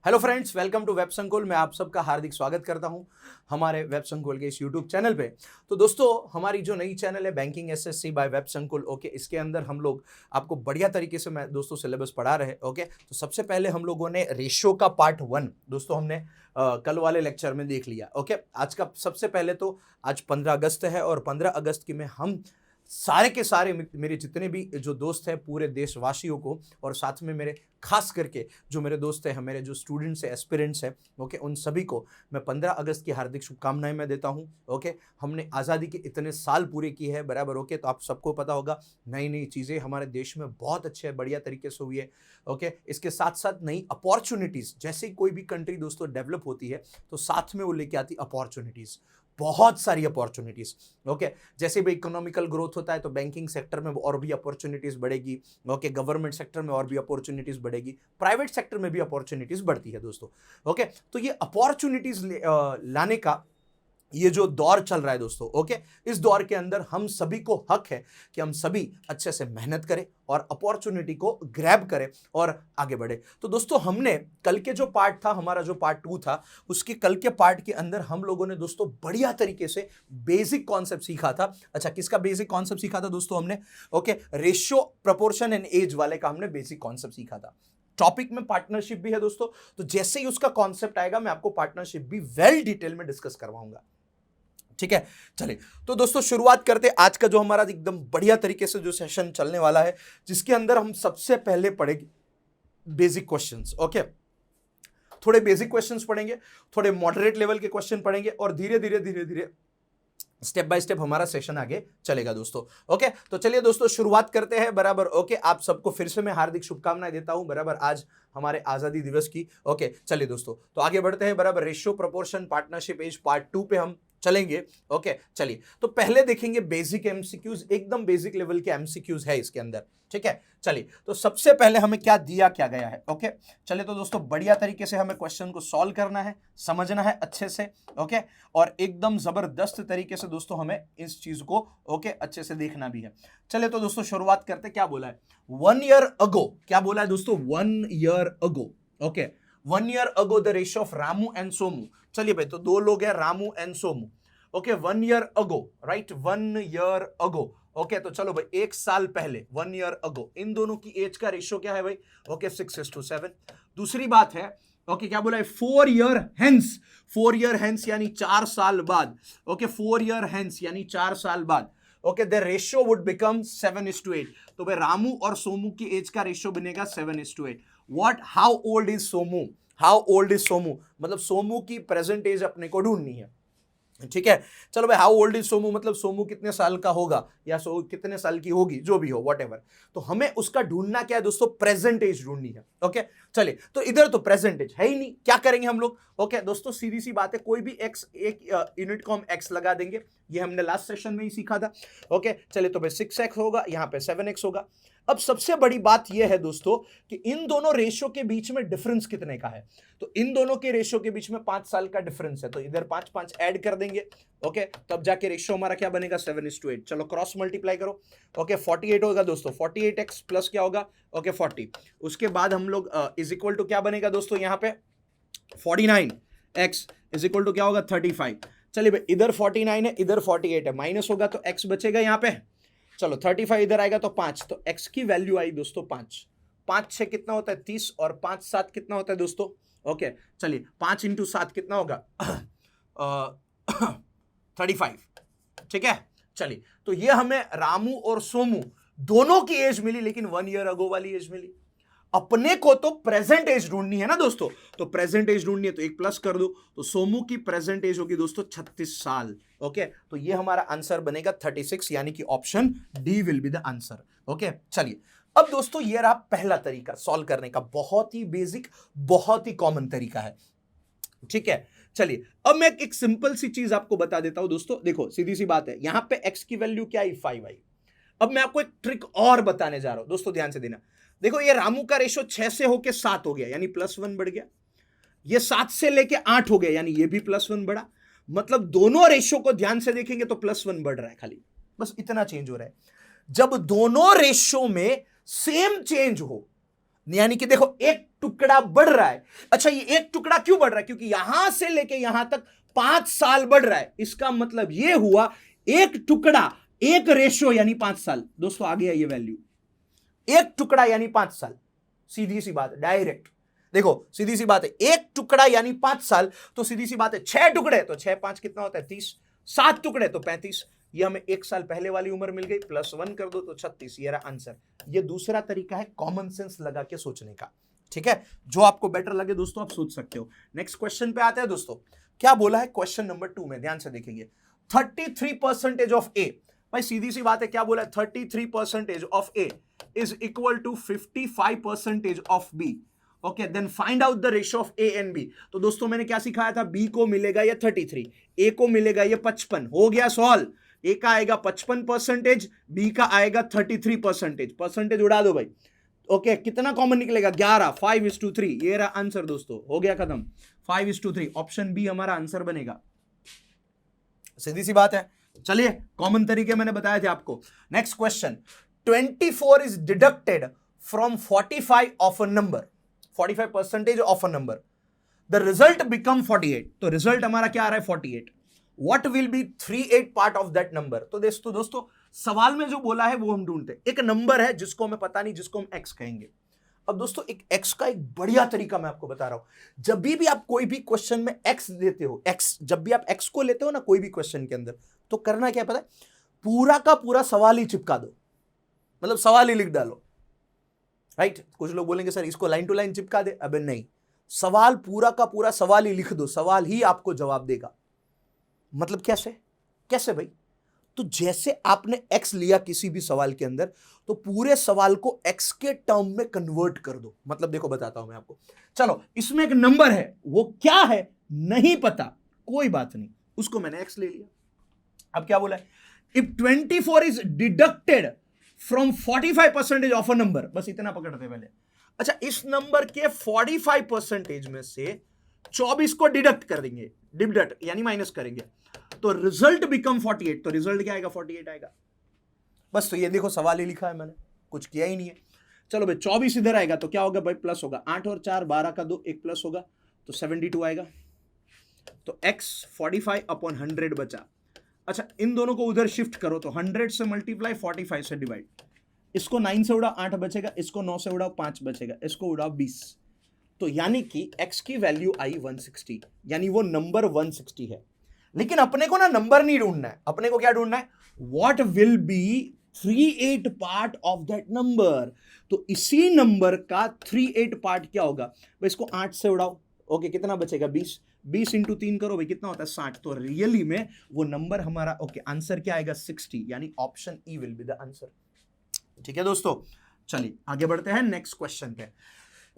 Hello friends, welcome to web Sankul. मैं आप सबका हार्दिक स्वागत करता हूं हमारे वेब संकुल के इस यूट्यूब चैनल पे। तो दोस्तों, हमारी जो नई चैनल है बैंकिंग एसएससी बाय वेब संकुल, ओके, इसके अंदर हम लोग आपको बढ़िया तरीके से मैं दोस्तों सिलेबस पढ़ा रहे। ओके, तो सबसे पहले हम लोगों ने रेशियो का पार्ट 1 दोस्तों हमने कल वाले लेक्चर में देख लिया। ओके, आज का सबसे पहले तो आज 15 अगस्त है और 15 अगस्त की में हम सारे के सारे मेरे जितने भी जो दोस्त हैं पूरे देशवासियों को, और साथ में मेरे खास करके जो मेरे दोस्त हैं, मेरे जो स्टूडेंट्स हैं, एस्पिरेंट्स हैं, ओके, उन सभी को मैं 15 अगस्त की हार्दिक शुभकामनाएं मैं देता हूं। ओके, हमने आज़ादी के इतने साल पूरे किए हैं, बराबर। ओके, तो आप सबको पता होगा नई नई चीज़ें हमारे देश में बहुत अच्छे बढ़िया तरीके से हुई है। ओके, इसके साथ साथ नई अपॉर्चुनिटीज़, जैसे कोई भी कंट्री दोस्तों डेवलप होती है तो साथ में वो लेके आती अपॉर्चुनिटीज़, बहुत सारी अपॉर्चुनिटीज़। ओके, जैसे भी इकोनॉमिकल ग्रोथ होता है तो बैंकिंग सेक्टर में और भी अपॉर्चुनिटीज़ बढ़ेगी। ओके, गवर्नमेंट सेक्टर में और भी अपॉर्चुनिटीज़ बढ़ेगी, प्राइवेट सेक्टर में भी अपॉर्चुनिटीज़ बढ़ती है दोस्तों। ओके, तो ये अपॉर्चुनिटीज़ लाने का ये जो दौर चल रहा है दोस्तों, ओके, इस दौर के अंदर हम सभी को हक है कि हम सभी अच्छे से मेहनत करें और अपॉर्चुनिटी को ग्रैब करें और आगे बढ़े। तो दोस्तों, हमने कल के जो पार्ट था, हमारा जो पार्ट 2 था, उसके कल के पार्ट के अंदर हम लोगों ने दोस्तों बढ़िया तरीके से बेसिक कॉन्सेप्ट सीखा था। अच्छा, किसका बेसिक कॉन्सेप्ट सीखा था दोस्तों हमने? Okay, ratio, proportion and age वाले का हमने बेसिक कॉन्सेप्ट सीखा था। टॉपिक में पार्टनरशिप भी है दोस्तों, तो जैसे ही उसका कॉन्सेप्ट आएगा मैं आपको पार्टनरशिप भी वेल डिटेल में डिस्कस करवाऊंगा। ठीक है, चलिए तो दोस्तों शुरुआत करते आज का जो हमारा एकदम बढ़िया तरीके से जो सेशन चलने वाला है, जिसके अंदर हम सबसे पहले पढ़ेंगे बेसिक क्वेश्चंस। ओके, थोड़े बेसिक क्वेश्चंस पढ़ेंगे, थोड़े मॉडरेट लेवल के क्वेश्चन पढ़ेंगे और धीरे धीरे स्टेप बाय स्टेप हमारा सेशन आगे चलेगा दोस्तों। ओके, तो चलिए दोस्तों शुरुआत करते हैं, बराबर। ओके, आप सबको फिर से मैं हार्दिक शुभकामनाएं देता हूं, बराबर, आज हमारे आजादी दिवस की। ओके, चलिए दोस्तों, तो आगे बढ़ते हैं, बराबर। Ratio, proportion, partnership, age, part 2 पे हम चलेंगे। ओके, चलिए तो पहले देखेंगे बेसिक एमसीक्यूज, एकदम बेसिक लेवल के एमसीक्यूज है इसके अंदर। ठीक है, चलिए तो सबसे पहले हमें क्या दिया क्या गया है। ओके, चलिए तो दोस्तों बढ़िया तरीके से हमें क्वेश्चन को सॉल्व करना है, समझना है अच्छे से। ओके, और एकदम जबरदस्त तरीके से दोस्तों हमें इस चीज को ओके अच्छे से देखना भी है। चलिए तो दोस्तों शुरुआत करते, क्या बोला है? 1 ईयर अगो, क्या बोला है दोस्तों? 1 year ago. Okay, 1 year ago the ratio of Ramu and Somu. चलिए भाई, तो दो लोग हैं, Ramu and Somu. Okay, 1 year ago, right, 1 year ago. Okay, तो चलो भाई, एक साल पहले, 1 ईयर अगो, इन दोनों की एज का रेशियो क्या है भाई? ओके, 6:7। दूसरी बात है, ओके, क्या बोला है? 4 ईयर हेंस, 4 ईयर हेंस यानी 4 साल बाद। ओके, 4 ईयर हेंस यानी 4 साल बाद। Okay, the ratio would become 7:8। तो भाई रामू और सोमू की एज का रेशियो बनेगा 7:8। What, how old is Somu? How old is Somu मतलब सोमू की प्रेजेंट एज अपने को ढूंढनी है। ठीक है, चलो भाई, हाउ ओल्ड इज सोमू मतलब सोमू कितने साल का होगा या कितने साल की होगी, जो भी हो, व्हाटएवर। तो हमें उसका ढूंढना क्या है दोस्तों? प्रेजेंट एज ढूंढनी है। ओके, चलिए तो इधर तो प्रेजेंट एज है ही नहीं, क्या करेंगे हम लोग? ओके दोस्तों, सीधी सी बात है, कोई भी एक्स, एक यूनिट को हम एक्स लगा देंगे, ये हमने लास्ट सेशन में ही सीखा था। ओके, चलिए तो भाई 6x होगा, यहां पे 7x होगा। अब सबसे बड़ी बात यह है दोस्तों कि इन दोनों रेशियो के बीच में डिफरेंस कितने का है? तो इन दोनों के रेशियो के बीच में 5 साल का डिफरेंस है, तो इधर 5 5 ऐड कर देंगे। ओके, तब जाके रेशियो हमारा क्या बनेगा? 7:8। चलो क्रॉस मल्टीप्लाई करो। ओके, 48 होगा दोस्तों, 48x प्लस क्या होगा? ओके, 40। उसके बाद हम लोग इज इक्वल टू क्या बनेगा दोस्तों यहाँ पे? 49x इज इक्वल टू क्या होगा? 35। चलिए भाई, इधर 49 है, इधर 48 है, माइनस होगा तो x बचेगा यहाँ पे। चलो 35 इधर आएगा तो 5, तो x की वैल्यू आई दोस्तों 5। 5 6 कितना होता है? 30, और 5 7 कितना होता है दोस्तों? ओके, चलिए 5 × 7 कितना होगा? 35। ठीक है, चलिए तो ये हमें रामू और सोमू दोनों की एज मिली, लेकिन 1 ईयर अगो वाली एज मिली। अपने को तो प्रेजेंट एज ढूंढनी है ना दोस्तों, तो प्रेजेंट एज ढूंढनी है तो एक प्लस कर दो, तो सोमू की प्रेजेंट एज होगी दोस्तों 36 साल। ओके, तो ये हमारा आंसर बनेगा 36, यानी कि option D will be the answer. Okay, चलिए अब दोस्तों ये रहा पहला तरीका सॉल्व करने का, बहुत ही बेसिक, बहुत ही कॉमन तरीका है। ठीक है, चलिए अब मैं एक सिंपल सी चीज आपको बता देता हूं दोस्तों। देखो सीधी सी बात है, यहां पे x की वैल्यू क्या आई? 5 आई। अब मैं आपको एक ट्रिक और बताने जा रहा हूं दोस्तों, ध्यान से देना। देखो, ये रामू का रेशो 6 से होके 7 हो गया, यानी +1 बढ़ गया। ये 7 से लेके 8 हो गया, यानी ये भी +1 बढ़ा। मतलब दोनों रेशो को ध्यान से देखेंगे तो +1 बढ़ रहा है, खाली बस इतना चेंज हो रहा है। जब दोनों रेशो में सेम चेंज हो, यानी कि देखो, एक टुकड़ा बढ़ रहा है। अच्छा, ये एक टुकड़ा क्यों बढ़ रहा है? क्योंकि यहां से लेके यहां तक 5 साल बढ़ रहा है। इसका मतलब ये हुआ एक टुकड़ा एक रेशो यानी 5 साल। दोस्तों आ गया ये वैल्यू, एक टुकड़ा यानी 5 साल। सीधी सी बात है, डायरेक्ट देखो, सीधी सी बात है, एक टुकड़ा यानी 5 साल। तो सीधी सी बात है, 6 टुकड़े तो 6 5 कितना होता है 30, 7 टुकड़े तो 35। ये हमें 1 साल पहले वाली उम्र मिल गई, +1 कर दो तो 36। ये रहा आंसर। ये दूसरा तरीका है कॉमन सेंस लगा के सोचने का। ठीक है, जो आपको बेटर लगे दोस्तों आप सोच सकते हो। नेक्स्ट क्वेश्चन पे आते हैं दोस्तों। क्या बोला है क्वेश्चन नंबर 2 में, ध्यान से देखेंगे। 33% ऑफ ए। भाई सीधी सी बात है, क्या बोला है? 33% of A is equal to 55% of B. Okay, then find out the ratio of A and B. तो दोस्तों मैंने क्या सिखाया था? बी को मिलेगा ये 33, ए को मिलेगा ये 55। हो गया सॉल्व। ए का आएगा 55%, बी का आएगा 33%। परसेंटेज उड़ा दो भाई। ओके, कितना कॉमन निकलेगा? 11, 5:3। ये रहा आंसर दोस्तों, हो गया खत्म। 5:3, ऑप्शन बी हमारा आंसर बनेगा। सीधी सी बात है। चलिए, कॉमन तरीके मैंने बताए थे आपको। Next question, 24 is deducted from 45 of a number, 45% of a number, the result become 48। तो रिजल्ट हमारा क्या आ रहा है? 48। What will B 38 part of that number? तो दोस्तों सवाल में जो बोला है वो हम ढूंढते हैं। एक नंबर है जिसको हमें पता नहीं, जिसको हम एक्स कहेंगे। अब दोस्तों एक एक्स का एक बढ़िया तरीका मैं आपको बता रहा हूं। जब भी आप कोई भी क्वेश्चन में एक्स देते हो, एक्स, जब भी आप एक्स को लेते हो ना कोई भी क्वेश्चन के अंदर, तो करना क्या पता है? पूरा का पूरा सवाल ही चिपका दो, मतलब सवाल ही लिख डालो। राइट? कुछ लोग बोलेंगे सर इसको लाइन टू लाइन चिपका दे। अबे नहीं, सवाल पूरा का पूरा सवाल ही लिख दो, सवाल ही आपको जवाब देगा। मतलब कैसे? कैसे भाई? तो जैसे आपने एक्स लिया किसी भी सवाल के अंदर, तो पूरे सवाल को एक्स के टर्म में कन्वर्ट कर दो। मतलब देखो बताता हूं मैं आपको। चलो, इसमें एक नंबर है, वो क्या है नहीं पता, कोई बात नहीं, उसको मैंने एक्स ले लिया। अब क्या बोला है? If 24 is deducted from 45% of a number, बस इतना पकड़ते पहले। अच्छा, इस नंबर के 45% में से 24 को डिडक्ट कर देंगे, डिडक्ट यानी माइनस करेंगे, तो रिजल्ट बिकम 48। तो रिजल्ट क्या आएगा? 48 आएगा। बस, तो ये देखो सवाल ही लिखा है मैंने, कुछ किया ही नहीं है। चलो भाई, 24 इधर आएगा तो क्या होगा भाई? प्लस होगा। 8 और 4 12 का 2, एक प्लस होगा तो 72 आएगा। तो x 45/100 बचा। अच्छा, इन दोनों को उधर शिफ्ट करो तो 100 से मल्टीप्लाई, 45 से डिवाइड। इसको 9 से उड़ाओ 8 बचेगा, इसको 9 से उड़ाओ 5 बचेगा, इसको उड़ाओ 20। तो यानी कि x की वैल्यू आई 160, यानी वो नंबर 160 है। लेकिन अपने को ना नंबर नहीं ढूंढना है, अपने को क्या ढूंढना है? What will B 38 part of that number. तो इसी नंबर का 38 पार्ट क्या होगा भाई? इसको 8 से उड़ाओ, ओके, कितना बचेगा? 20। 20 इंटू 3 करो भाई, कितना होता है? 60। तो रियली में वो नंबर हमारा, ओके, आंसर क्या आएगा? 60, यानी option E will be the answer. ठीक है दोस्तों, चलिए आगे बढ़ते हैं नेक्स्ट क्वेश्चन पे।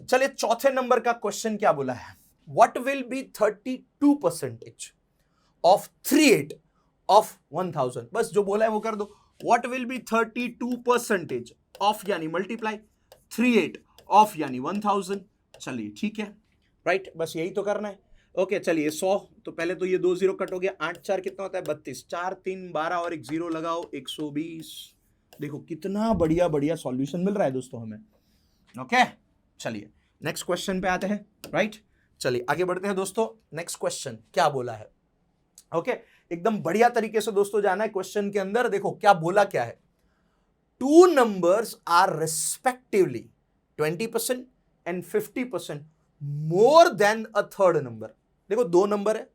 चलिए, चौथे नंबर का क्वेश्चन क्या बोला है? What will B 32% of 38 of 1000? बस जो बोला है वो कर दो। व्हाट विल बी 32% ऑफ, यानी मल्टीप्लाई 38 ऑफ यानी 1000। चलिए ठीक है, राइट, बस यही तो करना है। ओके, चलिए 100, तो पहले तो ये 2 0 कट हो गया। 8 4 कितना होता है? 32। 4 3 12 और एक 0 लगाओ, 120। देखो कितना बढ़िया बढ़िया सॉल्यूशन मिल रहा है दोस्तों हमें। ओके, चलिए नेक्स्ट क्वेश्चन पे आते हैं। राइट, चलिए आगे बढ़ते हैं दोस्तों। नेक्स्ट क्वेश्चन क्या बोला है? ओके, एकदम बढ़िया तरीके से दोस्तों जाना है क्वेश्चन के अंदर। देखो क्या बोला, क्या है? 2 numbers are respectively 20% and 50% more than a third number। देखो 2 नंबर है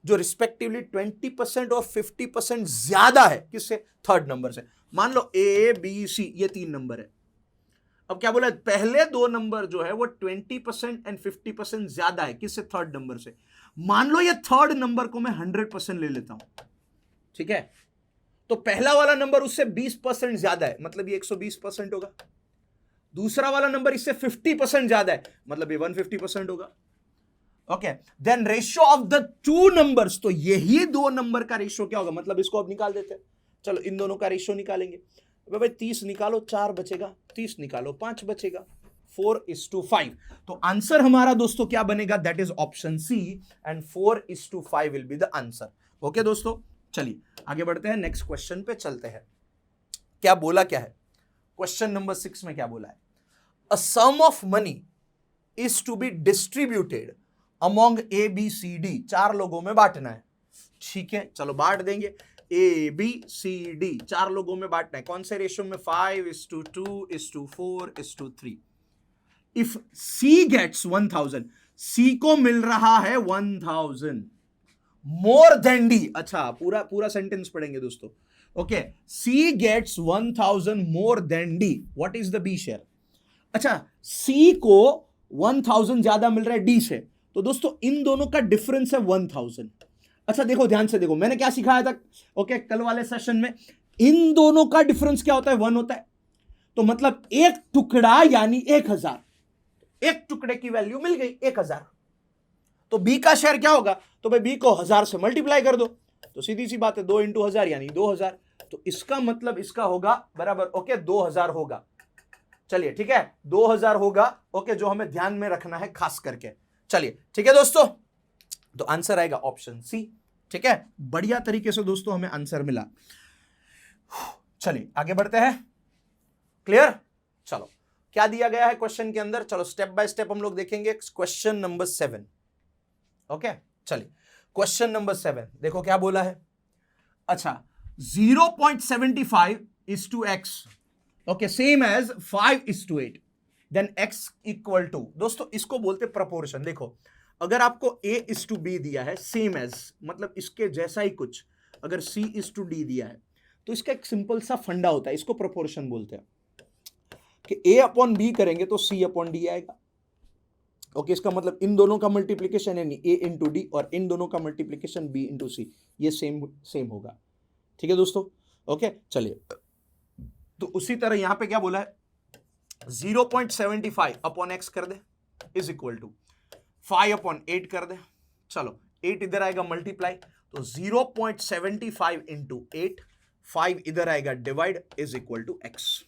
जो रिस्पेक्टिवली 20% और 50% ज्यादा है, किससे? थर्ड नंबर से। मान लो ए बी सी, ये 3 नंबर है। अब क्या बोला? पहले 2 नंबर जो है वो 20% एंड 50% ज्यादा है, किससे? थर्ड नंबर से। मान लो ये थर्ड नंबर को मैं 100% ले लेता हूं, ठीक है? तो पहला वाला नंबर उससे 20% ज्यादा है, मतलब ये 120% होगा। दूसरा वाला नंबर इससे 50% ज्यादा है, मतलब ये 150% होगा। Okay, then ratio of the 2 numbers, तो यही 2 नंबर का रेशियो क्या होगा? मतलब इसको अब निकाल देते हैं। चलो इन दोनों का रेशियो निकालेंगे। भाई 30 निकालो 4 बचेगा, 30 निकालो 5 बचेगा, 4:5। तो आंसर हमारा दोस्तों क्या बनेगा? That is option C, and 4:5 will be the answer. Okay दोस्तों, चलिए आगे बढ़ते हैं, नेक्स्ट क्वेश्चन पे चलते हैं। क्या बोला, क्या है क्वेश्चन नंबर 6 में? क्या बोला है? A sum of money is to be distributed among A B C D, 4 लोगों में बांटना है। ठीक है, चलो बांट देंगे। ए बी सी डी 4 लोगों में बांटना है। कौन से रेशियो में? 5:2:4:3। इफ सी गेट्स 1000, सी को मिल रहा है 1000 मोर देन डी। अच्छा, पूरा पूरा सेंटेंस पढ़ेंगे दोस्तों। Okay, C gets 1000 more than D, what is the B share? अच्छा, सी को 1000 ज्यादा मिल रहा है डी से, तो दोस्तों इन दोनों का डिफरेंस है 1000। अच्छा देखो, ध्यान से देखो, मैंने क्या सिखाया था ओके कल वाले सेशन में? इन दोनों का डिफरेंस क्या होता है? 1 होता है। तो मतलब एक टुकड़ा यानी 1000, एक टुकड़े की वैल्यू मिल गई 1000। तो बी का शेयर क्या होगा? तो भाई बी को 1000 से मल्टीप्लाई कर दो, तो सीधी सी बात है 2 × 1000 यानी 2000। तो इसका मतलब इसका होगा बराबर ओके 2000 होगा। चलिए ठीक है, 2000 होगा ओके, जो हमें ध्यान में रखना है खास करके। चलिए ठीक है दोस्तों, तो आंसर आएगा ऑप्शन सी। ठीक है, बढ़िया तरीके से दोस्तों हमें आंसर मिला। चलिए आगे बढ़ते हैं। क्लियर? चलो, क्या दिया गया है क्वेश्चन के अंदर? चलो स्टेप बाय स्टेप हम लोग देखेंगे। Question number 7। ओके, चलिए क्वेश्चन नंबर 7 देखो क्या बोला है। अच्छा, 0.75 is to x, okay, same as 5 is to 8, then x equal to, दोस्तों इसको बोलते प्रपोर्शन। देखो, अगर आपको a is to b दिया है, सेम एज मतलब इसके जैसा ही कुछ, अगर c is to d दिया है, तो इसका एक सिंपल सा फंडा होता है, इसको प्रोपोर्शन बोलते हैं कि a अपॉन b करेंगे तो c अपॉन d आएगा। ओके, इसका मतलब इन दोनों का मल्टीप्लीकेशन यानी a इंटू डी और इन दोनों का मल्टीप्लीकेशन b इंटू सी, ये सेम होगा। ठीक है दोस्तों? ओके, चलिए, तो उसी तरह यहां पे क्या बोला है? 0.75 अपॉन एक्स कर दे इज इक्वल टू 5 अपॉन 8 कर दे। चलो 8 इधर आएगा मल्टीप्लाई, तो 0.75 इंटू 8, 5 इधर आएगा divide, is equal to x.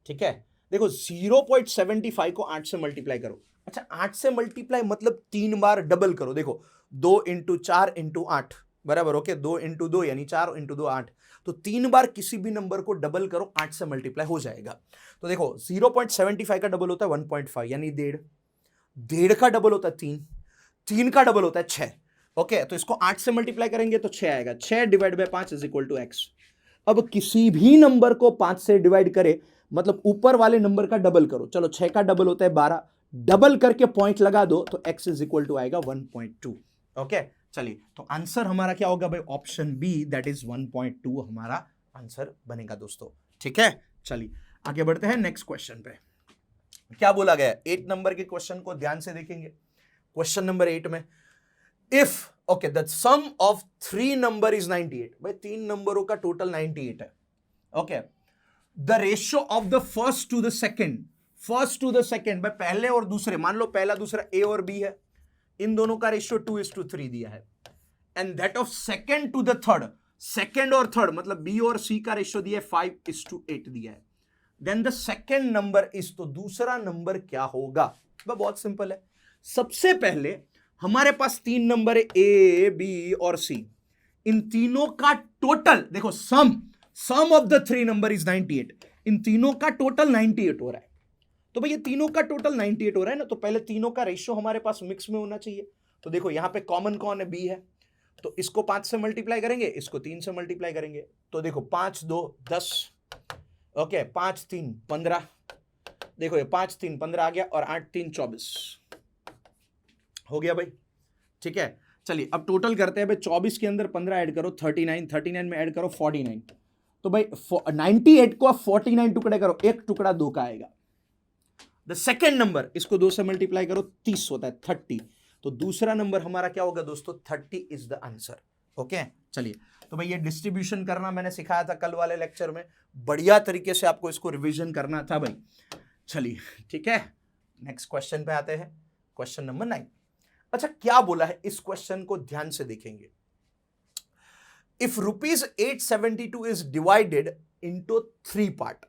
ठीक है, देखो 0.75 को 8 से मल्टीप्लाई करो। अच्छा, 8 से मल्टीप्लाई मतलब 3 बार डबल करो। देखो 2 × 4 × 8 बराबर ओके, 2 × 2 यानी 4 × 2 8, तो 3 बार किसी भी नंबर को डबल करो, 8 से मल्टीप्लाई हो जाएगा। तो देखो 0.75 का डबल होता है 1.5 यानी 1.5, 1.5 का डबल होता है 3, 3 का डबल होता है 6। ओके, तो इसको 8 से मल्टीप्लाई करेंगे तो 6 आएगा, 6 divide by 5 is equal to x. अब किसी भी नंबर को 5 से डिवाइड करे मतलब ऊपर वाले नंबर का डबल करो। चलो 6 का डबल होता है 12, डबल करके पॉइंट लगा दो तो x इज इक्वल टू आएगा 1.2। ओके, चलिए, तो आंसर हमारा क्या होगा भाई? ऑप्शन बी, दैट इज 1.2 हमारा आंसर बनेगा दोस्तों। ठीक है, चलिए आगे बढ़ते हैं नेक्स्ट क्वेश्चन पे। क्या बोला गया? 8 नंबर के क्वेश्चन को ध्यान से देखेंगे। क्वेश्चन नंबर 8 में if okay the sum of 3 number is 98, भाई 3 नंबरों का टोटल 98 है। Okay, the ratio of the first to the second, first to the second भाई पहले और दूसरे, मान लो पहला दूसरा ए और बी है, इन दोनों का रेशियो 2:3 दिया है। And that of second to the third, second और थर्ड मतलब बी और सी का रेशियो दिया है 5:8 दिया है। Then the second number is, तो दूसरा नंबर क्या होगा? बहुत सिंपल है। सबसे पहले हमारे पास 3 नंबर है ए बी और सी, इन तीनों का टोटल देखो, सम ऑफ द 3 नंबर इज 98, इन तीनों का टोटल 98 हो रहा है। तो भाई ये तीनों का टोटल 98 हो रहा है ना, तो पहले तीनों का रेशियो हमारे पास मिक्स में होना चाहिए। तो देखो यहां पे कॉमन कौन है? बी है, तो इसको 5 से मल्टीप्लाई करेंगे, इसको 3 से मल्टीप्लाई करेंगे, तो देखो 5 2 10, ओके 5 3 15, देखो ये 5 3 15 आ गया और 8 3 24 हो गया भाई। ठीक है, चलिए अब टोटल करते हैं भाई। 24 के अंदर 15 ऐड करो 39, 39 में ऐड करो 49, तो भाई 98 को 49 टुकड़े करो, एक टुकड़ा 2 का आएगा। द सेकेंड नंबर, इसको 2 से मल्टीप्लाई करो 30 होता है 30, तो दूसरा नंबर हमारा क्या होगा दोस्तों? 30 इज द आंसर। ओके, चलिए, तो भाई ये डिस्ट्रीब्यूशन करना मैंने सिखाया था कल वाले लेक्चर में, बढ़िया तरीके से आपको इसको रिवीजन करना था भाई। चलिए ठीक है, नेक्स्ट क्वेश्चन पे आते हैं, क्वेश्चन नंबर 9। अच्छा, क्या बोला है इस क्वेश्चन को ध्यान से देखेंगे। If ₹872 is divided into 3 part,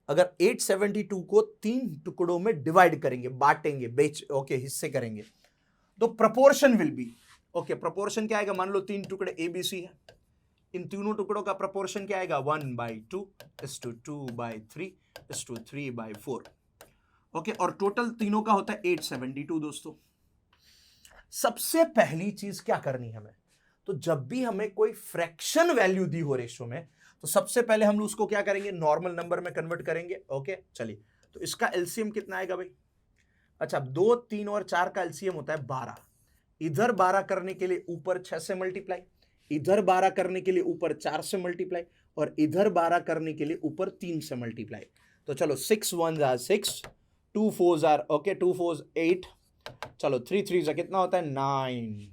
अगर 872 को 3 टुकड़ों में डिवाइड करेंगे, बांटेंगे, ओके हिस्से करेंगे, तो proportion will be, okay proportion क्या आएगा? मान लो 3 टुकड़े ए बी सी है, इन तीनों टुकड़ों का प्रपोर्शन क्या आएगा? 1/2 is to 2/3 is to 3/4। Okay, और टोटल तीनों का होता है 872 दोस्तों। सबसे पहली चीज क्या करनी है हमें, तो जब भी हमें कोई फ्रैक्शन वैल्यू दी हो रेशियो में, तो सबसे पहले हम उसको क्या करेंगे, नॉर्मल नंबर में कन्वर्ट करेंगे। ओके चलिए, तो इसका एलसीएम कितना आएगा भाई, अच्छा 2, 3 और 4 का एलसीएम होता है 12। इधर 12 करने के लिए ऊपर 6 से मल्टीप्लाई, इधर 12 करने के लिए ऊपर 4 से मल्टीप्लाई, और इधर 12 करने के लिए ऊपर 3 से मल्टीप्लाई। तो चलो 6 1s are 6, 2 4s are okay 2 4s 8, चलो 3 3s कितना होता है 9,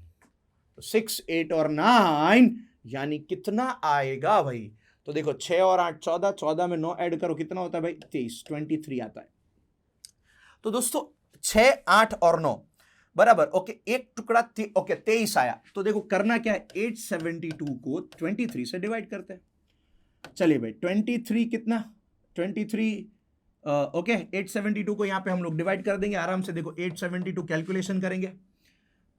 तो 6 8 और 9 यानी कितना आएगा भाई, तो देखो 6 और 8 14, 14 में 9 ऐड करो कितना होता है भाई 23, 23 आता है। तो दोस्तों 6 8 और 9 बराबर ओके, एक टुकड़ा ओके 23 आया। तो देखो करना क्या है, 872 को 23 से डिवाइड करते हैं। चलिए भाई 23 कितना 23 ओके 872 को यहां पे हम लोग डिवाइड कर देंगे आराम से। देखो 872 कैलकुलेशन करेंगे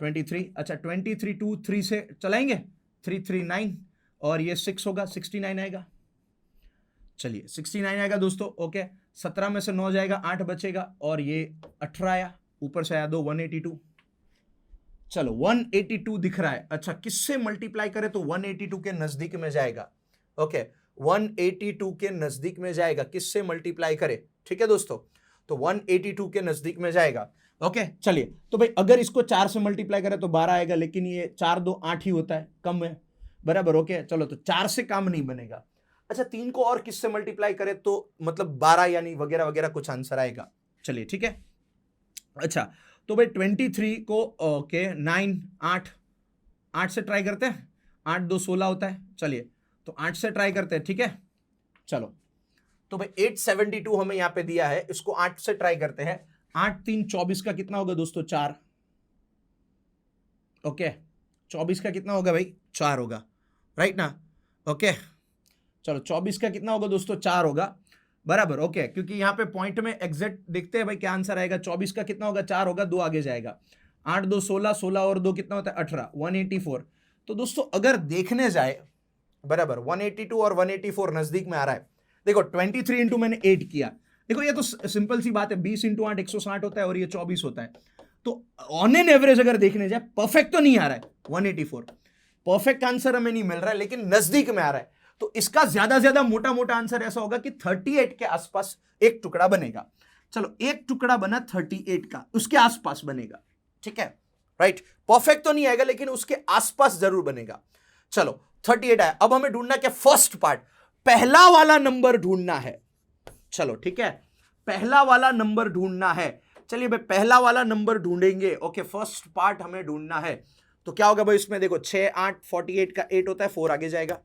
23, अच्छा 23 2 3 से चलाएंगे 3 3 9 और ये 6 होगा 69 आएगा। चलिए 69 आएगा दोस्तों। ओके 17 में से 9 जाएगा 8 बचेगा और ये 18 आया, ऊपर से आया 2 182। चलो 182 दिख रहा है, अच्छा किससे मल्टीप्लाई करें तो 182 के नजदीक में जाएगा। ओके 182 के नजदीक में जाएगा, किससे मल्टीप्लाई करे, ठीक है दोस्तों, तो 182 के नजदीक में जाएगा। ओके चलिए, तो भाई अगर इसको 4 से मल्टीप्लाई करें तो 12 आएगा, लेकिन ये 4 2 8 ही होता है, कम है बराबर। ओके चलो, तो 4 से काम नहीं बनेगा। अच्छा 3 को और किससे मल्टीप्लाई करें तो मतलब 12 यानी वगैरह वगैरह कुछ आंसर आएगा। चलिए ठीक है, अच्छा तो भाई 23 को ओके 9 8 से ट्राई करते हैं, 8 2 16 होता है। चलिए तो 8 से ट्राई करते हैं, ठीक है चलो, तो भाई 872 हमें यहां पे दिया है, इसको 8 से ट्राई करते हैं। 8 3 24 का कितना होगा दोस्तों 4, ओके 24 का कितना होगा भाई 4 होगा, राइट ना। ओके चलो 24 का कितना होगा दोस्तों 4 होगा बराबर। ओके क्योंकि यहां पे पॉइंट में एग्जैक्ट देखते हैं भाई क्या आंसर आएगा। 24 का कितना होगा 4 होगा, 2 आगे जाएगा, 8 2 16, 16 और 2 कितना होता है 18, 184। तो दोस्तों अगर देखने जाए बराबर 182 और 184 नजदीक में आ रहा है। देखो 23 इंटू मैंने 8 किया, देखो ये तो सिंपल सी बात है, 20 इंटू 8 160 होता है और ये 24 होता है। तो ऑन एन एवरेज अगर देखने जाए परफेक्ट तो नहीं आ रहा है 184, परफेक्ट आंसर हमें नहीं मिल रहा है, लेकिन नजदीक में आ रहा है। तो इसका ज्यादा मोटा मोटा आंसर ऐसा होगा कि 38 के आसपास एक टुकड़ा बनेगा। चलो एक टुकड़ा बना 38 का, उसके आसपास बनेगा, ठीक है राइट। परफेक्ट तो नहीं आएगा लेकिन उसके आसपास जरूर बनेगा। चलो 38 आया, अब हमें ढूंढना क्या, फर्स्ट पार्ट, पहला वाला नंबर ढूंढना है। चलो ठीक है, पहला वाला नंबर ढूंढना है। चलिए भाई पहला वाला नंबर ढूंढेंगे। ओके फर्स्ट पार्ट हमें ढूंढना है, तो क्या होगा भाई इसमें, देखो 6 8 48 का 8 होता है, 4 आगे जाएगा।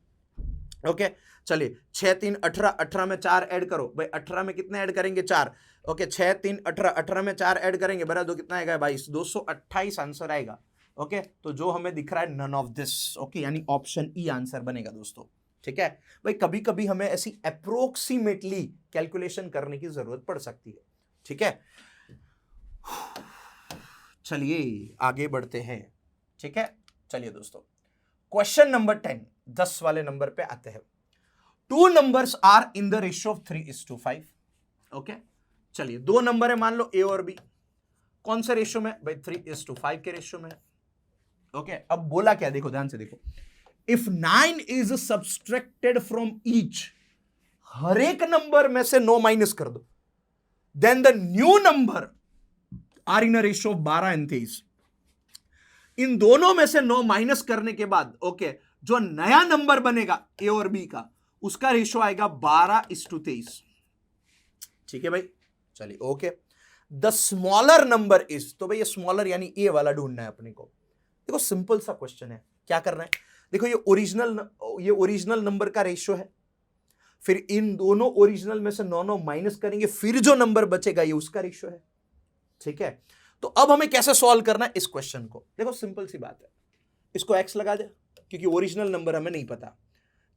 ओके चलिए 6 3 18, 18 में 4 ऐड करो भाई, 18 में कितने ऐड करेंगे 4। ओके 6 3 18, 18 में 4 ऐड करेंगे बराबर, तो कितना आएगा 22, 228 आंसर आएगा। ओके तो जो हमें दिख रहा है नन ऑफ दिस, ओके यानी ऑप्शन ई आंसर बनेगा दोस्तों, ठीक है भाई। कभी कभी हमें ऐसी अप्रोक्सीमेटली कैलकुलेशन करने की जरूरत पड़ सकती है, ठीक है। चलिए आगे बढ़ते हैं, ठीक है। चलिए दोस्तों क्वेश्चन नंबर 10 वाले नंबर पे आते हैं। 2 numbers are in the ratio of 3:5। Okay चलिए 2 नंबर है, मान लो ए और बी, कौन से रेशियो में भाई 3:5 के रेशियो में। ओके अब बोला क्या, देखो ध्यान से देखो, if 9 is subtracted from each, हर एक नंबर में से 9 माइनस कर दो, then the new number are in a ratio of 12 and 23। इन दोनों में से 9 माइनस करने के बाद ओके जो नया नंबर बनेगा ए और बी का, उसका रेशियो आएगा 12:23, ठीक है भाई। चलिए okay, the smaller number is, तो भाई ये स्मॉलर यानी ए वाला ढूंढना है अपने को। देखो सिंपल सा क्वेश्चन है, क्या करना है, देखो ये ओरिजिनल नंबर का रेशियो है, फिर इन दोनों ओरिजिनल में से 9 माइनस करेंगे, फिर जो नंबर बचेगा ये उसका रेशियो है, ठीक है। तो अब हमें कैसे सॉल्व करना है इस क्वेश्चन को, देखो सिंपल सी बात है, इसको x लगा दे क्योंकि ओरिजिनल नंबर हमें नहीं पता।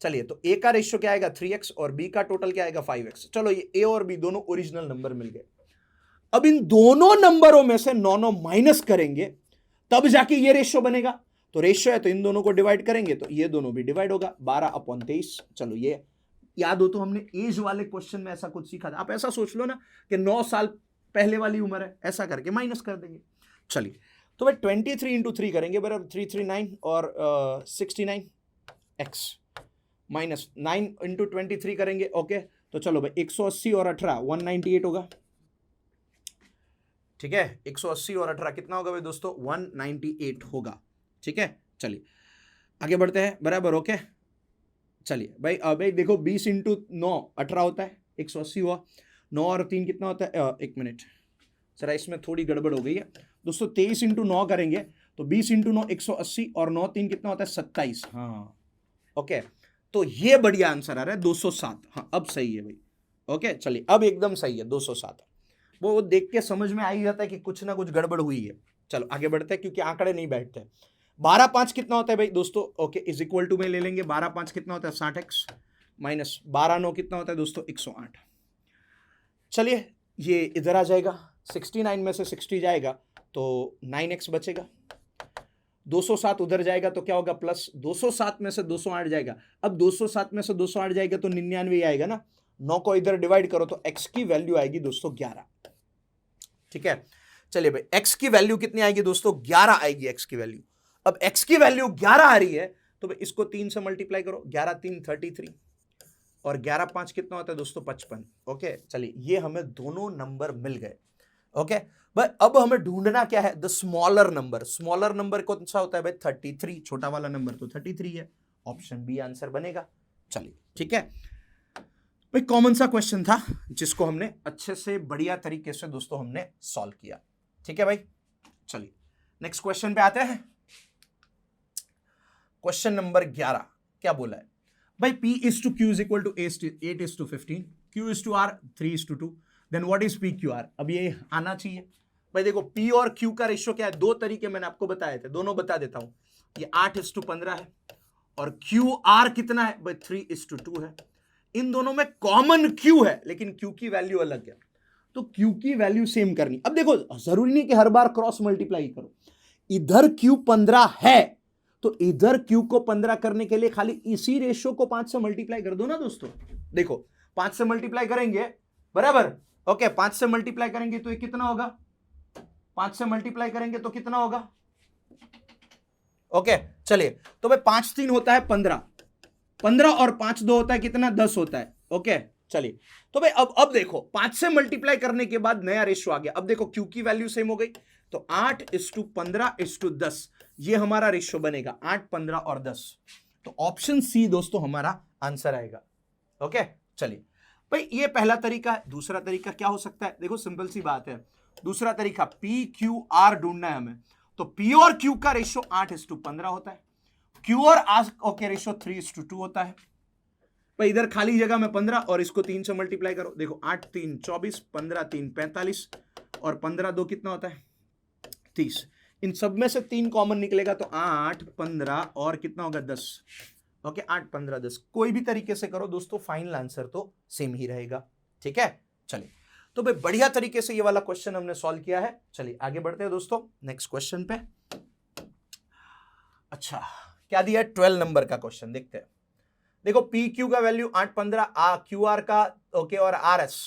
चलिए तो a का रेशियो क्या आएगा 3x और b का टोटल क्या आएगा 5x। चलो ये a और b दोनों ओरिजिनल नंबर मिल गए। अब इन दोनों नंबरों में से 9 माइनस करेंगे तब जाके ये रेशियो बनेगा। तो रेशियो है तो इन दोनों को डिवाइड करेंगे तो ये दोनों भी डिवाइड होगा, 12/23। चलो ये याद हो तो हमने एज वाले क्वेश्चन में ऐसा कुछ सीखा था। आप ऐसा सोच लो ना कि 9 साल पहले वाली उम्र है, ऐसा करके माइनस कर देंगे। चलिए तो भाई 23 इंटू 3 करेंगे बराबर 339 और 69 x माइनस 9 इंटू 23 करेंगे। ओके तो चलो भाई 180 और 18 198 होगा। ठीक है 180 और 18 कितना होगा भाई दोस्तों 198 होगा। ठीक है चलिए आगे बढ़ते हैं बराबर। ओके चलिए भाई भाई देखो 20 इंटू 9 18 होता है, 180 हुआ। 9 और 3 कितना होता है एक मिनट जरा इसमें थोड़ी गड़बड़ हो गई है दोस्तों। 23 इंटू 9 करेंगे तो 20 इंटू 9 180 और 9 3 कितना होता है 27। हाँ ओके तो ये बढ़िया आंसर आ रहा है 207। हाँ अब सही है भाई। ओके चलिए अब एकदम सही है 207। वो देख के समझ में आ ही जाता है कि कुछ ना कुछ गड़बड़ हुई है। चलो आगे बढ़ते हैं क्योंकि आंकड़े नहीं बैठते। 12 5 कितना होता है भाई दोस्तों। ओके इज इक्वल टू में ले लेंगे 12 5 कितना होता है 60x माइनस 12 9 कितना होता है दोस्तों 108। चलिए ये इधर आ जाएगा 69 में से 60 जाएगा तो 9x बचेगा। 207 उधर जाएगा तो क्या होगा प्लस 207 में से 208 जाएगा। अब 207 में से 208 जाएगा तो 99 आएगा ना। 9 को इधर डिवाइड करो तो x की वैल्यू आएगी दोस्तों 11। ठीक है चलिए भाई x की वैल्यू कितनी आएगी दोस्तों 11 आएगी x की वैल्यू। अब x की वैल्यू 11 आ रही है तो भाई इसको 3 से मल्टीप्लाई करो। 11 3 33 और 11 5 कितना होता है दोस्तों 55। ओके चलिए ये हमें दोनों नंबर मिल गए। ओके भाई अब हमें ढूंढना क्या है the smaller number. Smaller number कौन सा होता है भाई 33। छोटा वाला नंबर तो 33 है। ऑप्शन बी आंसर बनेगा। चलिए ठीक है भाई कॉमन सा क्वेश्चन था जिसको हमने अच्छे से बढ़िया तरीके से दोस्तों हमने सॉल्व किया। ठीक है भाई चलिए नेक्स्ट क्वेश्चन पे आते हैं। क्वेश्चन नंबर 11 क्या बोला है भाई P is to Q is equal to 8 is to 15 Q is to R 3 is to 2 then what is PQR। अब ये आना चाहिए भाई। देखो P और Q का रेशियो क्या है, दो तरीके मैंने आपको बताए थे, दोनों बता देता हूं। ये 8 is to 15 है और QR कितना है भाई 3 is to 2 है। इन दोनों में कॉमन Q है लेकिन Q की वैल्यू अलग है तो Q की वैल्यू सेम करनी। अब देखो जरूरी नहीं कि हर बार क्रॉस मल्टीप्लाई करो। इधर Q 15 है तो इधर Q को 15 करने के लिए खाली इसी रेशियो को 5 से मल्टीप्लाई कर दो ना दोस्तों। देखो 5 से मल्टीप्लाई करेंगे बराबर। ओके 5 से मल्टीप्लाई करेंगे तो ये कितना होगा 5 से मल्टीप्लाई करेंगे तो कितना होगा। ओके चलिए तो भाई 5 3 होता है 15 15 और 5 2 होता है कितना 10 होता है। ओके चलिए तो भाई अब देखो 5 से मल्टीप्लाई करने के बाद नया रेशियो आ गया। अब देखो Q की वैल्यू सेम हो गई तो 8 is to 15 is to 10 ये हमारा रेशियो बनेगा 8 15 और 10। तो ऑप्शन सी दोस्तों हमारा आंसर आएगा। ओके चलिए भाई ये पहला तरीका है। दूसरा तरीका क्या हो सकता है देखो सिंपल सी बात है। दूसरा तरीका P Q R ढूंढना है हमें तो P और Q का रेशियो 8 is to 15 होता है। Q और R okay ratio 3 is to 2 होता है। भाई इधर खाली जगह में 15 और इसको 3 से मल्टीप्लाई करो। देखो 8 3 24 15 3 45 और 15 2 कितना होता है 30। इन सब में से 3 कॉमन निकलेगा तो 8 15 और कितना होगा 10। ओके 8 15 10 कोई भी तरीके से करो दोस्तों फाइनल आंसर तो सेम ही रहेगा। ठीक है चलिए तो भाई बढ़िया तरीके से ये वाला क्वेश्चन हमने सॉल्व किया है। चलिए आगे बढ़ते हैं दोस्तों नेक्स्ट क्वेश्चन पे। अच्छा क्या दिया है 12 नंबर का क्वेश्चन देखते हैं। देखो पी क्यू का वैल्यू 8 15 क्यू आर का ओके और R S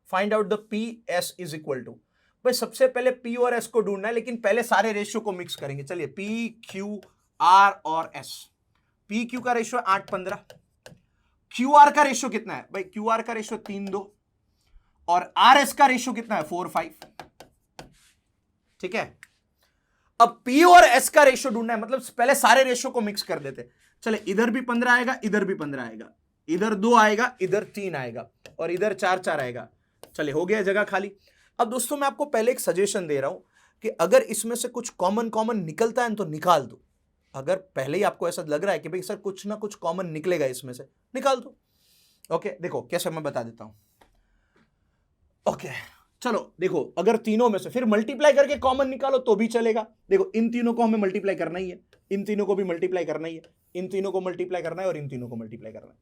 find out the P S is equal to. भाई सबसे पहले पी और एस को ढूंढना है लेकिन पहले सारे रेशियो को मिक्स करेंगे। चलिए पी क्यू आर और एस। पी क्यू का रेशियो 8 15 क्यू आर का रेशियो कितना है भाई क्यू आर का रेशियो 3 2 और आर एस का रेशियो कितना है 4 5। ठीक है अब पी और एस का रेशियो ढूंढना है मतलब पहले सारे रेशियो को मिक्स कर देते। चले इधर भी 15 आएगा इधर भी 15 आएगा इधर 2 आएगा इधर 3 आएगा और इधर 4 4 आएगा। चले हो गया जगह खाली। अब दोस्तों मैं आपको पहले एक सजेशन दे रहा हूं कि अगर इसमें से कुछ कॉमन निकलता है तो निकाल दो। अगर पहले ही आपको ऐसा लग रहा है कि भाई सर कुछ ना कुछ कॉमन निकलेगा इसमें से निकाल दो। ओके देखो कैसे मैं बता देता हूं। ओके चलो देखो अगर तीनों में से फिर मल्टीप्लाई करके कॉमन निकालो तो भी चलेगा। देखो इन तीनों को हमें मल्टीप्लाई करना ही है इन तीनों को भी मल्टीप्लाई करना ही है इन तीनों को मल्टीप्लाई करना है और इन तीनों को मल्टीप्लाई करना है।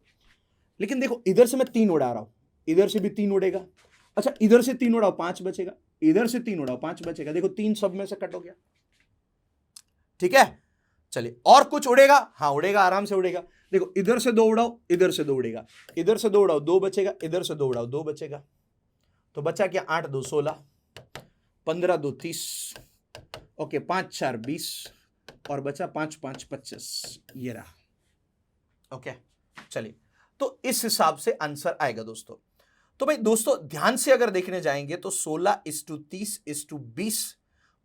लेकिन देखो इधर से मैं 3 उड़ा रहा हूं इधर से भी 3 उड़ेगा। अच्छा इधर से 3 उड़ाओ 5 बचेगा इधर से 3 उड़ाओ 5 बचेगा। देखो 3 सब में से कट हो गया। ठीक है चलिए और कुछ उड़ेगा। हाँ उड़ेगा आराम से उड़ेगा। देखो इधर से 2 उड़ाओ इधर से 2 उड़ेगा इधर से 2 उड़ाओ 2 बचेगा इधर से 2 उड़ाओ 2 बचेगा। तो बचा क्या 8 2 16 15 2 30, ओके 5 4 20 और बचा 5 5 25, ये रहा। ओके चलिए, तो इस हिसाब से आंसर आएगा दोस्तों। तो भाई दोस्तों ध्यान से अगर देखने जाएंगे तो 16:30:20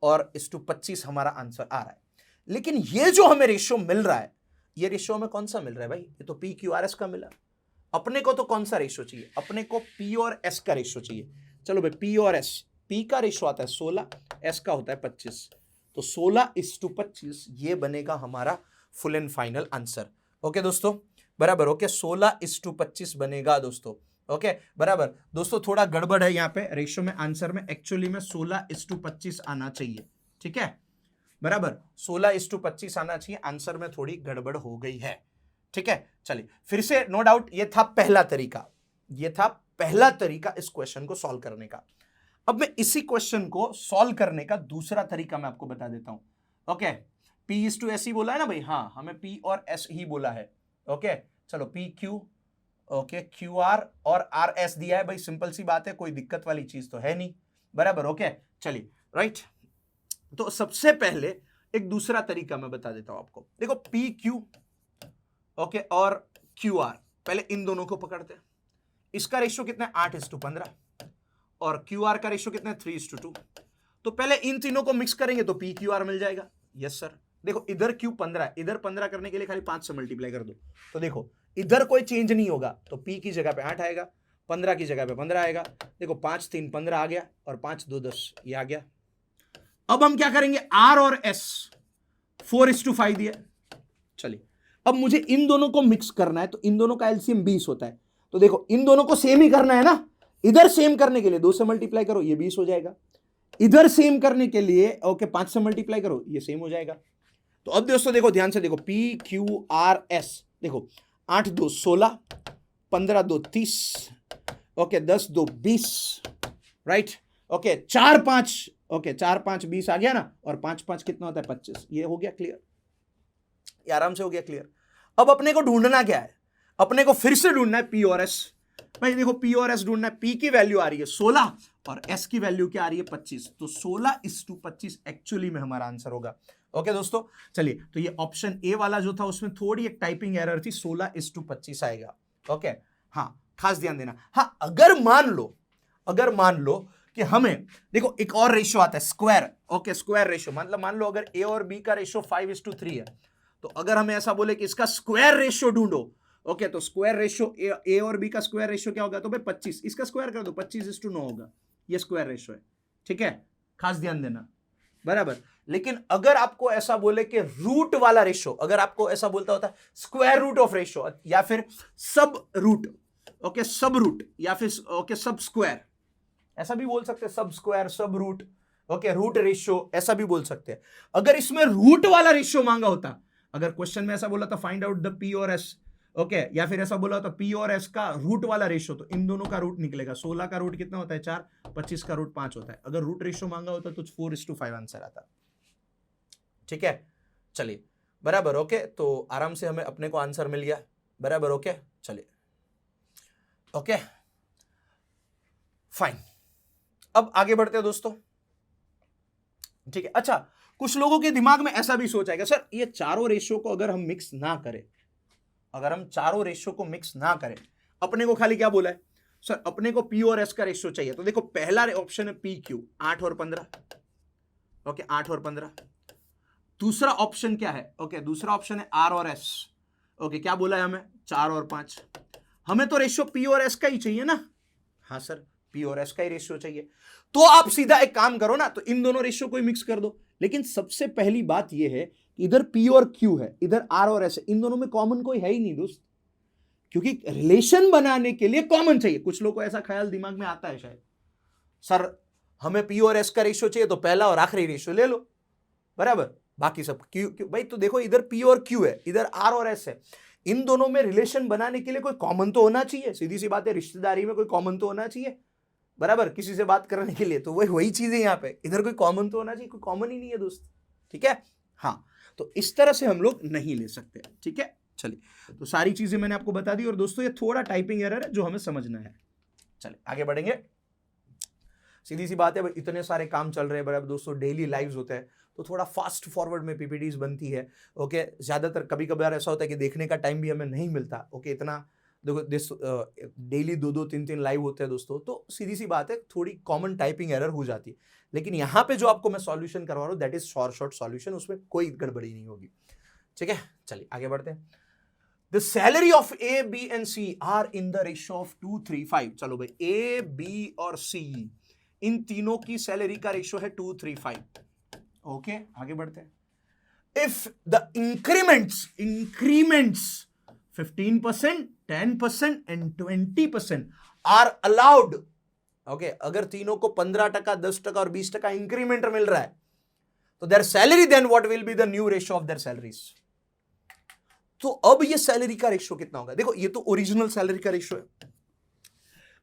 और 1:25 हमारा आंसर आ रहा है। लेकिन ये जो हमें रेशियो मिल रहा है, ये रेशियो हमें कौन सा मिल रहा है भाई? ये तो पी क्यू आर एस का मिला। अपने को तो कौन सा रेशियो चाहिए? अपने को पी और एस का रेशियो चाहिए। चलो भाई पी और एस, पी का रेशियो आता है 16, एस का होता है 25, तो 16:25 ये बनेगा हमारा full and final answer. Okay दोस्तों बराबर, ओके 16:25 बनेगा दोस्तों। ओके बराबर दोस्तों, थोड़ा गड़बड़ है यहाँ पे रेशियो में, आंसर में एक्चुअली में 16:25 आना चाहिए। ठीक है बराबर, 16:25 आना चाहिए, आंसर में थोड़ी गड़बड़ हो गई है। ठीक है चलिए फिर से, नो डाउट ये था पहला तरीका, ये था पहला तरीका इस क्वेश्चन को सॉल्व करने का। अब मैं इसी क्वेश्चन को सॉल्व करने का दूसरा तरीका मैं आपको बता देता हूं। ओके P/S ही बोला है ना भाई, हाँ हमें P और S ही बोला है। ओके चलो PQ, ओके QR और RS दिया है भाई, सिंपल सी बात है, कोई दिक्कत वाली चीज तो है नहीं बराबर। ओके चलिए राइट, तो सबसे पहले एक दूसरा तरीका मैं बता देता हूं आपको। देखो PQ ओके और QR, पहले इन दोनों को पकड़ते हैं। इसका रेशियो कितना है? 8:15 और QR का रेशियो कितना है? 3:2। तो पहले इन तीनों को मिक्स करेंगे तो PQR मिल जाएगा। यस सर, देखो इधर Q 15 है, इधर 15 करने के लिए खाली 5 से मल्टीप्लाई कर दो, तो देखो इधर कोई चेंज नहीं होगा, तो P की जगह पे 8 आएगा, 15 की जगह पे 15 आएगा। देखो 5 3 15 आ गया और 5 2 10 ये आ गया। अब हम क्या करेंगे? R और S 4:5 दिया। चलिए अब मुझे इन दोनों को मिक्स करना है, तो इन दोनों का एलसीएम 20 होता है, तो देखो इन दोनों को सेम ही करना है ना, इधर सेम करने के लिए 2 से मल्टीप्लाई करो, ये 20 हो जाएगा। इधर सेम करने के लिए ओके 5 से मल्टीप्लाई करो, ये सेम हो जाएगा। तो अब दोस्तों देखो ध्यान से देखो, PQRS देखो 8 2 16, 15 2 30, ओके 10 2 20, राइट। ओके 4 5, ओके 4 5 20 आ गया ना, और 5 5 कितना होता है? 25। ये हो गया क्लियर, ये आराम से हो गया क्लियर। अब अपने को ढूंढना क्या है? अपने को फिर से ढूंढना है P और S। भाई देखो P और S ढूंढना है, P की वैल्यू आ रही है 16 और S की वैल्यू क्या आ रही है? 25, तो 16:25 एक्चुअली में हमारा आंसर होगा। ओके दोस्तों चलिए, तो ये ऑप्शन ए वाला जो था उसमें थोड़ी एक टाइपिंग एरर थी, 16:25 आएगा। ओके हाँ खास ध्यान देना। हाँ अगर मान लो कि हमें देखो एक और रेशियो आता है स्क्वायर। ओके स्क्वायर रेशियो, मतलब मान लो अगर A और B का रेशियो 5:3 है, तो अगर हमें ऐसा बोले कि इसका स्क्वायर रेशियो ढूंढो, ओके तो स्क्वायर रेशियो ए और बी का स्क्वायर रेशियो क्या होगा? तो भाई 25, इसका स्क्वायर कर दो, 25:9 होगा, ये स्क्वायर रेशियो है। ठीक है खास ध्यान देना बराबर। लेकिन अगर आपको ऐसा बोले कि रूट वाला रेशियो, अगर आपको ऐसा बोलता होता स्क्वायर रूट ऑफ रेशियो या फिर सब रूट, ओके सब रूट या फिर ओके सब स्क्वायर, ऐसा भी बोल सकते हैं, सब स्क्वायर सब रूट, ओके रूट रेशियो ऐसा भी बोल सकते हैं। अगर इसमें रूट वाला रेशियो मांगा होता, अगर क्वेश्चन में ऐसा बोला था फाइंड आउट द P और S, ओके या फिर ऐसा बोला था P और S का रूट वाला रेशियो, तो इन दोनों का रूट निकलेगा। 16 का रूट कितना होता है? 4, 25 का रूट 5 होता है। अगर रूट रेशियो मांगा होता तो 4:5 आंसर आता। ठीक है चलिए बराबर। ओके तो आराम से हमें अपने को आंसर मिल गया बराबर। ओके चलिए ओके फाइन, अब आगे बढ़ते हैं दोस्तों। ठीक है अच्छा, कुछ लोगों के दिमाग में ऐसा भी सोच आएगा, सर ये चारों रेशियो को अगर हम मिक्स ना करें, अगर हम चारों रेशियो को मिक्स ना करें, अपने को खाली क्या बोला है? सर अपने को P और S का रेशियो चाहिए। तो देखो पहला ऑप्शन है PQ 8 और 15, ओके 8 और 15। दूसरा ऑप्शन क्या है? ओके दूसरा ऑप्शन है R और S, ओके क्या बोला है हमें? 4 और 5। हमें तो रेशियो P और S का ही चाहिए ना। हाँ सर P और S का ही रेशियो चाहिए, तो आप सीधा एक काम करो ना, तो इन दोनों रेशियो को ही मिक्स कर दो। लेकिन सबसे पहली बात यह है कि इधर P और Q है, इधर R और S है, इन दोनों में कॉमन कोई है ही नहीं दोस्त, क्योंकि रिलेशन बनाने के लिए कॉमन चाहिए। कुछ लोगों को ऐसा ख्याल दिमाग में आता है शायद, सर हमें P और S का रेशियो चाहिए तो पहला और आखिरी रेशियो ले लो बराबर, बाकी सब Q भाई। तो देखो इधर P और Q है, इधर R और S है, इन दोनों में रिलेशन बनाने के लिए कोई कॉमन तो होना चाहिए। सीधी सी बात है, रिश्तेदारी में कोई कॉमन तो होना चाहिए बराबर, किसी से बात करने के लिए, तो वही चीज है यहाँ पे, इधर कोई कॉमन तो होना चाहिए, कोई कॉमन ही नहीं है दोस्त। ठीक है हाँ, तो इस तरह से हम लोग नहीं ले सकते। ठीक है चलिए, तो सारी चीजें मैंने आपको बता दी, और दोस्तों ये थोड़ा टाइपिंग एरर है जो हमें समझना है। चलिए आगे बढ़ेंगे। सीधी सी बात है भाई, इतने सारे काम चल रहे हैं बराबर दोस्तों, डेली लाइव्स होते हैं, तो थोड़ा फास्ट फॉरवर्ड में पीपीटीज बनती है। ओके, ज़्यादातर कभी कभार ऐसा होता है कि देखने का टाइम भी हमें नहीं मिलता। ओके, इतना देखो डेली 2-2 3-3 लाइव होते हैं दोस्तों, तो सीधी सी बात है थोड़ी कॉमन टाइपिंग एरर हो जाती है। लेकिन यहाँ पे जो आपको मैं सॉल्यूशन करवा रहा हूँ दैट इज शॉर्ट सॉल्यूशन, उसमें कोई गड़बड़ी नहीं होगी। ठीक है, चलिए आगे बढ़ते हैं। The salary of A, B and C are in the ratio of 2:3:5। चलो भाई, ए, बी और सी इन तीनों की सैलरी का रेशियो है 2:3:5। ओके, आगे बढ़ते हैं। If the increments 15%, 10% and 20% are allowed. Okay, अगर तीनों को 15%, 10% और 20% इंक्रीमेंट मिल रहा है तो their salary, then what will be the new ratio of their salaries. तो अब ये सैलरी का रेशियो कितना होगा? देखो, ये तो ओरिजिनल सैलरी का रेशियो है।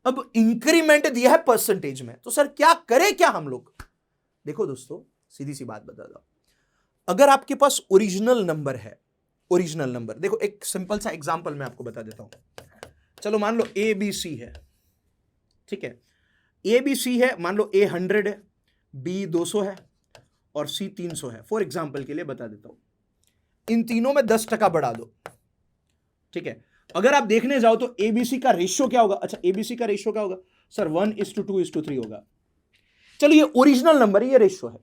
अब इंक्रीमेंट दिया है परसेंटेज में, तो सर क्या करें क्या हम लोग? देखो दोस्तों, सीधी सी बात बता दो, अगर आपके पास ओरिजिनल नंबर है, ओरिजिनल नंबर, देखो एक सिंपल सा एग्जांपल मैं आपको बता देता हूं। चलो मान लो ए बी सी है, ठीक है, ए बी सी है, मान लो ए 100 है, बी 200 है और सी 300 है। फॉर एग्जांपल के लिए बता देता हूं, इन तीनों में 10% बढ़ा दो। ठीक है, अगर आप देखने जाओ तो एबीसी का रेशियो क्या होगा? अच्छा, एबीसी का रेशियो क्या होगा सर? 1:2:3 होगा। चलो, ये ओरिजिनल नंबर है, ये रेशियो है,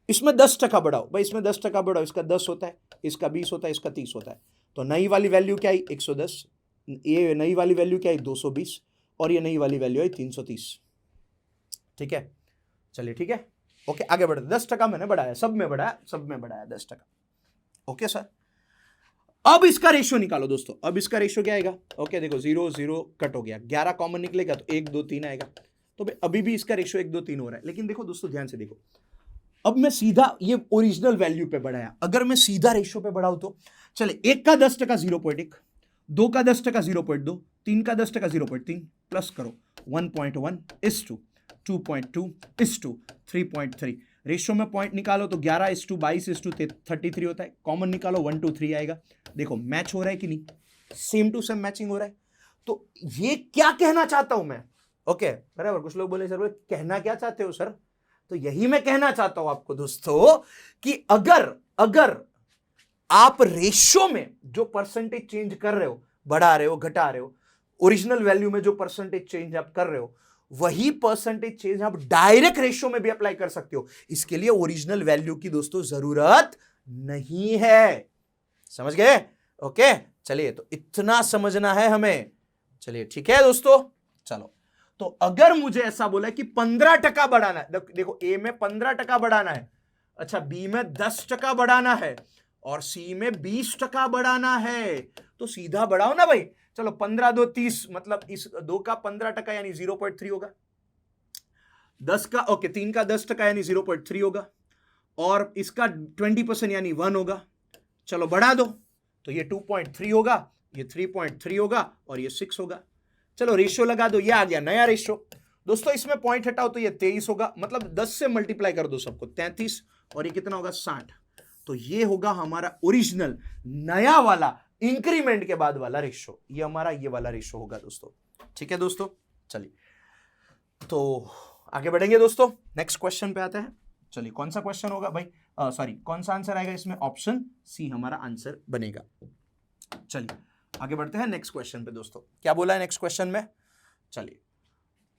इसमें 10% बढ़ाओ भाई, इसमें 10% बढ़ाओ, इसका 10 होता है, इसका 20 होता है, इसका 30 होता है, तो नई वाली वैल्यू क्या आई? 110, ये नई वाली वैल्यू क्या आई? 220, और ये नई वाली वैल्यू आई 330। ठीक है, चलिए ठीक है, ओके आगे बढ़ते। 10% मैंने बढ़ाया, सब में बढ़ाया, सब में बढ़ाया 10%। ओके सर, अब इसका रेशियो निकालो दोस्तों। अब इसका रेशियो क्या आएगा? ओके देखो, 0 0 कट हो गया, 11 कॉमन निकलेगा तो 1 2 3 आएगा। तो भाई अभी भी इसका रेशियो 1 2 3 हो रहा है। लेकिन देखो दोस्तों, ध्यान से देखो, अब मैं सीधा ये ओरिजिनल वैल्यू पे बढ़ाया, अगर मैं सीधा रेशियो पे बढ़ाऊं तो चले, 1 का 10% 0.1, 2 का 10% 0.2, 3 का 10% 0.3, प्लस करो 1.1:2, 2.2:2, 3.3। रेशियो में पॉइंट निकालो तो 11:22:33 होता है, कॉमन निकालो 1 2 3 आएगा। देखो मैच हो रहा है कि नहीं? सेम टू सेम मैचिंग हो रहा है। तो ये क्या कहना चाहता हूं मैं? ओके बराबर। कुछ लोग बोले सर बोले कहना क्या चाहते हो सर? तो यही मैं कहना चाहता हूं आपको दोस्तों कि अगर आप रेशियो में जो परसेंटेज चेंज कर रहे हो, बढ़ा रहे हो, घटा रहे हो, ओरिजिनल वैल्यू में जो परसेंटेज चेंज आप कर रहे हो, वही परसेंटेज चेंज आप डायरेक्ट रेशियो में भी अप्लाई कर सकते हो। इसके लिए ओरिजिनल वैल्यू की दोस्तों जरूरत नहीं है। समझ गए? ओके चलिए, तो इतना समझना है हमें। चलिए ठीक है दोस्तों, चलो। तो अगर मुझे ऐसा बोला कि 15% बढ़ाना है, देखो ए में 15% बढ़ाना है, अच्छा बी में 10% बढ़ाना है और सी में 20% बढ़ाना है, तो सीधा बढ़ाओ ना भाई। चलो 15 2 30, मतलब इस 2 का 15% यानी 0.3 होगा, 10 का ओके 3 का 10% यानी 0.3 होगा, और इसका 20% यानी 1 होगा। चलो बढ़ा दो, तो ये 2.3 होगा, ये 3.3 होगा और ये 6 होगा। चलो रेशियो लगा दो, ये आ गया नया रेशियो। दोस्तों इसमें पॉइंट हटाओ तो ये 23 होगा, मतलब 10 से मल्टीप्लाई कर दो सबको, 33, और ये कितना होगा? 60। तो ये होगा हमारा ओरिजिनल नया वाला इंक्रीमेंट के बाद वाला रेशियो, ये हमारा ये वाला रेशियो होगा दोस्तों। ठीक है दोस्तों, चलिए तो आगे बढ़ेंगे दोस्तों, नेक्स्ट क्वेश्चन पे आते हैं। चलिए कौन सा क्वेश्चन होगा भाई? सॉरी, कौन सा आंसर आएगा इसमें? ऑप्शन सी हमारा आंसर बनेगा। चलिए आगे बढ़ते हैं नेक्स्ट क्वेश्चन पे दोस्तों। क्या बोला है नेक्स्ट क्वेश्चन में? चलिए,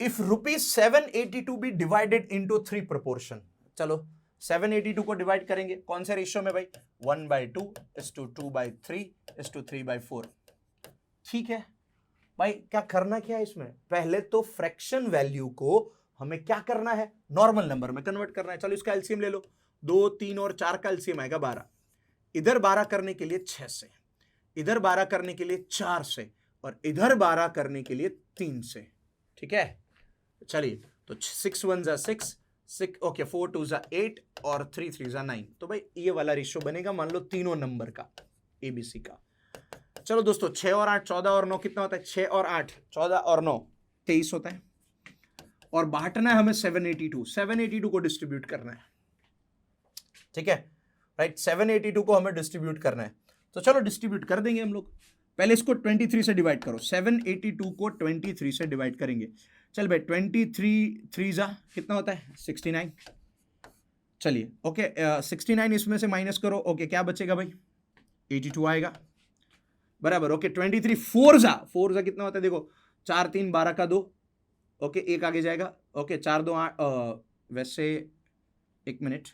if ₹782 be divided into 3 proportion. चलो 782 को डिवाइड करेंगे कौन से रेशियो में भाई? 1/2:2/3:3/4। ठीक है भाई, क्या करना क्या है इसमें? पहले तो फ्रैक्शन वैल्यू को हमें क्या करना है? नॉर्मल नंबर में कन्वर्ट करना है। चलो इसका एलसीएम ले लो, 2 3 और 4 का एलसीएम आएगा 12। इधर 12 करने के लिए 6 से, इधर 12 करने के लिए 4 से, और इधर 12 करने के लिए 3 से। ठीक है, चलिए तो 6 1 जा 6, ओके 4 2 जा 8 और 3 3 जा 9। तो भाई ये वाला रेशियो बनेगा, मान लो तीनों नंबर का, एबीसी का। चलो दोस्तों 6 और 8 14 और 9 कितना होता है? 6 और 8 14 और 9 23 होता है, और बांटना है हमें 782 को डिस्ट्रीब्यूट करना है। ठीक है राइट, 782 को हमें डिस्ट्रीब्यूट करना है। तो चलो डिस्ट्रीब्यूट कर देंगे हम लोग। पहले इसको 23 से डिवाइड करो, 782 को 23 से डिवाइड करेंगे। चल भाई 23 3 जा कितना होता है 69। चलिए ओके 69 इसमें से माइनस करो, ओके क्या बचेगा भाई 82 आएगा बराबर। ओके 23 4 जा कितना होता है देखो 4 3 12 का 2, ओके एक आगे जाएगा, ओके 4 2 8 वैसे एक मिनट,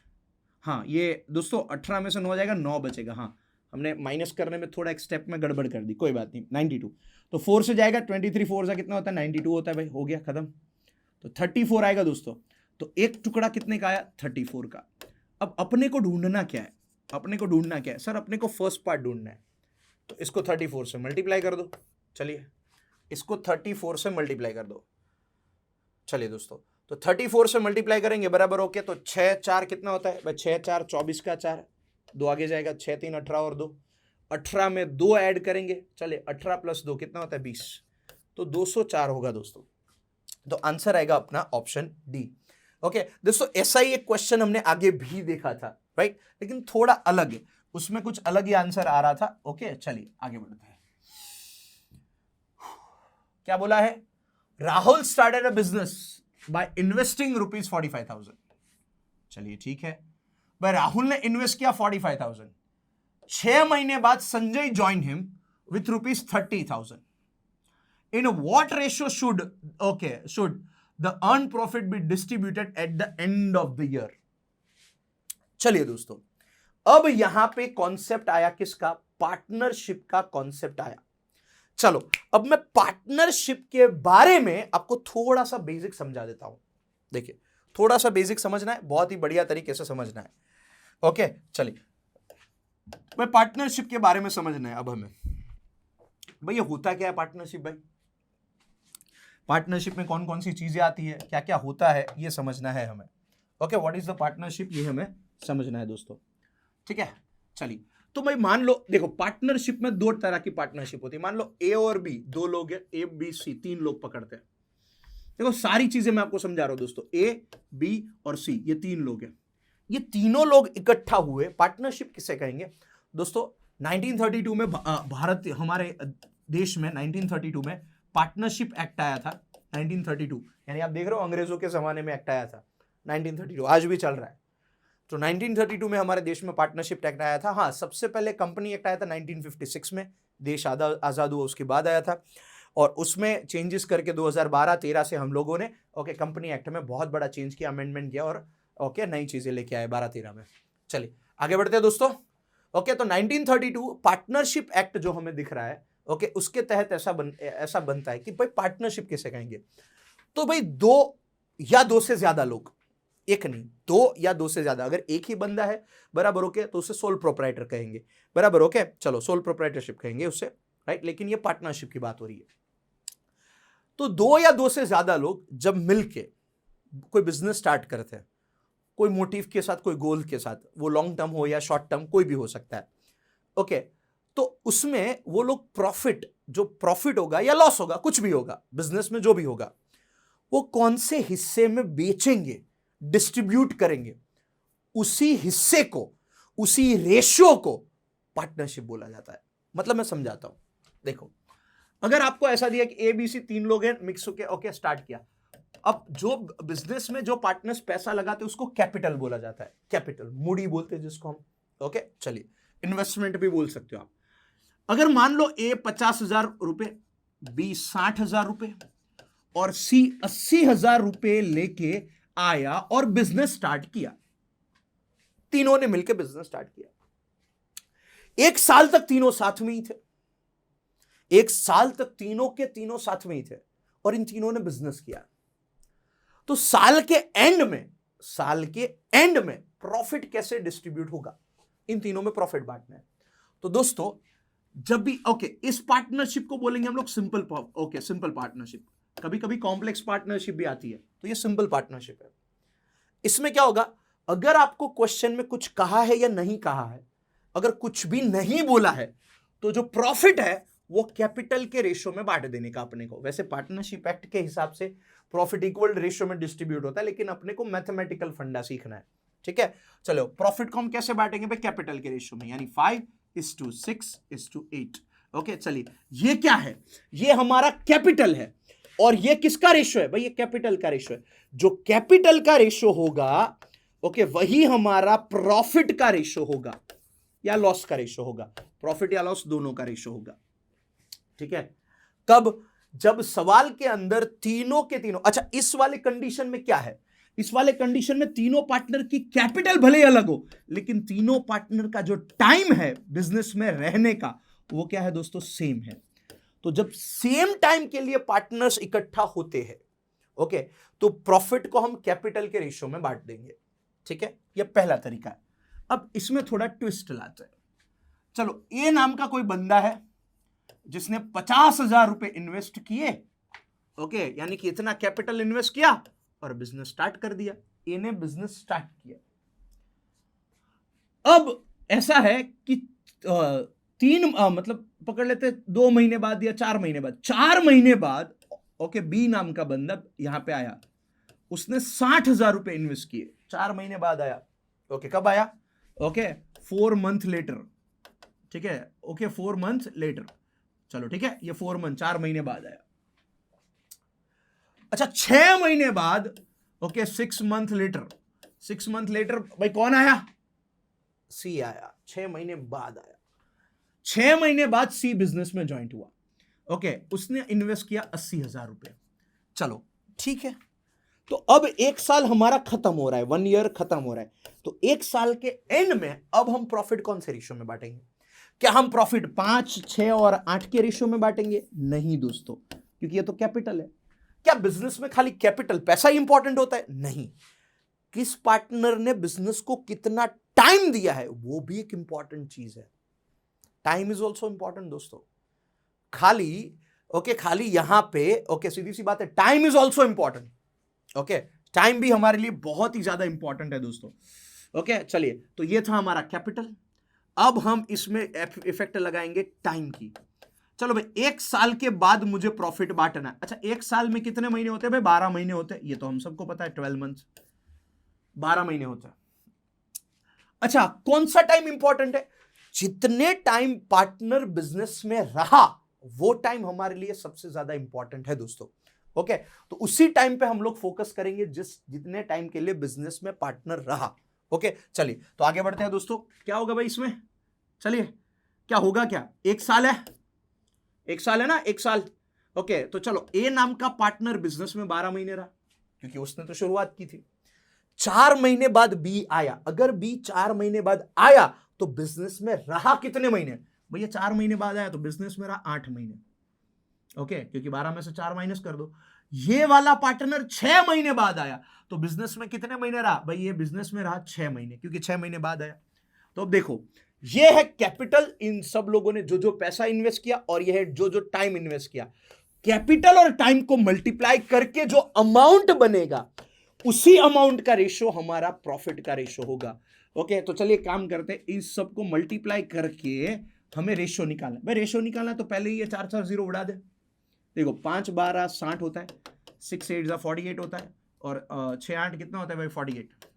हाँ ये दोस्तों 18 में से 9 जाएगा 9 बचेगा, हाँ हमने माइनस करने में थोड़ा एक स्टेप में गड़बड़ कर दी, कोई बात नहीं 92। तो 4 से जाएगा 23 4 से कितना होता है 92 होता है भाई, हो गया खत्म। तो 34 आएगा दोस्तों, तो एक टुकड़ा कितने का आया 34 का। अब अपने को ढूंढना क्या है, अपने को ढूंढना क्या है सर, अपने को फर्स्ट पार्ट ढूंढना है, तो इसको 34 से मल्टीप्लाई कर दो। चलिए इसको 34 से मल्टीप्लाई कर दो। चलिए दोस्तों तो 34 से मल्टीप्लाई करेंगे बराबर ओके, तो 6 4 कितना होता है भाई 6 4 24 का 4, 2 आगे जाएगा 6 3 18 और 2, 18 में 2 ऐड करेंगे, चलिए 18 प्लस 2 कितना होता है 20, तो 204 होगा दोस्तों। तो आंसर आएगा अपना ऑप्शन डी। ओके दोस्तों ऐसा ही एक क्वेश्चन हमने आगे भी देखा था राइट, लेकिन थोड़ा अलग है, उसमें कुछ अलग ही आंसर आ रहा था। ओके चलिए आगे बढ़ते हैं। क्या बोला है, Rahul started a business by investing ₹45,000। चलिए ठीक है भाई, राहुल ने इन्वेस्ट किया 45,000, 6 महीने बाद Sanjay join him with ₹30,000। In what ratio should the earn profit be distributed at the end of the year. चलिए दोस्तों अब यहां पे कॉन्सेप्ट आया किसका, पार्टनरशिप का कॉन्सेप्ट आया। चलो अब मैं पार्टनरशिप के बारे में आपको थोड़ा सा बेसिक समझा देता हूं। देखिए थोड़ा सा बेसिक समझना है, बहुत ही बढ़िया तरीके से समझना है। ओके चलिए भाई पार्टनरशिप के बारे में समझना है अब हमें। भाई ये होता क्या है पार्टनरशिप, भाई पार्टनरशिप में कौन कौन सी चीजें आती है, क्या क्या होता है, ये समझना है हमें। Okay what is the partnership, ये हमें समझना है दोस्तों। ठीक है चलिए तो भाई मान लो देखो पार्टनरशिप में 2 तरह की पार्टनरशिप होती है। मान लो ए और बी 2 लोग हैं, ए बी सी 3 लोग पकड़ते हैं। देखो सारी चीजें मैं आपको समझा रहा हूं दोस्तों, ए बी और सी ये 3 लोग हैं, ये तीनों लोग इकट्ठा हुए, पार्टनरशिप किसे कहेंगे दोस्तों। 1932 में भारत हमारे देश में 1932 में पार्टनरशिप एक्ट आया था। 1932 यानी आप देख रहे हो अंग्रेजों के जमाने में एक्ट आया था 1932, आज भी चल रहा है। तो 1932 में हमारे देश में पार्टनरशिप एक्ट आया था। हाँ सबसे पहले कंपनी एक्ट आया था 1956 में, देश आज़ाद हुआ उसके बाद आया था, और उसमें चेंजेस करके 2012-13 से हम लोगों ने ओके कंपनी एक्ट में बहुत बड़ा चेंज किया, अमेंडमेंट किया और ओके नई चीजें लेके आए 12-13 में। चलिए आगे बढ़ते हैं दोस्तों। ओके तो 1932 पार्टनरशिप एक्ट जो हमें दिख रहा है ओके उसके तहत ऐसा बनता है कि भाई पार्टनरशिप किसे कहेंगे, तो भाई 2 या 2 से ज्यादा लोग, एक नहीं 2 या 2 से ज्यादा, अगर एक ही बंदा है बराबर ओके तो उसे सोल प्रोप्राइटर कहेंगे बराबर ओके, चलो सोल प्रोप्राइटरशिप कहेंगे उससे राइट, लेकिन ये पार्टनरशिप की बात हो रही है। तो 2 या 2 से ज्यादा लोग जब मिलके कोई बिजनेस स्टार्ट करते हैं, कोई मोटिव के साथ, कोई गोल के साथ, वो लॉन्ग टर्म हो या शॉर्ट टर्म कोई भी हो सकता है ओके, तो उसमें वो लोग प्रॉफिट होगा या लॉस होगा, कुछ भी होगा बिजनेस में जो भी होगा, वो कौन से हिस्से में बेचेंगे, डिस्ट्रीब्यूट करेंगे, उसी हिस्से को, उसी रेशियो को पार्टनरशिप बोला जाता है। मतलब मैं समझाता हूं, देखो अगर आपको ऐसा दिया कि ए बी सी 3 लोग हैं मिक्स होके ओके स्टार्ट किया, अब जो बिजनेस में जो पार्टनर्स पैसा लगाते हैं उसको कैपिटल बोला जाता है, कैपिटल मूडी बोलते हैं जिसको हम ओके, चलिए इन्वेस्टमेंट भी बोल सकते हो आप। अगर मान लो ए 50,000 रुपए, बी 60,000 रुपए और सी 80,000 रुपए लेके आया और बिजनेस स्टार्ट किया, तीनों ने मिलकर बिजनेस स्टार्ट किया, 1 साल तक तीनों साथ में ही थे, 1 साल तक तीनों के तीनों साथ में ही थे और इन तीनों ने बिजनेस किया। तो साल के एंड में प्रॉफिट कैसे डिस्ट्रीब्यूट होगा, इन तीनों में प्रॉफिट बांटना है। तो दोस्तों जब भी ओके इस पार्टनरशिप को बोलेंगे हम लोग सिंपल पार्टनरशिप, कभी कभी कॉम्प्लेक्स पार्टनरशिप भी आती है, तो ये सिंपल पार्टनरशिप है। इसमें क्या होगा, अगर आपको क्वेश्चन में कुछ कहा है या नहीं कहा है, अगर कुछ भी नहीं बोला है तो जो प्रॉफिट है वो कैपिटल के रेशियो में बांट देने का अपने को। वैसे पार्टनरशिप एक्ट के हिसाब से प्रॉफिट इक्वल रेशियो में डिस्ट्रीब्यूट होता है, लेकिन अपने को मैथमेटिकल फंडा सीखना है। ठीक है चलो प्रॉफिट को हम कैसे बांटेंगे भाई, कैपिटल के रेशियो में, यानी 5:6:8। ओके चलिए, ये क्या है? ये हमारा कैपिटल है और ये किसका रेशो है भाई? ये कैपिटल का रेशो है। जो कैपिटल का रेशो होगा ओके वही हमारा प्रॉफिट का रेशो होगा या लॉस का रेशो होगा। प्रॉफिट या लॉस दोनों का रेशो होगा। ठीक है, कब? जब सवाल के अंदर तीनों के तीनों, अच्छा इस वाले कंडीशन में क्या है? इस वाले कंडीशन में तीनों पार्टनर की कैपिटल भले ही अलग हो, लेकिन तीनों पार्टनर का जो टाइम है बिजनेस में रहने का वो क्या है दोस्तों? सेम है। तो जब सेम टाइम के लिए पार्टनर्स इकट्ठा होते हैं ओके, तो प्रॉफिट को हम कैपिटल के रेशियो में बांट देंगे। ठीक है, यह पहला तरीका है। अब इसमें थोड़ा ट्विस्ट लाते हैं। चलो, ए नाम का कोई बंदा है जिसने 50,000 रुपए इन्वेस्ट किए ओके, यानी कि इतना कैपिटल इन्वेस्ट किया और बिजनेस स्टार्ट कर दिया। ए ने बिजनेस स्टार्ट किया। अब ऐसा है कि मतलब पकड़ लेते 2 महीने बाद या 4 महीने बाद, 4 महीने बाद ओके बी नाम का बंदा यहां पे आया, उसने 60,000 रुपए इन्वेस्ट किए। 4 महीने बाद आया ओके, कब आया? Okay 4 month later. ठीक है ओके, 4 मंथ लेटर। चलो ठीक है, ये 4 मंथ 4 महीने बाद आया। अच्छा 6 महीने बाद okay 6 month later. 6 month later भाई कौन आया? सी आया। 6 महीने बाद आया। 6 महीने बाद सी बिजनेस में ज्वाइंट हुआ ओके, उसने इन्वेस्ट किया 80,000 रुपए। चलो ठीक है, तो अब 1 साल हमारा खत्म हो रहा है, 1 ईयर खत्म हो रहा है। तो 1 साल के एंड में अब हम प्रॉफिट कौन से रेशियो में बांटेंगे? क्या हम प्रॉफिट 5, 6 और 8 के रेशियो में बांटेंगे? नहीं दोस्तों, क्योंकि ये तो कैपिटल है। क्या बिजनेस में खाली कैपिटल पैसा ही इंपॉर्टेंट होता है? नहीं, किस पार्टनर ने बिजनेस को कितना टाइम दिया है वो भी एक इंपॉर्टेंट चीज है। टाइम इज ऑल्सो इंपॉर्टेंट दोस्तों। खाली यहां पे ओके सीधी सी बात है, time is also important okay. Time भी हमारे लिए बहुत ही ज्यादा इंपॉर्टेंट है दोस्तों ओके। चलिए, तो ये था हमारा कैपिटल। अब हम इसमें इफेक्ट लगाएंगे टाइम की। चलो भाई, 1 साल के बाद मुझे प्रॉफिट बांटना है। अच्छा 1 साल में कितने महीने होते हैं भाई? 12 महीने होते हैं, ये तो हम सबको पता है। 12 मंथ 12 महीने होता है। अच्छा कौन सा टाइम इंपॉर्टेंट है? जितने टाइम पार्टनर बिजनेस में रहा वो टाइम हमारे लिए सबसे ज्यादा इंपॉर्टेंट है दोस्तों ओके। तो उसी टाइम पे हम लोग फोकस करेंगे जितने टाइम के लिए बिजनेस में पार्टनर रहा ओके। चलिए तो आगे बढ़ते हैं दोस्तों। क्या होगा भाई इसमें? चलिए क्या होगा? क्या 1 साल है? 1 साल है ना, 1 साल ओके। तो चलो, ए नाम का पार्टनर बिजनेस में 12 महीने रहा क्योंकि उसने तो शुरुआत की थी। 4 महीने बाद बी आया। अगर बी 4 महीने बाद आया तो बिजनेस में रहा कितने महीने? भैया 4 महीने बाद आया तो बिजनेस में रहा 8 महीने ओके, क्योंकि 12 में से 4 माइनस कर दो। ये वाला पार्टनर 6 महीने बाद आया तो बिजनेस में कितने महीने रहा? भाई ये बिजनेस में रहा 6 महीने, क्योंकि 6 महीने बाद आया। तो अब देखो, ये है कैपिटल, इन सब लोगों ने जो जो पैसा इन्वेस्ट किया, और ये है जो जो टाइम इन्वेस्ट किया। कैपिटल और टाइम को मल्टीप्लाई करके जो अमाउंट बनेगा उसी अमाउंट का रेशो हमारा प्रॉफिट का रेशो होगा ओके। तो चलिए काम करते हैं, इस सबको मल्टीप्लाई करके हमें रेशो निकालना। भाई रेशो निकालना तो पहले ही ये 4 0 उड़ा दे। देखो 5 12 60 होता है, 6 8 48 होता है, और 6 8 कितना होता है भाई? 48।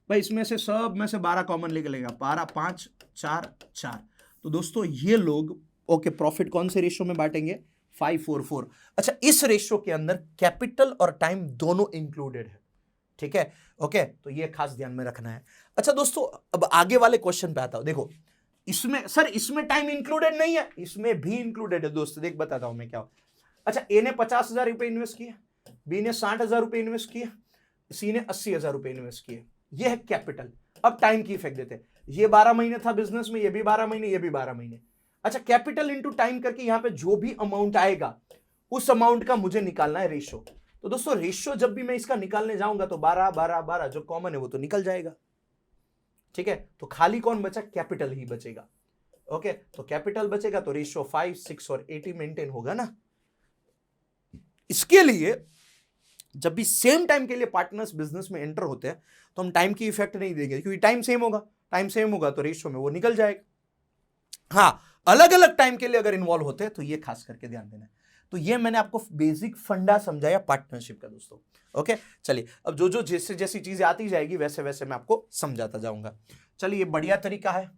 भाई इसमें से सब में से 12 कॉमन लेके लेगा, 12 5 4 4। तो दोस्तों ये लोग ओके प्रॉफिट कौन से रेशियो में बांटेंगे? 5 4 4। अच्छा इस रेशियो के अंदर कैपिटल और टाइम दोनों इंक्लूडेड है। ठीक है ओके, तो ये खास ध्यान में रखना है। अच्छा दोस्तों, अब आगे वाले क्वेश्चन पे आता हूं। देखो इसमें सर इसमें टाइम इंक्लूडेड नहीं है, इसमें भी इंक्लूडेड है दोस्तों। देख बताता हूं मैं क्या। अच्छा ए ने 50,000 रुपए इन्वेस्ट किए, बी ने 60,000 रुपए इन्वेस्ट किए, सी ने 80,000 रुपए इन्वेस्ट किए। ये है कैपिटल। अब टाइम की इफेक्ट देते हैं। ये 12 महीने था बिजनेस में, ये भी 12 महीने, ये भी 12 महीने। अच्छा कैपिटल इंटू टाइम करके यहां पे जो भी अमाउंट आएगा उस अमाउंट का मुझे निकालना है रेशो। तो दोस्तों रेशो जब भी मैं इसका निकालने जाऊंगा तो 12 12 12 जो कॉमन है वो तो निकल जाएगा। ठीक है, तो खाली कौन बचा? कैपिटल ही बचेगा ओके। तो कैपिटल बचेगा तो रेशो 5 6 और 80 मेंटेन होगा ना। इसके लिए जब भी सेम टाइम के लिए पार्टनर्स बिजनेस में एंटर होते हैं तो हम टाइम की इफेक्ट नहीं देंगे, क्योंकि टाइम सेम होगा। टाइम सेम होगा तो रेशो में वो निकल जाएगा। हाँ, अलग अलग टाइम के लिए अगर इन्वॉल्व होते हैं तो ये खास करके ध्यान देना है। तो ये मैंने आपको बेसिक फंडा समझाया पार्टनरशिप का दोस्तों ओके। चलिए अब जो जो जैसे जैसी चीजें आती जाएगी वैसे वैसे मैं आपको समझाता जाऊंगा। चलिए ये बढ़िया तरीका है।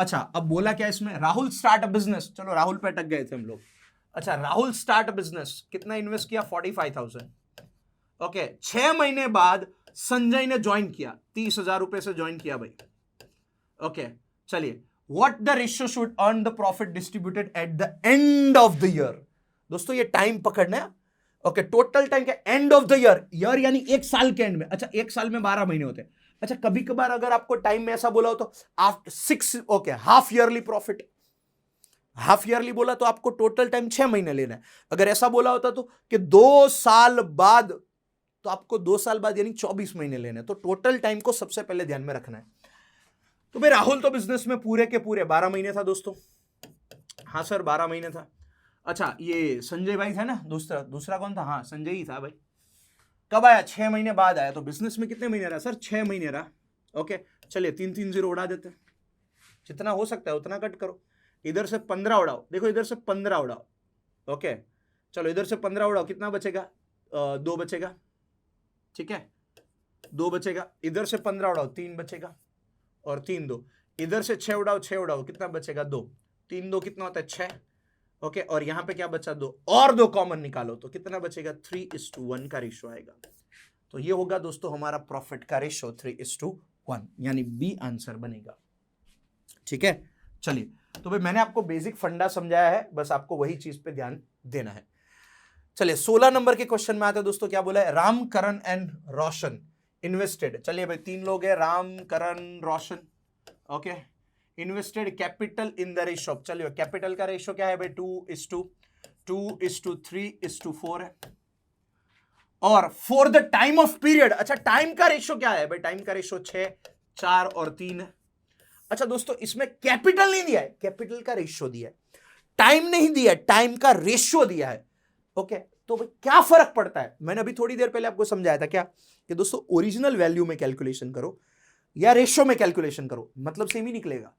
अच्छा अब बोला क्या इसमें, राहुल स्टार्ट अ बिजनेस, चलो राहुल पे अटक गए थे हम लोग। अच्छा राहुल स्टार्ट अ बिजनेस, कितना इन्वेस्ट किया, 45,000। ओके 6 महीने बाद संजय ने ज्वाइन किया, 30,000 रुपए से ज्वाइन किया भाई। ओके चलिए, what the ratio should earn the profit distributed at the end of the year. दोस्तों ये टाइम पकड़ना है। ओके टोटल टाइम के end of the year, year यानी एक साल के एंड में। अच्छा एक साल में 12 महीने होते हैं। अच्छा कभी कभार अगर आपको टाइम में ऐसा बोला हो तो after 6, okay half yearly profit, half yearly बोला तो आपको टोटल टाइम 6 महीने लेना है। अगर ऐसा बोला होता तो कि 2 साल बाद, तो आपको 2 साल बाद यानी 24 महीने लेने। तो टोटल टाइम को सबसे पहले ध्यान में रखना है। तो भाई राहुल तो बिजनेस में पूरे के पूरे 12 महीने था दोस्तों। हाँ सर 12 महीने था। अच्छा ये संजय भाई था ना, दूसरा दूसरा कौन था, हाँ संजय ही था भाई। कब आया, 6 महीने बाद आया। तो बिजनेस में कितने महीने रहा सर, 6 महीने रहा। ओके चलिए 3 0 उड़ा देते, जितना हो सकता है उतना कट करो। इधर से 15 उड़ाओ, देखो इधर से 15 उड़ाओ। ओके चलो इधर से 15 उड़ाओ, कितना बचेगा, 2 बचेगा। ठीक है 2 बचेगा। इधर से 15 उड़ाओ, 3 बचेगा और 3 2। इधर से 6 उड़ाओ, 6 उड़ाओ, कितना बचेगा, 2। 3 2 कितना होता है, 6। ओके और यहां पे क्या बचा, 2 और 2 कॉमन निकालो तो कितना बचेगा, 3:1 का रेशो आएगा। तो ये होगा दोस्तों हमारा प्रॉफिट का रेशो 3:1, यानी बी आंसर बनेगा। ठीक है चलिए, तो भाई मैंने आपको बेसिक फंडा समझाया है, बस आपको वही चीज पे ध्यान देना है। चलिए 16 नंबर के क्वेश्चन में आते हैं दोस्तों। क्या बोला है, राम करण एंड रोशन इन्वेस्टेड। चलिए भाई 3 लोग हैं, Ram Karan Roshan. Okay invested capital in the ratio, चलिए कैपिटल का रेशो क्या है भाई, 2:3:4 है। और for the time of period, अच्छा टाइम का रेशो क्या है भाई, टाइम का रेशो 6, 4 और 3 है। अच्छा दोस्तों इसमें कैपिटल नहीं दिया है, कैपिटल का रेशो दिया है, टाइम नहीं दिया है, टाइम का रेशो दिया है। ओके तो भाई क्या फर्क पड़ता है, मैंने अभी थोड़ी देर पहले आपको समझाया था क्या, कि दोस्तों ओरिजिनल वैल्यू में कैलकुलेशन करो या रेशो में कैलकुलेशन करो, मतलब सेम ही निकलेगा।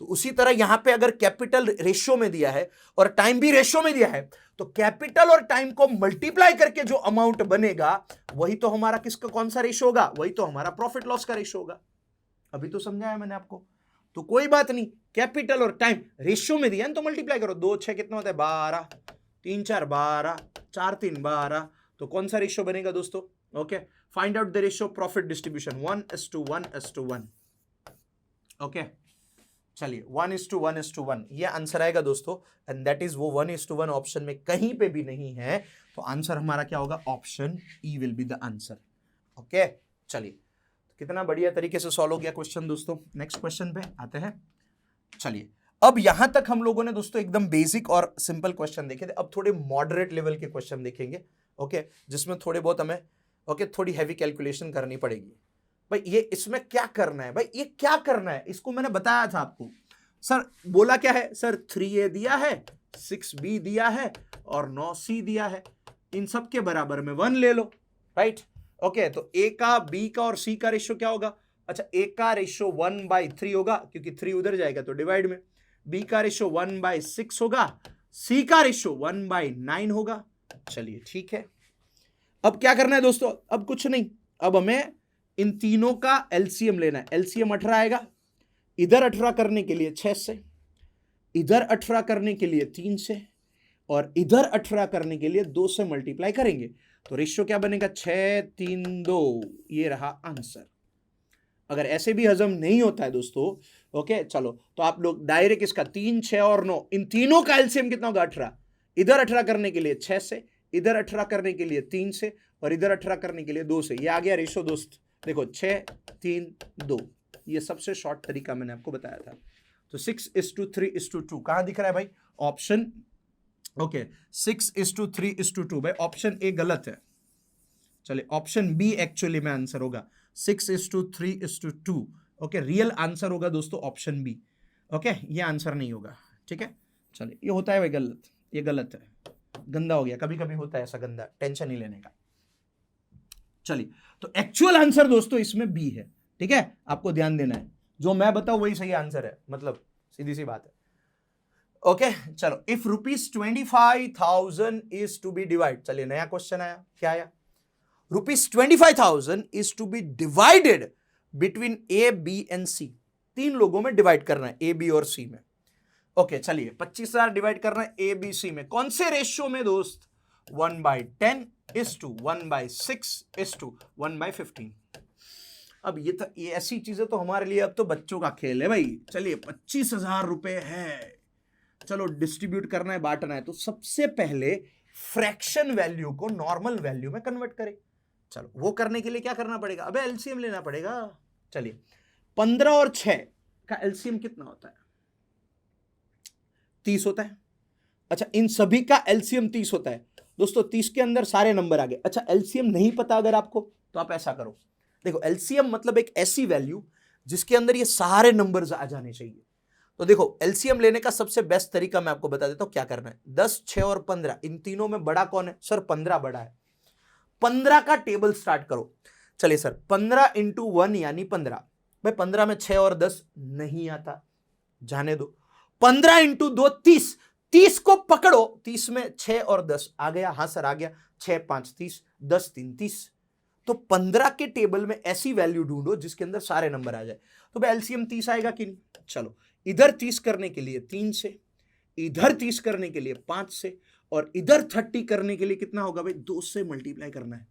तो उसी तरह यहां पे अगर कैपिटल रेशो में दिया है और टाइम भी रेशो में दिया है, तो कैपिटल और टाइम को मल्टीप्लाई करके जो अमाउंट बनेगा वही तो हमारा किसका, कौन सा रेशो होगा, वही तो हमारा प्रॉफिट लॉस का रेशो होगा। अभी तो समझाया मैंने आपको। तो कोई बात नहीं, कैपिटल और टाइम रेशियो में दिया है तो मल्टीप्लाई करो, 2 6 कितना होता है, 12, 3 4 12, 4 3 12। तो कौन सा रेशियो बनेगा दोस्तों, okay find out the ratio profit distribution, 1:1:1। Okay चलिए 1:1:1 ये आंसर आएगा दोस्तों, एंड दैट इज वो 1:1 ऑप्शन में कहीं पे भी नहीं है। तो आंसर हमारा क्या होगा, option E will be the answer. Okay चलिए कितना बढ़िया तरीके से सॉल्व हो गया क्वेश्चन दोस्तों। नेक्स्ट क्वेश्चन पे आते हैं। चलिए अब यहां तक हम लोगों ने दोस्तों एकदम बेसिक और सिंपल क्वेश्चन देखे थे। अब थोड़े मॉडरेट लेवल के क्वेश्चन देखेंगे, ओके जिसमें थोड़े बहुत हमें थोड़ी हैवी कैलकुलेशन करनी पड़ेगी। भाई ये इसमें क्या करना है, भाई ये क्या करना है, इसको मैंने बताया था आपको। सर बोला क्या है, सर 3A दिया है, 6B दिया है और 9C दिया है, इन सब के बराबर में 1 ले लो, राइट। ओके तो A का, B का और C का रेशियो क्या होगा, अच्छा A का रेशियो 1/3 होगा क्योंकि 3 उधर जाएगा तो डिवाइड में, B का रेशियो 1/6 होगा, C का रेशियो 1/9 होगा। चलिए ठीक है, अब क्या करना है दोस्तों, अब कुछ नहीं, अब हमें इन तीनों का एलसीएम लेना है। एलसीएम 18 आएगा, इधर 18 करने के लिए 6 से, इधर 18 करने के लिए 3 से, और इधर 18 करने के लिए 2 से मल्टीप्लाई करेंगे। तो रेशियो क्या बनेगा, 6 3 2, ये रहा आंसर। अगर ऐसे भी हजम नहीं होता है दोस्तों, ओके चलो तो आप लोग डायरेक्ट इसका 3 6 और 9 इन तीनों का एलसीएम कितना होगा, 18। इधर 18 करने के लिए 6 से, इधर 18 करने के लिए 3 से, और इधर 18 करने के लिए 2 से। ये आ गया रेशियो दोस्त, देखो 6 3 2, ये सबसे शॉर्ट तरीका मैंने आपको बताया था। तो 6:3:2 कहां दिख रहा है भाई, ऑप्शन, ओके 6:3:2 भाई ऑप्शन ए गलत है। चलिए ऑप्शन बी एक्चुअली में आंसर होगा 6:3:2। ओके रियल आंसर होगा दोस्तों ऑप्शन बी। ओके ये आंसर नहीं होगा, ठीक है। चलिए ये होता है भाई गलत, ये गलत है, गंदा हो गया, कभी कभी होता है ऐसा गंदा, टेंशन नहीं लेने का। चलिए तो एक्चुअल आंसर दोस्तों इसमें बी है, ठीक है, आपको ध्यान देना है, जो मैं बताऊं वही सही आंसर है, मतलब सीधी सी बात है। ओके चलो, if ₹25,000 is to be divide, चलिए नया क्वेश्चन आया, क्या आया, ₹25,000 is to be divided between A, B and C। तीन लोगों में डिवाइड करना है, ए बी और सी में। ओके चलिए 25,000 डिवाइड करना है ए बी सी में, कौन से रेशियो में दोस्त? 1/10 इज टू 1/6 इज टू 1/15। अब ये ऐसी चीजें तो हमारे लिए अब तो बच्चों का खेल है भाई। चलिए 25,000 रुपए है, चलो डिस्ट्रीब्यूट करना है, बांटना है, तो सबसे पहले फ्रैक्शन वैल्यू को नॉर्मल वैल्यू में कन्वर्ट करें। चलो वो करने के लिए क्या करना पड़ेगा? अबे एलसीएम लेना पड़ेगा। चलिए 15 और 6 का एलसीएम कितना होता है? 30 होता है। अच्छा इन सभी का एलसीएम 30 होता है दोस्तों। 30 के अंदर सारे नंबर आ गए। अच्छा एलसीएम नहीं पता अगर आपको, तो आप ऐसा करो, देखो एलसीएम मतलब एक ऐसी वैल्यू जिसके अंदर ये सारे नंबर्स आ जाने चाहिए। तो देखो एलसीएम लेने का सबसे बेस्ट तरीका मैं आपको बता देता हूं क्या करना है। 10, 6 और 15, इन तीनों में बड़ा कौन है? सर 15 बड़ा है। 15 का टेबल स्टार्ट करो। चलिए सर 15 इंटू 1 यानी 15। भाई 15 में 6 और 10 नहीं आता, जाने दो। 15 इंटू 2 30, 30 को पकड़ो, 30 में 6 और 10 आ गया। हाँ सर आ गया। 6 5 30, 10 3 30। तो 15 के टेबल में ऐसी वैल्यू ढूंढो जिसके अंदर सारे नंबर आ जाए। तो भाई एलसीएम 30 आएगा कि नहीं? चलो इधर 30 करने के लिए 3 से, इधर 30 करने के लिए 5 से, और इधर 30 करने के लिए कितना होगा भाई? 2 से मल्टीप्लाई करना है।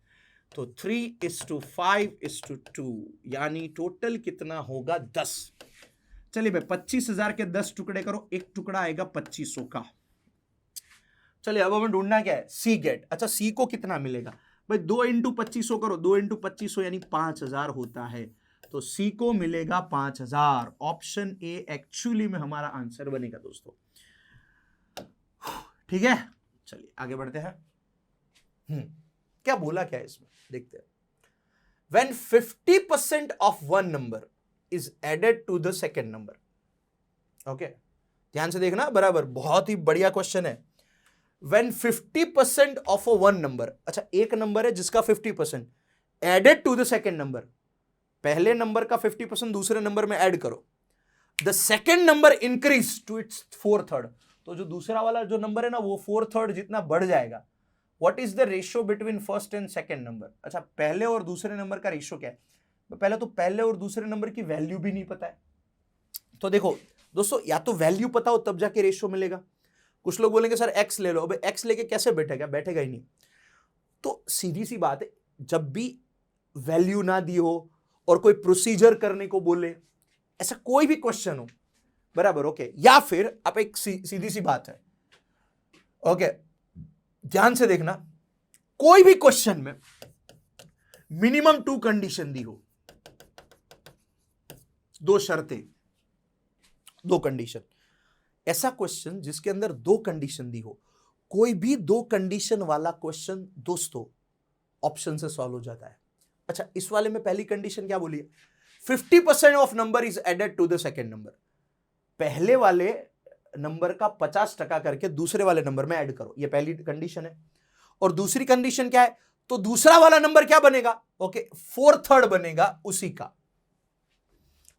तो 3:5:2 यानी टोटल कितना होगा? 10। चलिए भाई 25,000 के 10 टुकड़े करो, एक टुकड़ा आएगा 2500 का। चलिए अब हमें ढूंढना क्या है? सी गेट। अच्छा सी को कितना मिलेगा भाई? 2 इंटू 2500 करो, 2 इंटू 2500 यानी 5000 होता है। तो सी को मिलेगा 5000। ऑप्शन ए एक्चुअली में हमारा आंसर बनेगा दोस्तों। ठीक है चलिए आगे बढ़ते हैं। क्या बोला क्या है इसमें, देखते हैं। When 50% of one number is added to the second number, okay ध्यान से देखना बराबर, बहुत ही बढ़िया क्वेश्चन है। When 50% of a one number, अच्छा एक नंबर है जिसका 50% added to the second number, पहले नंबर का 50% दूसरे नंबर में ऐड करो, the second number increase to its 4/3, तो जो दूसरा वाला जो नंबर है ना वो 4/3 जितना बढ़ जाएगा। What is the ratio between first and second number? अच्छा पहले और दूसरे नंबर का रेशियो क्या है? पहले तो पहले और दूसरे नंबर की वैल्यू भी नहीं पता है। तो देखो दोस्तों या तो वैल्यू पता हो तब जाके रेशियो मिलेगा। कुछ लोग बोलेंगे सर एक्स ले लो, अबे एक्स लेके कैसे बैठेगा? बैठेगा ही नहीं। तो सीधी सी बात है, जब भी वैल्यू ना दी हो और कोई प्रोसीजर करने को बोले, ऐसा कोई भी क्वेश्चन हो बराबर, ओके, या फिर आप एक सीधी सी बात है, ओके ध्यान से देखना, कोई भी क्वेश्चन में मिनिमम 2 कंडीशन दी हो, 2 शर्तें, 2 कंडीशन, ऐसा क्वेश्चन जिसके अंदर 2 कंडीशन दी हो, कोई भी 2 कंडीशन वाला क्वेश्चन दोस्तों ऑप्शन से सॉल्व हो जाता है। अच्छा इस वाले में पहली कंडीशन क्या बोली है? 50% of number is added to the second number. पहले वाले नंबर का 50% करके दूसरे वाले नंबर में ऐड करो, ये पहली कंडीशन है। और दूसरी कंडीशन क्या है? तो दूसरा वाला नंबर क्या बनेगा? ओके 4/3 बनेगा उसी का,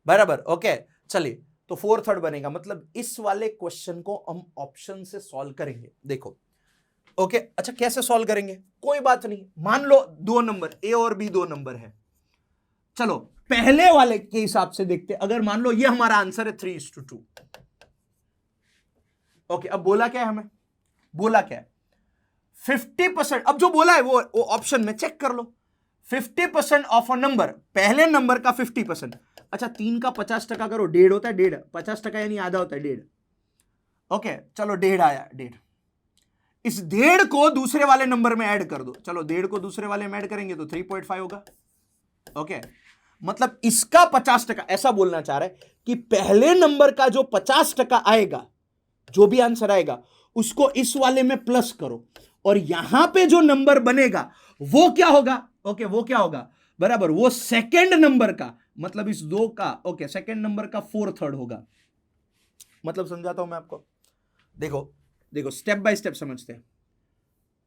बराबर, ओके चलिए तो 4/3 बनेगा। मतलब इस वाले क्वेश्चन को हम ऑप्शन से सॉल्व करेंगे। देखो ओके अच्छा कैसे सॉल्व करेंगे? कोई बात नहीं, मान लो 2 नंबर ए और बी 2 नंबर है। चलो पहले वाले के हिसाब से देखते, अगर मान लो ये हमारा आंसर है 3:2। ओके अब बोला क्या है हमें? बोला क्या है? 50%, अब जो बोला है वो ऑप्शन में चेक कर लो। 50% ऑफ अ नंबर, पहले नंबर का 50%। अच्छा 3 का 50% करो, 1.5 होता है, 1.5 50% यानी आधा होता है 1.5। ओके चलो 1.5 आया, 1.5। इस 1.5 को दूसरे वाले नंबर में ऐड कर दो। चलो 1.5 को दूसरे वाले में ऐड करेंगे तो 3.5 होगा। ओके मतलब इसका 50%, ऐसा बोलना चाह रहा है कि पहले नंबर का जो 50% आएगा, जो भी आंसर आएगा उसको इस वाले में प्लस करो, और यहां पे जो नंबर बनेगा वो क्या होगा? ओके वो क्या होगा बराबर? वो सेकंड नंबर का, मतलब इस 2 का, ओके सेकंड नंबर का 4/3 होगा। मतलब समझाता हूं मैं आपको, देखो देखो स्टेप बाय स्टेप समझते हैं।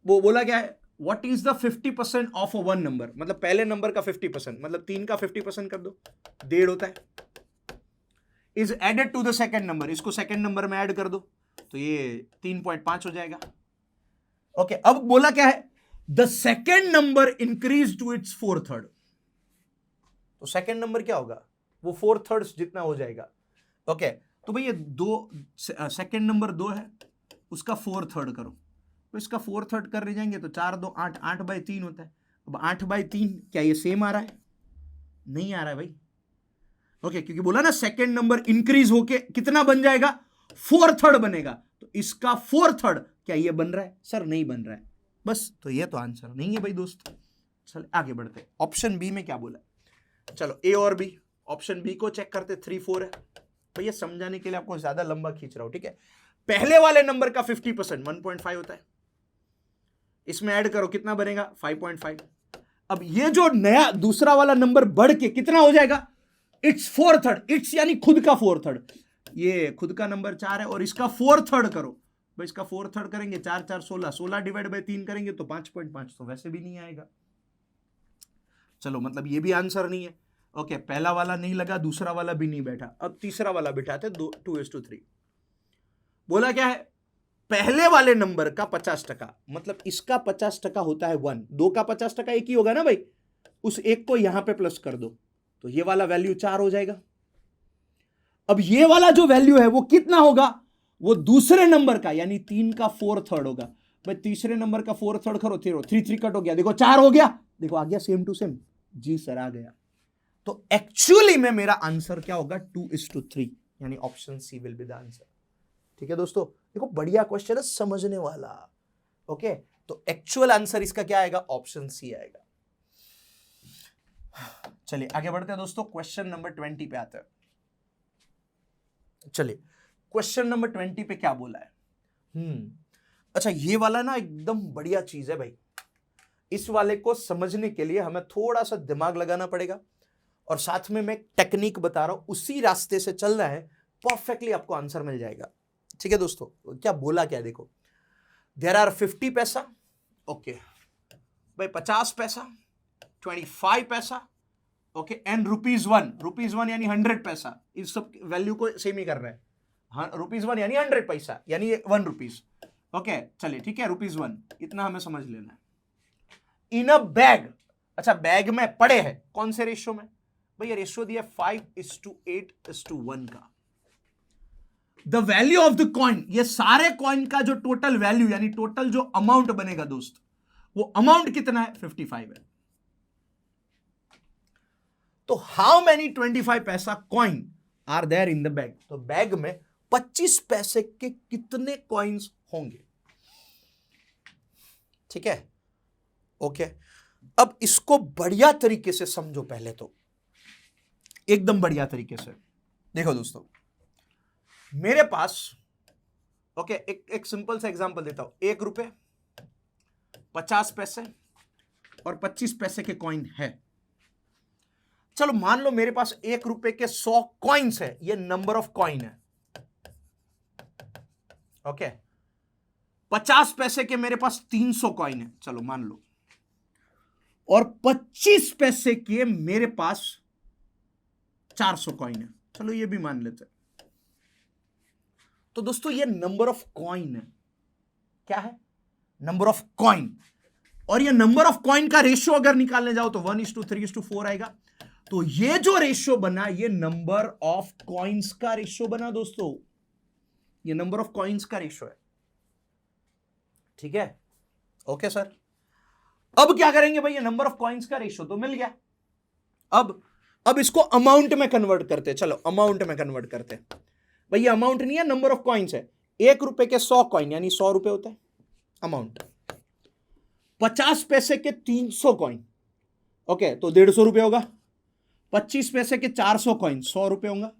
वो बोला क्या है? What is the 50% of a one number, मतलब पहले नंबर का 50%, मतलब 3 का 50% कर दो, 1.5 होता है, is added to the second number, इसको सेकंड नंबर में ऐड कर दो तो ये 3.5 हो जाएगा। ओके अब बोला क्या है? The second number increase to its 4/3, तो सेकेंड नंबर क्या होगा? वो 4/3 जितना हो जाएगा। ओके, तो भाई ये 2, सेकेंड नंबर 2 है, उसका 4/3 करो, तो इसका 4/3 कर ले जाएंगे तो 4 2 8, 8/3 होता है। अब 8/3 क्या ये सेम आ रहा है? नहीं आ रहा है भाई। ओके, क्योंकि बोला ना सेकेंड नंबर इंक्रीज होके कितना बन जाएगा? 4/3 बनेगा। तो इसका 4/3 क्या ये बन रहा है? सर नहीं बन रहा है। बस, तो ये तो आंसर नहीं है भाई दोस्त। चल आगे बढ़ते हैं। ऑप्शन बी में क्या बोला? चलो ए और बी, ऑप्शन बी को चेक करते। 3 4 है भैया, समझाने के लिए आपको ज्यादा लंबा खींच रहा हूं, ठीक है। पहले वाले नंबर का 50% 1.5 होता है, इसमें ऐड करो कितना बनेगा? 5.5। अब ये जो नया दूसरा वाला नंबर बढ़ के कितना हो जाएगा? इट्स 4/3, इट्स यानी खुद का 4/3। ये खुद का नंबर 4 है और इसका 4/3 करो भाई, इसका 4/3 करेंगे 4 4 16, 16 डिवाइड बाय 3 करेंगे तो 5.5, तो वैसे भी नहीं आएगा। चलो मतलब ये भी आंसर नहीं है। ओके, पहला वाला नहीं लगा, दूसरा वाला भी नहीं बैठा। अब तीसरा वाला बिठाते 2:3। बोला क्या है? पहले वाले नंबर का 50%, मतलब इसका 50% होता है 1, 2 का 50% एक ही होगा ना भाई, उस एक को यहां पे प्लस कर दो तो ये वाला वैल्यू 4 हो जाएगा। अब ये वाला जो वैल्यू है वो कितना होगा? वो दूसरे नंबर का यानी 3 का 4/3 होगा। भाई तीसरे नंबर का 4/3 करो, 3 3 कट हो गया, देखो 4 हो गया, देखो आ गया सेम टू सेम। जी सर आ गया। तो एक्चुअली में मेरा आंसर क्या होगा? 2:3, यानी option C will be the answer. ठीक है दोस्तों, देखो बढ़िया क्वेश्चन है, समझने वाला। ओके, तो एक्चुअल आंसर इसका क्या आएगा? ऑप्शन सी आएगा। चलिए आगे बढ़ते हैं दोस्तों, क्वेश्चन नंबर 20 पे आते हैं। चलिए क्वेश्चन नंबर 20 पे क्या बोला है? अच्छा, ये वाला ना एकदम बढ़िया चीज है भाई। इस वाले को समझने के लिए हमें थोड़ा सा दिमाग लगाना पड़ेगा और साथ में मैं टेक्निक बता रहा हूं, उसी रास्ते से चलना है, परफेक्टली आपको आंसर मिल जाएगा। ठीक है दोस्तों, क्या बोला क्या? देखो, देयर आर 50 पैसा, ओके भाई, 50 पैसा, 25 पैसा, ओके, एंड ₹1, ₹1 यानी 100 पैसा। इस सब वैल्यू को सेम ही कर रहे हैं। ₹1 यानी 100 पैसा, यानी 1 रुपीज। ओके चलिए ठीक है, ₹1 इतना हमें समझ लेना है। इन अ बैग, अच्छा बैग में पड़े हैं, कौन से रेशियो में? भैया रेशियो दिया 5:8:1 का। The value of the coin, ये सारे कॉइन का जो टोटल वैल्यू यानी टोटल जो अमाउंट बनेगा दोस्त, वो अमाउंट कितना है? 55 है। तो how many 25 paisa coin are there in the bag? तो बैग में 25 पैसे के कितने कॉइन्स होंगे? ठीक है, ओके। अब इसको बढ़िया तरीके से समझो, पहले तो एकदम बढ़िया तरीके से देखो दोस्तों, मेरे पास ओके एक सिंपल सा एग्जांपल देता हूं। ₹1, 50 पैसे और 25 पैसे के कॉइन है। चलो मान लो मेरे पास ₹1 के 100 कॉइन्स है, ये नंबर ऑफ कॉइन है। ओके, 50 पैसे के मेरे पास 300 कॉइन है, चलो मान लो, और 25 पैसे के मेरे पास 400 कॉइन है, चलो ये भी मान लेते हैं। तो दोस्तों ये नंबर ऑफ कॉइन है। क्या है? Number of coin. और ये नंबर ऑफ कॉइन का रेशियो अगर निकालने जाओ तो 1:3:4 आएगा। तो ये जो रेशियो बना, ये नंबर ऑफ कॉइन्स का रेशियो बना दोस्तों, ये नंबर ऑफ कॉइन्स का रेशियो है। ठीक है, ओके सर। अब क्या करेंगे भाई, ये नंबर ऑफ कॉइन्स का रेशियो तो मिल गया। अब इसको अमाउंट में कन्वर्ट करते, चलो अमाउंट में कन्वर्ट करते। भाई ये अमाउंट नहीं है, नंबर ऑफ कॉइन्स है। ₹1 के 100 कॉइन यानी 100 रुपए होता है अमाउंट। 50 पैसे के 300 कॉइन, ओके, तो 150 रुपए होगा। 25 पैसे के 400 कॉइन 100 रुपए होगा।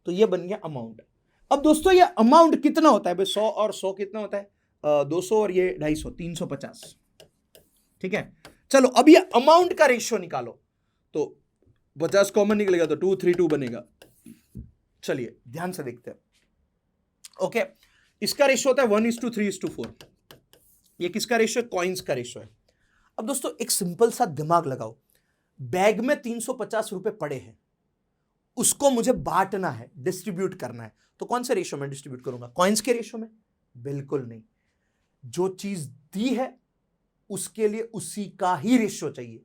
तो ये बन गया अमाउंट। अब दोस्तों ये अमाउंट कितना होता है भाई? 100 और 100 कितना होता है? 200 और ये 250, 350। ठीक है, चलो अब ये अमाउंट का रेशियो निकालो, तो 50 कॉमन निकलेगा तो 232 बनेगा। चलिए ध्यान से देखते हैं। ओके, इसका रेशियो होता है 1:3:4। ये किसका रेशियो है? कॉइन्स का रेशियो है। अब दोस्तों एक सिंपल सा दिमाग लगाओ, बैग में 350 रुपए पड़े हैं, उसको मुझे बांटना है, डिस्ट्रीब्यूट करना है, तो कौन से रेशियो में डिस्ट्रीब्यूट करूंगा? कॉइन्स के रेशियो में? बिल्कुल नहीं। जो चीज दी है उसके लिए उसी का ही रेशियो चाहिए।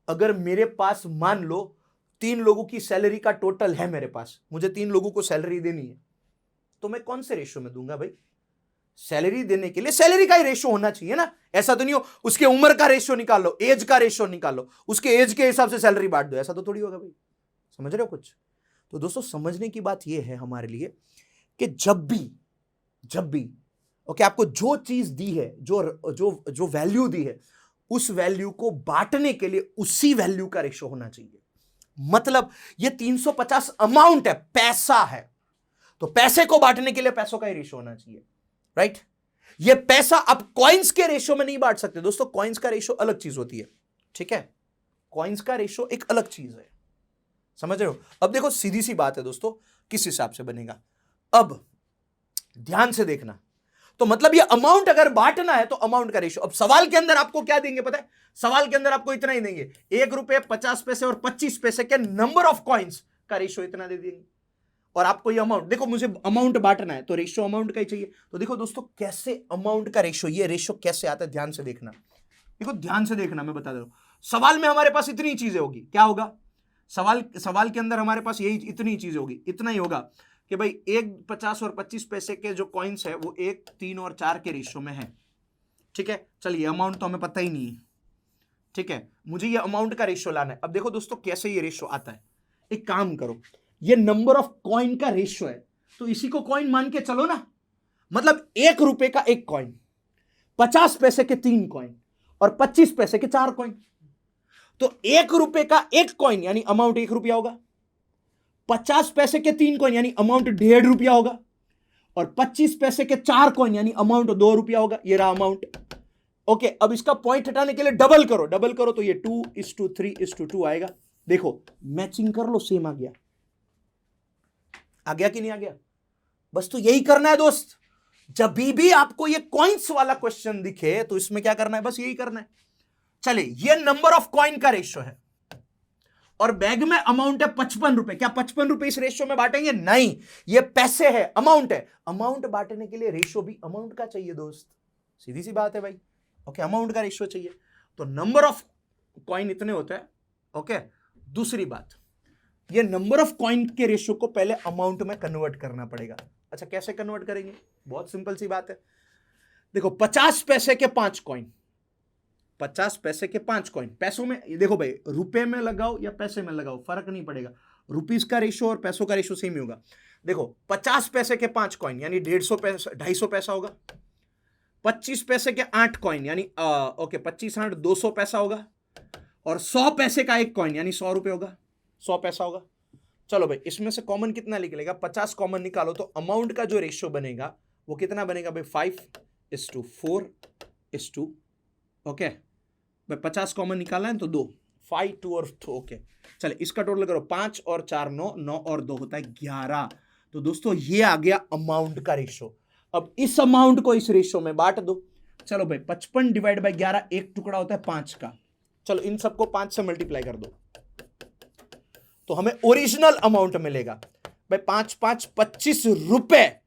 अगर मेरे पास मान लो 3 लोगों की सैलरी का टोटल है मेरे पास, मुझे 3 लोगों को सैलरी देनी है, तो मैं कौन से रेशियो में दूंगा भाई? सैलरी देने के लिए सैलरी का ही रेशियो होना चाहिए ना। ऐसा तो नहीं हो उसके उम्र का रेशियो निकाल लो, एज का रेशियो निकाल लो, उसके एज के हिसाब से सैलरी बांट दो, ऐसा तो थोड़ी होगा भाई। समझ रहे हो कुछ? तो दोस्तों समझने की बात यह है हमारे लिए कि जब भी ओके आपको जो चीज दी है, जो वैल्यू दी है, उस वैल्यू को बांटने के लिए उसी वैल्यू का रेशियो होना चाहिए। मतलब ये 350 अमाउंट है, पैसा है, तो पैसे को बांटने के लिए पैसों का ही रेशियो होना चाहिए, राइट? ये पैसा आप कॉइन्स के रेशियो में नहीं बांट सकते दोस्तों, कॉइन्स का रेशियो अलग चीज होती है, ठीक है? कॉइन्स का रेशियो एक अलग चीज है, समझ रहे हो? अब देखो सीधी सी बात है दोस्तों, किस हिसाब से बनेगा, अब ध्यान से देखना। तो मतलब ये अमाउंट अगर बांटना है तो अमाउंट का रेशियो, अब सवाल के अंदर आपको क्या देंगे पता है? सवाल के अंदर आपको इतना ही देंगे, 1 रुपए 50 पैसे और 25 पैसे के नंबर ऑफ कॉइन्स का रेशियो इतना दे देंगे, और आपको ये अमाउंट, देखो मुझे अमाउंट बांटना है तो रेशियो अमाउंट का ही चाहिए। तो देखो दोस्तों कैसे अमाउंट का रेशियो, ये रेशियो कैसे आता है, ध्यान से देखना। देखो ध्यान से देखना, मैं बता दे रहा हूं। सवाल में हमारे पास इतनी चीजें होगी, क्या होगा? सवाल के अंदर हमारे पास यही इतनी चीज होगी, इतना ही होगा कि भाई 50 और 25 पैसे के जो कॉइन्स है वो 1, 3 और 4 के रेशियो में है, ठीक है? चलिए अमाउंट तो हमें पता ही नहीं है, ठीक है? मुझे ये अमाउंट का रेशियो लाना है। अब देखो दोस्तों कैसे ये रेशियो आता है, एक काम करो, ये नंबर ऑफ कॉइन का रेशियो है, तो इसी को कॉइन मान के चलो ना। मतलब 1 रुपए का 1 कॉइन, 50 पैसे के 3 कॉइन और 25 पैसे के 4 कॉइन, तो 1 रुपए का 1 कॉइन यानी अमाउंट 1 रुपया होगा, 50 पैसे के 3 कॉइन यानी अमाउंट 1.5 रुपया होगा, और 25 पैसे के 4 कॉइन यानी अमाउंट 2 रुपया होगा। ये रहा अमाउंट, ओके। अब इसका पॉइंट हटाने के लिए डबल करो तो ये 2:3:2 आएगा। देखो मैचिंग कर लो, सेम आ गया कि नहीं आ गया? बस तो यही करना है दोस्त, जब भी आपको ये कॉइन्स वाला क्वेश्चन दिखे तो इसमें क्या करना है, बस यही करना है। चलिए ये नंबर ऑफ कॉइन का रेशियो है और बैग में अमाउंट है 55 रुपए। क्या 55 रुपए इस रेशियो में बांटेंगे? नहीं, ये पैसे है, अमाउंट है। अमाउंट बांटने के लिए रेशियो भी अमाउंट का चाहिए दोस्त, सीधी सी बात है भाई। ओके, अमाउंट का रेशियो चाहिए, तो नंबर ऑफ कॉइन इतने होते हैं। ओके, दूसरी बात, ये नंबर ऑफ कॉइन के रेशियो को पहले अमाउंट में कन्वर्ट करना पड़ेगा। अच्छा, कैसे कन्वर्ट करेंगे? बहुत सिंपल सी बात है। देखो 50 पैसे के 5 कॉइन, 50 पैसे के 5 कॉइन, पैसों में देखो भाई, रुपए में लगाओ या पैसे में लगाओ फर्क नहीं पड़ेगा, रुपीस का रेशियो और पैसों का रेशियो सेम ही होगा। देखो 50 पैसे के 5 कॉइन यानी 250 पैसा होगा, 25 पैसे के 8 कॉइन यानी 25 8 200 पैसा होगा, और 100 पैसे का 1 कॉइन यानी 100 रुपए होगा, 100 पैसा होगा। चलो भाई, इसमें से कॉमन कितना निकलेगा? 50 कॉमन निकालो तो अमाउंट का जो रेशियो बनेगा वो कितना बनेगा भाई? 5:4:2। ओके भाई, 50 कॉमन निकालना है तो 2, 5 2 और 2। ओके चले, इसका टोटल करो, 5 और 4 9, 9 और 2 होता है 11। तो दोस्तों ये आ गया अमाउंट का रेशियो। अब इस अमाउंट को इस रेशियो में बांट दो। चलो भाई, 55 डिवाइड बाय 11, एक टुकड़ा होता है 5 का। चलो इन सबको 5 से मल्टीप्लाई कर दो तो हमें ओरिजिनल अमाउंट मिलेगा भाई। 5 5 25 रुपए,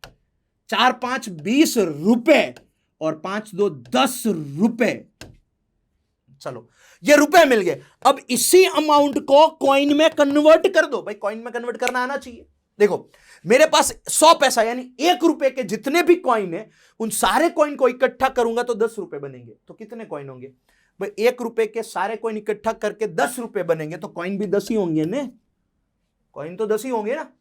4 5 20 रुपए और 5 2 10 रुपए। चलो ये रुपए मिल गए। अब इसी अमाउंट को कॉइन में कन्वर्ट कर दो भाई, कॉइन में कन्वर्ट करना आना चाहिए। देखो मेरे पास 100 पैसा यानी 1 रुपए के जितने भी कॉइन है उन सारे कॉइन को इकट्ठा करूंगा तो 10 रुपए बनेंगे। तो कितने कॉइन होंगे भाई? 1 रुपए के सारे कॉइन इकट्ठा करके 10 रुपए बनेंगे, तो कॉइन भी 10 ही होंगे ना, कॉइन तो 10 ही होंगे ना,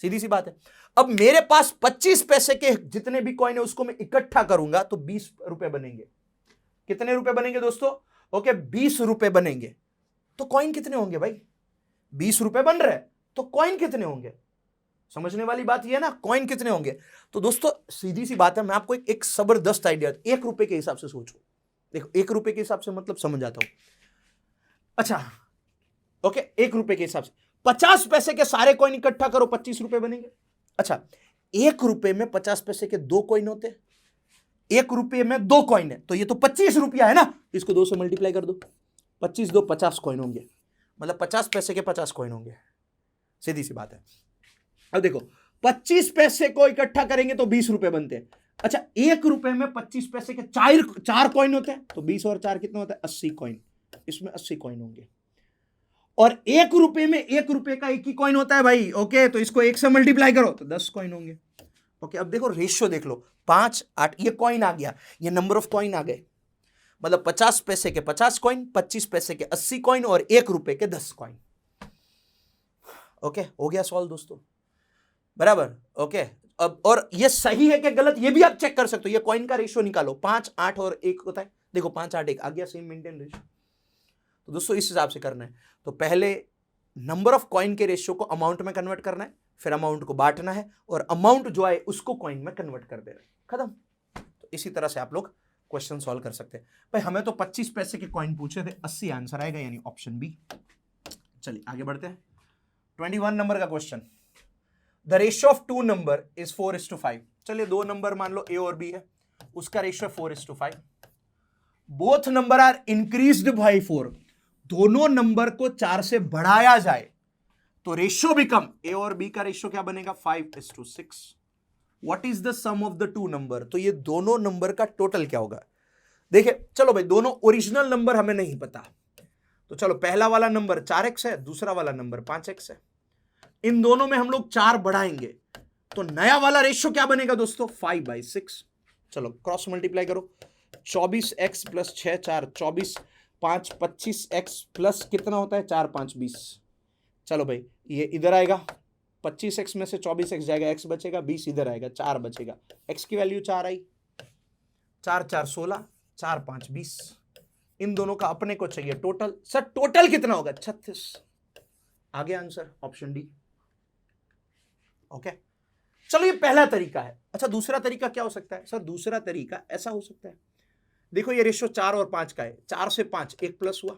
सीधी सी बात है। अब मेरे पास 25 पैसे के जितने भी कॉइन है उसको मैं इकट्ठा करूंगा तो 20 रुपए बनेंगे। कितने रुपए बनेंगे दोस्तों? ओके 20 रुपए बनेंगे। तो कॉइन कितने होंगे भाई? 20 रुपए बन रहे तो कॉइन कितने होंगे? समझने वाली बात यह है ना, कॉइन कितने होंगे। तो दोस्तों सीधी सी बात है, मैं आपको एक जबरदस्त आइडिया, 1 रुपए के हिसाब से सोचो। देखो 1 रुपए के हिसाब से मतलब समझ आता हूं। अच्छा ओके, 1 रुपए के हिसाब से 50 पैसे के सारे कॉइन इकट्ठा करो, 25 रुपए बनेंगे। अच्छा, 1 रुपए में 50 पैसे के 2 कॉइन होते हैं, 1 रुपए में 2 कॉइन है तो ये तो 25 रुपया है ना, इसको 2 से मल्टीप्लाई कर दो। 25 2 50 कॉइन होंगे, मतलब 50 पैसे के 50 कॉइन होंगे, सीधी सी बात है। अब देखो 25 पैसे को इकट्ठा करेंगे तो 20 रुपए बनते हैं। अच्छा, 1 रुपए में 25 पैसे के 4 कॉइन होते हैं तो 20 और 4 कितने होते हैं? 80 कॉइन। इसमें 80 कॉइन होंगे। और 1 रुपए में 1 रुपए का एक ही कॉइन होता है भाई। ओके, तो इसको 1 से मल्टीप्लाई करो तो 10 कॉइन होंगे। ओके, अब देखो रेशियो देख लो, 5 8, ये कॉइन आ गया, ये नंबर ऑफ कॉइन आ गए, मतलब 50 पैसे के 50 कॉइन, 25 पैसे के 80 कॉइन और 1 रुपए के 10 कॉइन। ओके, हो गया सॉल्व दोस्तों, बराबर। ओके, अब और ये सही है कि गलत ये भी आप चेक कर सकते हो। ये कॉइन का रेशियो निकालो, 5 8 और 1 होता है, देखो 5 8 1 आ गया, सेम मेंटेन रेशियो। तो दोस्तों इस हिसाब से करना है। तो पहले नंबर ऑफ कॉइन के रेशियो को अमाउंट में कन्वर्ट करना है, फिर अमाउंट को बांटना है और अमाउंट जो आए उसको कॉइन में कन्वर्ट कर दे रहे हैं, खत्म। तो इसी तरह से आप लोग क्वेश्चन सॉल्व कर सकते हैं। भाई हमें तो 25 पैसे के कॉइन पूछे थे, 80 आंसर आएगा, यानी ऑप्शन बी। चलिए आगे बढ़ते हैं। 21 नंबर का question, the ratio of 2 number is 4:5। चलिए 2 नंबर मान लो ए और बी है, उसका ratio 4:5। Both number are increased by 4, दोनों नंबर को 4 से बढ़ाया जाए तो रेशियो बिकम, ए और बी का रेशियो क्या बनेगा 5:6। What is the sum of the 2 number, तो ये दोनों नंबर का टोटल क्या होगा। देखिए चलो भाई, दोनों ओरिजिनल नंबर हमें नहीं पता, तो चलो पहला वाला नंबर 4x है, दूसरा वाला नंबर 5x है, इन दोनों में हम लोग 4 बढ़ाएंगे तो नया वाला रेशियो क्या बनेगा दोस्तों 5/6। चलो क्रॉस मल्टीप्लाई करो, 24x प्लस 6 4 24, 5 25x प्लस कितना होता है 4 5 20। चलो भाई ये इधर आएगा, 25x में से 24x जाएगा, x बचेगा, 20 इधर आएगा, 4 बचेगा, x की वैल्यू 4 आई, 4 4 16, 4 5 20। इन दोनों का अपने को चाहिए टोटल। सर टोटल कितना होगा 36, आ गया आंसर ऑप्शन डी। ओके, चलो ये पहला तरीका है। अच्छा दूसरा तरीका क्या हो सकता है सर, दूसरा तरीका ऐसा हो सकता है, देखो ये रेशियो 4 और 5 का है, 4 से 5 1 प्लस हुआ,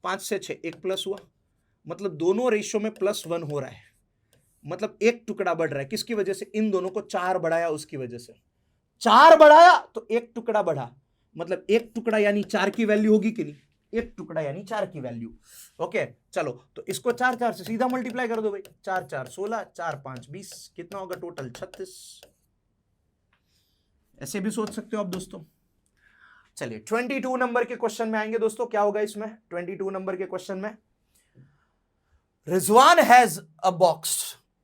5 से 6 1 प्लस हुआ, मतलब दोनों रेशियो में +1 हो रहा है, मतलब एक टुकड़ा बढ़ रहा है, किसकी वजह से, इन दोनों को 4 बढ़ाया उसकी वजह से, 4 बढ़ाया तो एक टुकड़ा बढ़ा, मतलब एक टुकड़ा यानी 4 की वैल्यू होगी कि नहीं, एक टुकड़ा यानी 4 की वैल्यू। ओके चलो, तो इसको 4 4 से सीधा मल्टीप्लाई कर दो भाई, 4 4 16, 4 5 20, कितना होगा टोटल 36। ऐसे भी सोच सकते हो आप दोस्तों। चलिए 22 नंबर के क्वेश्चन में आएंगे दोस्तों, क्या होगा इसमें 22 नंबर के क्वेश्चन में, Rizwan has a box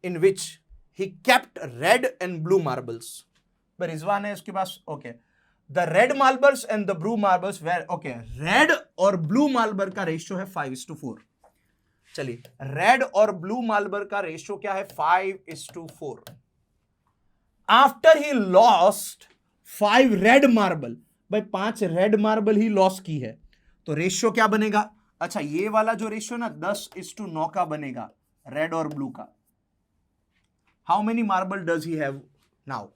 in which he kept red and blue marbles. Rizwan है उसके पास, okay, the red marbles and the blue marbles were, okay, red और ब्लू मार्बल का रेशियो है 5:4। चलिए रेड और ब्लू मार्बल का रेशियो क्या है 5:4। After he lost 5 red marble, भाई 5 रेड मार्बल ही लॉस की है, तो रेशियो क्या बनेगा, अच्छा ये वाला जो रेशियो ना 10:9 का बनेगा रेड और ब्लू का। How many marble does he have now,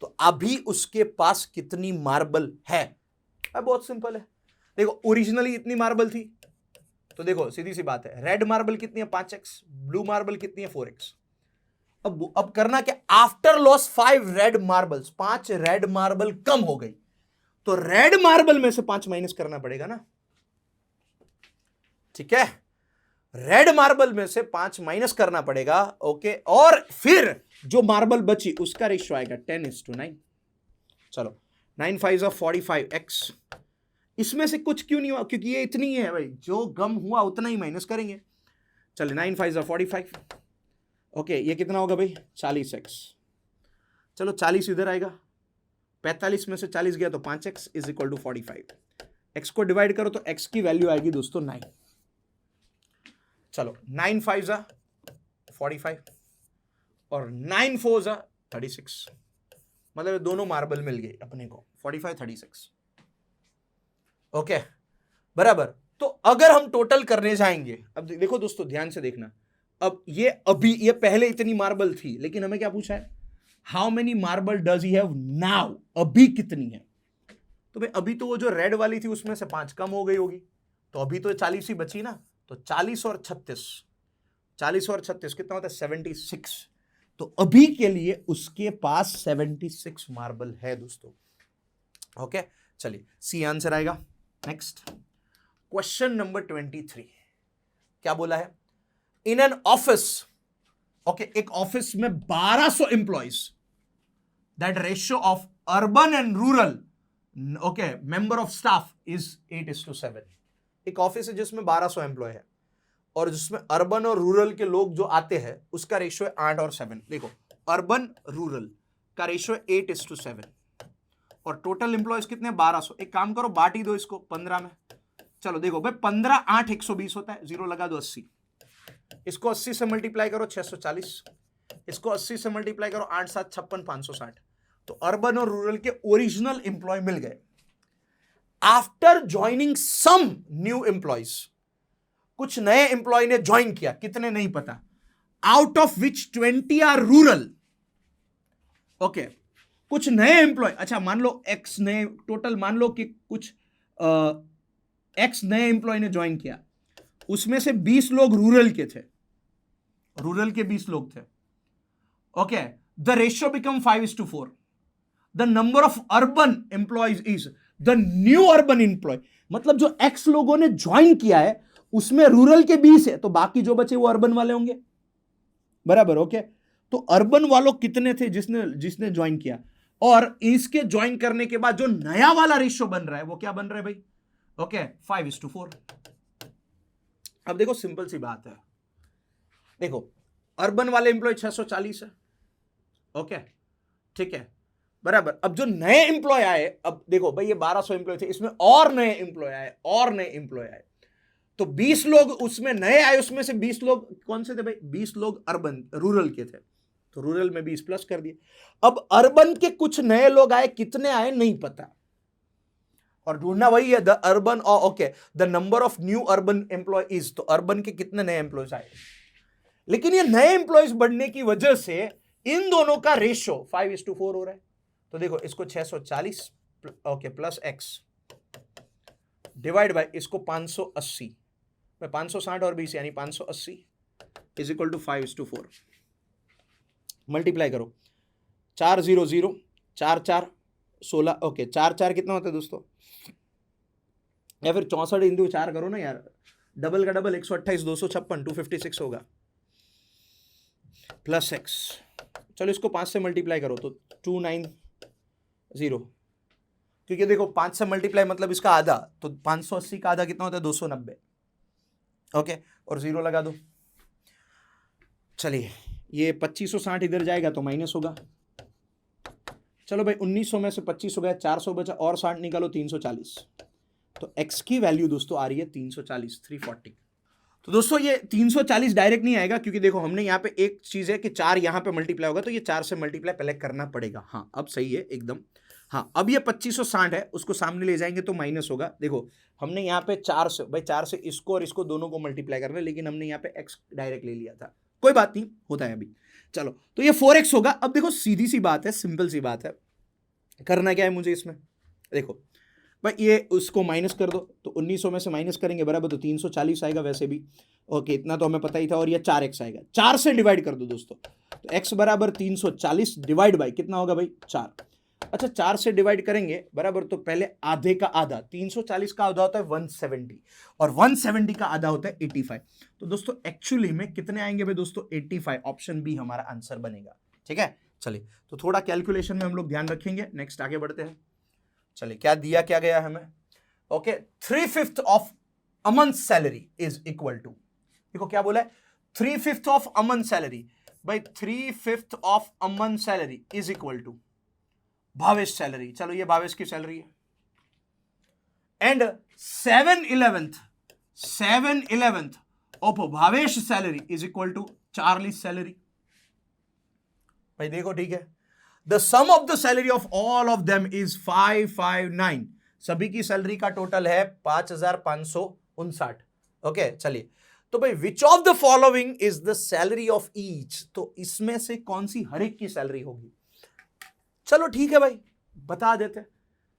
तो अभी उसके पास कितनी मार्बल है, बहुत सिंपल है, देखो ओरिजिनली इतनी मार्बल थी, तो देखो सीधी सी बात है, रेड मार्बल कितनी है 5x, ब्लू मार्बल कितनी है 4x। अब करना क्या, after loss 5 red marbles, 5 red marble कम हो गई, तो रेड मार्बल में से 5 माइनस करना पड़ेगा ना, ठीक है, रेड मार्बल में से 5 माइनस करना पड़ेगा। ओके, और फिर जो मार्बल बची उसका रेशियो आएगा 10:9। चलो 9 5 45x, इसमें से कुछ क्यों नहीं हुआ, क्योंकि ये इतनी है भाई, जो गम हुआ उतना ही माइनस करेंगे। चलिए 9 5 45, ओके ये कितना होगा भाई 40x। चलो 40 इधर आएगा, 45 में से 40 गया तो 5x is equal to 45। x को डिवाइड करो तो x की वैल्यू आएगी दोस्तों 9। चलो 9 5 45 और 9 4 36, मतलब दोनों मार्बल मिल गए अपने को 45 36। ओके बराबर, तो अगर हम टोटल करने जाएंगे, अब देखो दोस्तों ध्यान से देखना, अब ये अभी ये पहले इतनी मार्बल थी, लेकिन हमें क्या पूछा है, how many marble does he have now, अभी कितनी है, तो भाई अभी तो वो जो रेड वाली थी उसमें से 5 कम हो गई होगी, तो अभी तो 40 ही बची ना, तो 40 और 36, 40 और 36 कितना होता है 76, तो अभी के लिए उसके पास 76 मार्बल है दोस्तों। ओके चलिए सी आंसर आएगा। नेक्स्ट क्वेश्चन नंबर 23, क्या बोला है, इन एन ऑफिस, ओके एक ऑफिस में 1200 employees, that ratio of urban and rural, okay member of staff is 8:7। एक ऑफिस है जिसमें 1200 एम्प्लॉय है और जिसमें अर्बन और रूरल के लोग जो आते हैं उसका रेशियो है 8 और 7। देखो अर्बन रूरल का रेशियो है 8:7 और टोटल एम्प्लॉयज कितने 1200। एक काम करो बांट ही दो इसको 15 में। चलो देखो भाई 15 8 120 होता है, जीरो लगा दो 80। इसको 80 से मल्टीप्लाई करो 640, इसको 80 से मल्टीप्लाई करो 8 7 56 560। तो अर्बन और रूरल के ओरिजिनल एम्प्लॉय मिल गए। After joining some new employees, कुछ नए एम्प्लॉय ने ज्वाइन किया, कितने नहीं पता, out of which 20 are rural. Okay कुछ नए एम्प्लॉय, अच्छा मान लो एक्स नए, टोटल मान लो कि कुछ एक्स नए एम्प्लॉय ने ज्वाइन किया, उसमें से 20 लोग रूरल के थे, रूरल के 20 लोग थे। Okay the ratio become 5:4। The number of urban employees is the new urban employee, मतलब जो एक्स लोगों ने ज्वाइन किया है उसमें रूरल के 20 है, तो बाकी जो बचे वो अर्बन वाले होंगे, बराबर। ओके तो अर्बन वालों कितने थे जिसने ज्वाइन किया, और इसके ज्वाइन करने के बाद जो नया वाला रेशियो बन रहा है वो क्या बन रहा है भाई, ओके 5:4। अब देखो सिंपल सी बात है, देखो अर्बन वाले एम्प्लॉय 640 है, ओके ठीक है बराबर। अब जो नए एम्प्लॉय आए, अब देखो भाई ये 1200 एम्प्लॉय थे, इसमें और नए एम्प्लॉय आए, और नए एम्प्लॉय आए, तो 20 लोग उसमें नए आए, उसमें से 20 लोग कौन से थे भाई, 20 लोग अर्बन रूरल के थे, तो रूरल में 20 प्लस कर दिए। अब अर्बन के कुछ नए लोग आए, कितने आए नहीं पता, और ढूंढना वही है the urban, okay the number of new urban employees, तो अर्बन के कितने नए एम्प्लॉयज आए। लेकिन ये नए एम्प्लॉयज बढ़ने की वजह से इन दोनों का रेशियो 5:4 हो रहा है। तो देखो इसको 640 okay plus x divide by इसको 580, 560 और 20 यानी 580 इज इक्वल टू 5:4। मल्टीप्लाई करो 4 0 0 4 4 16, ओके 4 4 कितना होता है दोस्तों, या फिर 64 इंटू 4 करो ना यार, डबल का डबल 128 256 256 होगा, प्लस एक्स। चलो इसको 5 से मल्टीप्लाई करो तो 290, क्योंकि देखो 5 से मल्टीप्लाई मतलब इसका आधा, तो 580 का आधा कितना होता है 290, ओके और जीरो लगा दो। चलिए ये 2560 इधर जाएगा तो माइनस होगा। चलो भाई 1900 में से 25 हो गया, 400 बचा और 60 निकालो 340, तो x की वैल्यू दोस्तों आ रही है 340 340। तो दोस्तों ये 340 डायरेक्ट नहीं आएगा, क्योंकि देखो हमने यहाँ पे एक चीज है कि 4 यहाँ पे मल्टीप्लाई होगा, तो ये 4 से मल्टीप्लाई पहले करना पड़ेगा। हाँ अब सही है एकदम। हाँ अब ये 2560 है, उसको सामने ले जाएंगे तो माइनस होगा। देखो हमने यहाँ पे 4 से, भाई 4 से इसको और इसको दोनों को मल्टीप्लाई करना है, लेकिन हमने यहाँ पे x डायरेक्ट ले लिया था, कोई बात नहीं होता है अभी। चलो तो ये 4x होगा। अब देखो सीधी सी बात है, सिंपल सी बात है, करना क्या है मुझे इसमें, देखो भाई ये उसको माइनस कर दो, तो 1900 में से माइनस करेंगे बराबर, तो 340 आएगा वैसे भी, ओके इतना तो हमें पता ही था, और ये 4x आएगा, 4 से डिवाइड कर दो दोस्तों, तो x बराबर 340 डिवाइड बाई कितना होगा भाई 4। अच्छा 4 से डिवाइड करेंगे बराबर, तो पहले आधे का आधा, 340 का आधा होता है 170 और 170 का आधा होता है 85। तो दोस्तों एक्चुअली में कितने आएंगे भाई दोस्तों 85, ऑप्शन बी हमारा आंसर बनेगा। ठीक है चलिए, तो थोड़ा कैलकुलेशन में हम लोग ध्यान रखेंगे। नेक्स्ट आगे बढ़ते हैं। चलिए क्या दिया क्या गया हमें, okay 3/5 of a month salary is equal to, देखो क्या बोला है 3/5 ऑफ अ मंथ सैलरी, भाई 3/5 of a month salary is equal to Bhavesh salary. चलो ये भावेश की सैलरी है, and 7/11 of Bhavesh salary is equal to Charlie salary. भाई देखो ठीक है, the sum of the salary of all of them is 559, सभी की सैलरी का टोटल है 5559। ओके चलिए, तो भाई विच of the following is the salary of each, तो इसमें से कौन सी हर एक की सैलरी होगी। चलो ठीक है भाई बता देते हैं।